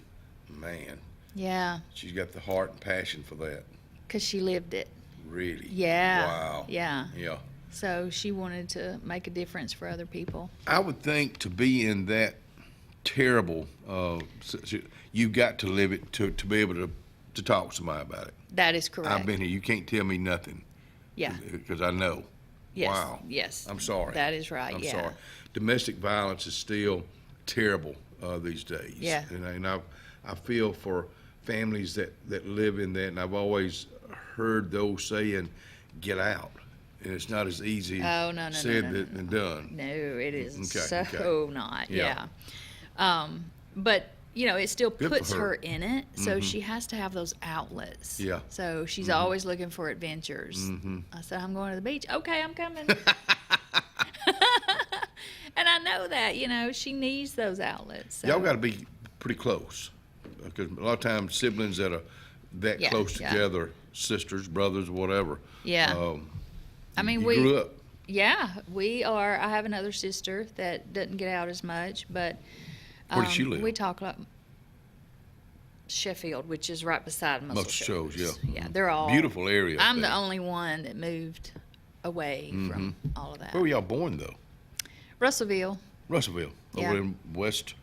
S3: Man.
S26: Yeah,
S3: She's got the heart and passion for that.
S26: because she lived it.
S3: Really?
S26: Yeah.
S3: Wow.
S26: Yeah.
S3: Yeah.
S26: So she wanted to make a difference for other people.
S3: I would think to be in that terrible, you got to live it to be able to talk to somebody about it.
S26: That is correct.
S3: I've been here. You can't tell me nothing.
S26: Yeah.
S3: Because I know.
S26: Yes.
S3: Wow.
S26: Yes.
S3: I'm sorry.
S26: That is right.
S3: I'm
S26: yeah.
S3: sorry. Domestic violence is still terrible these days.
S26: Yeah.
S3: And I feel for families that live in that, and I've always heard those saying, "Get out." And it's not as easy said than done.
S26: No, it is
S3: Okay,
S26: not.
S3: Yeah.
S26: But it still
S3: Good
S26: puts
S3: for her.
S26: her in it, so she has to have those outlets.
S3: Yeah.
S26: So she's always looking for adventures. I said, I'm going to the beach. Okay, I'm coming. And I know that, she needs those outlets. So.
S3: Y'all got to be pretty close, because a lot of times siblings that are that close together, sisters, brothers, whatever.
S26: Yeah. I mean,
S3: you
S26: we
S3: grew up.
S26: Yeah, we are. I have another sister that doesn't get out as much, but
S3: Where does she live?
S26: we talk like Sheffield, which is right beside Muscle
S3: Shows, yeah.
S26: Yeah, they're all
S3: Beautiful area.
S26: I'm
S3: there.
S26: the only one that moved away from all of that.
S3: Where were y'all born though?
S26: Russellville.
S3: Russellville,
S26: Yeah.
S3: over in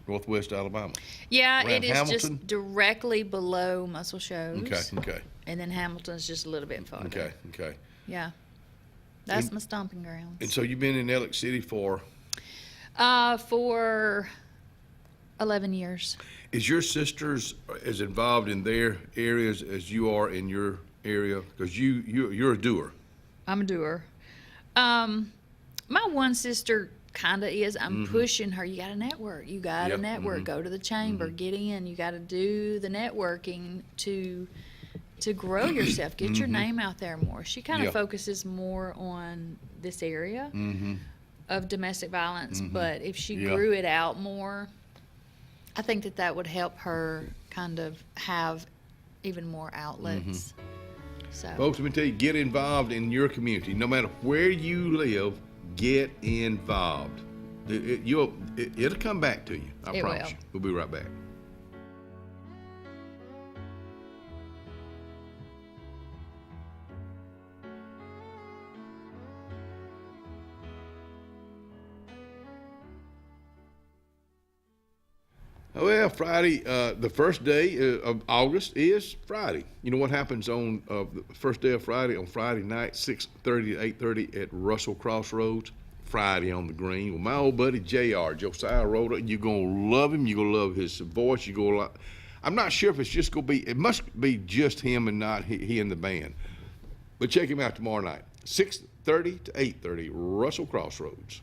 S3: northwest Alabama.
S26: Yeah,
S3: Around
S26: it is
S3: Hamilton?
S26: just directly below Muscle Shows.
S3: Okay.
S26: And then Hamilton's just a little bit farther.
S3: Okay.
S26: Yeah. That's my stomping grounds.
S3: And so you've been in Alex City for
S26: 11 years.
S3: Is your sisters as involved in their areas as you are in your area? Because you're a doer.
S26: I'm a doer. My one sister kind of is. I'm pushing her. You got to network. You got to
S3: Yep.
S26: network. Go to the chamber. Get in. You got to do the networking to grow yourself. Get your name out there more. She kind of
S3: Yeah.
S26: focuses more on this area of domestic violence. But if she grew it out more, I think that would help her kind of have even more outlets. So.
S3: Folks, let me tell you, get involved in your community. No matter where you live, get involved. It'll come back to you. I promise you. We'll be right back. Well, Friday, the first day of August is Friday. You know what happens on the first day of Friday, on Friday night, 6:30 to 8:30 at Russell Crossroads, Friday on the Green, with my old buddy JR, Josiah Rhoda. You're going to love him. You're going to love his voice. You're going to I'm not sure if it's just going to be, it must be just him and not he and the band. But check him out tomorrow night, 6:30 to 8:30, Russell Crossroads.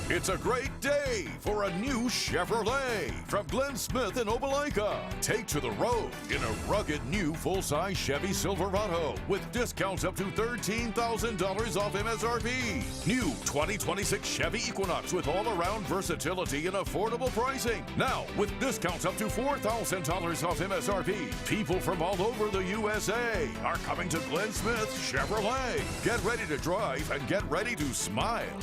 S9: It's a great day for a new Chevrolet from Glenn Smith in Opelika. Take to the road in a rugged new full-size Chevy Silverado with discounts up to $13,000 off MSRP. New 2026 Chevy Equinox with all-around versatility and affordable pricing. Now with discounts up to $4,000 off MSRP. People from all over the USA are coming to Glenn Smith Chevrolet. Get ready to drive and get ready to smile.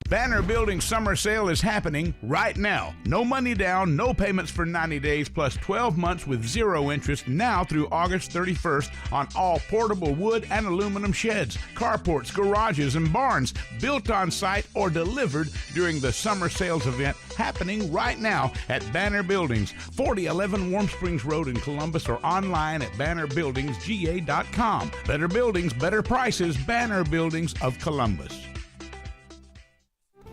S18: Banner Building Summer Sale is happening right now. No money down, no payments for 90 days, plus 12 months with zero interest now through August 31st on all portable wood and aluminum sheds, carports, garages, and barns built on site or delivered during the summer sales event happening right now at Banner Buildings, 4011 Warm Springs Road in Columbus, or online at bannerbuildingsga.com. Better buildings, better prices, Banner Buildings of Columbus.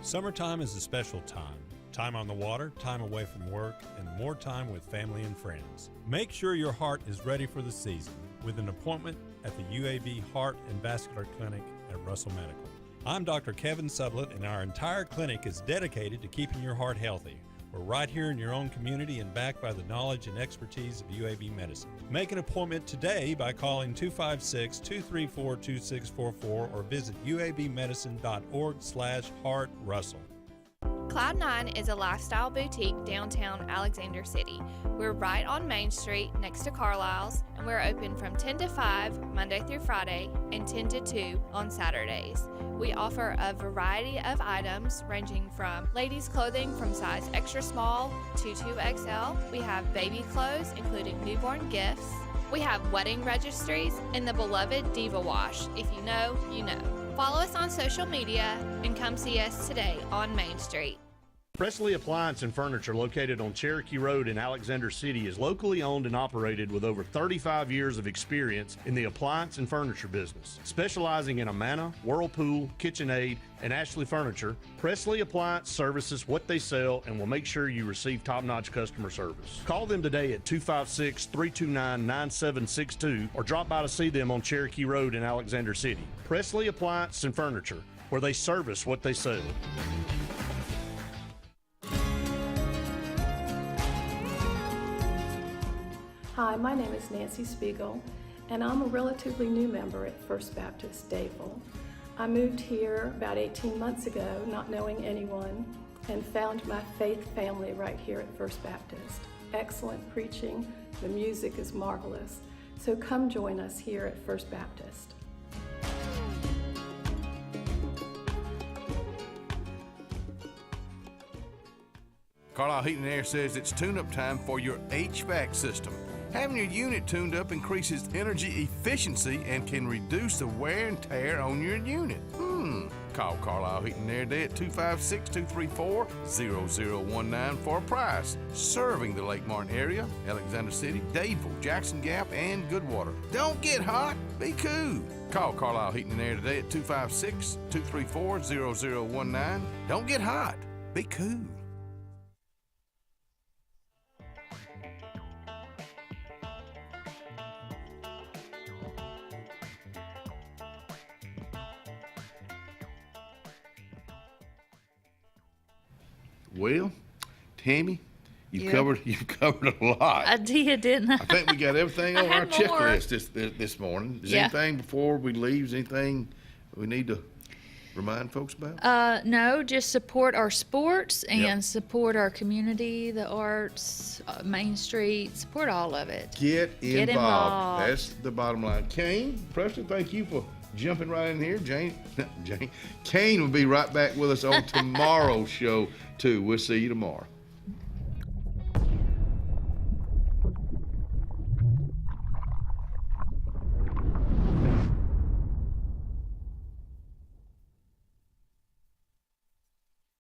S19: Summertime is a special time. Time on the water, time away from work, and more time with family and friends. Make sure your heart is ready for the season with an appointment at the UAB Heart and Vascular Clinic at Russell Medical. I'm Dr. Kevin Sublett, and our entire clinic is dedicated to keeping your heart healthy. We're right here in your own community and backed by the knowledge and expertise of UAB Medicine. Make an appointment today by calling 256-234-2644 or visit uabmedicine.org/heartrussell.
S20: Cloud9 is a lifestyle boutique downtown Alexander City. We're right on Main Street next to Carlisle's, and we're open from 10 to 5 Monday through Friday and 10 to 2 on Saturdays. We offer a variety of items ranging from ladies' clothing from size extra small to 2XL. We have baby clothes, including newborn gifts. We have wedding registries and the beloved Diva Wash. If you know, you know. Follow us on social media and come see us today on Main Street.
S13: Presley Appliance and Furniture, located on Cherokee Road in Alexander City, is locally owned and operated with over 35 years of experience in the appliance and furniture business. Specializing in Amana, Whirlpool, KitchenAid, and Ashley Furniture, Presley Appliance services what they sell and will make sure you receive top-notch customer service. Call them today at 256-329-9762 or drop by to see them on Cherokee Road in Alexander City. Presley Appliance and Furniture, where they service what they sell.
S21: Hi, my name is Nancy Spiegel, and I'm a relatively new member at First Baptist Dadeville. I moved here about 18 months ago, not knowing anyone, and found my faith family right here at First Baptist. Excellent preaching, the music is marvelous, so come join us here at First Baptist.
S18: Carlisle Heating and Air says it's tune-up time for your HVAC system. Having your unit tuned up increases energy efficiency and can reduce the wear and tear on your unit. Call Carlisle Heating and Air today at 256-234-0019 for a price. Serving the Lake Martin area, Alexander City, Dadeville, Jackson Gap, and Goodwater. Don't get hot, be cool. Call Carlisle Heating and Air today at 256-234-0019. Don't get hot, be cool. Well, Tammy, you've covered a lot.
S26: I did, didn't I?
S18: I think we got everything on our
S26: had more.
S18: checklist this morning. Is anything before we leave? Is anything we need to remind folks about?
S26: No, just support our sports and support our community, the arts, Main Street, support all of it.
S18: Get involved. That's the bottom line. Kane, Preston, thank you for jumping right in here. Kane will be right back with us on tomorrow's show, too. We'll see you tomorrow.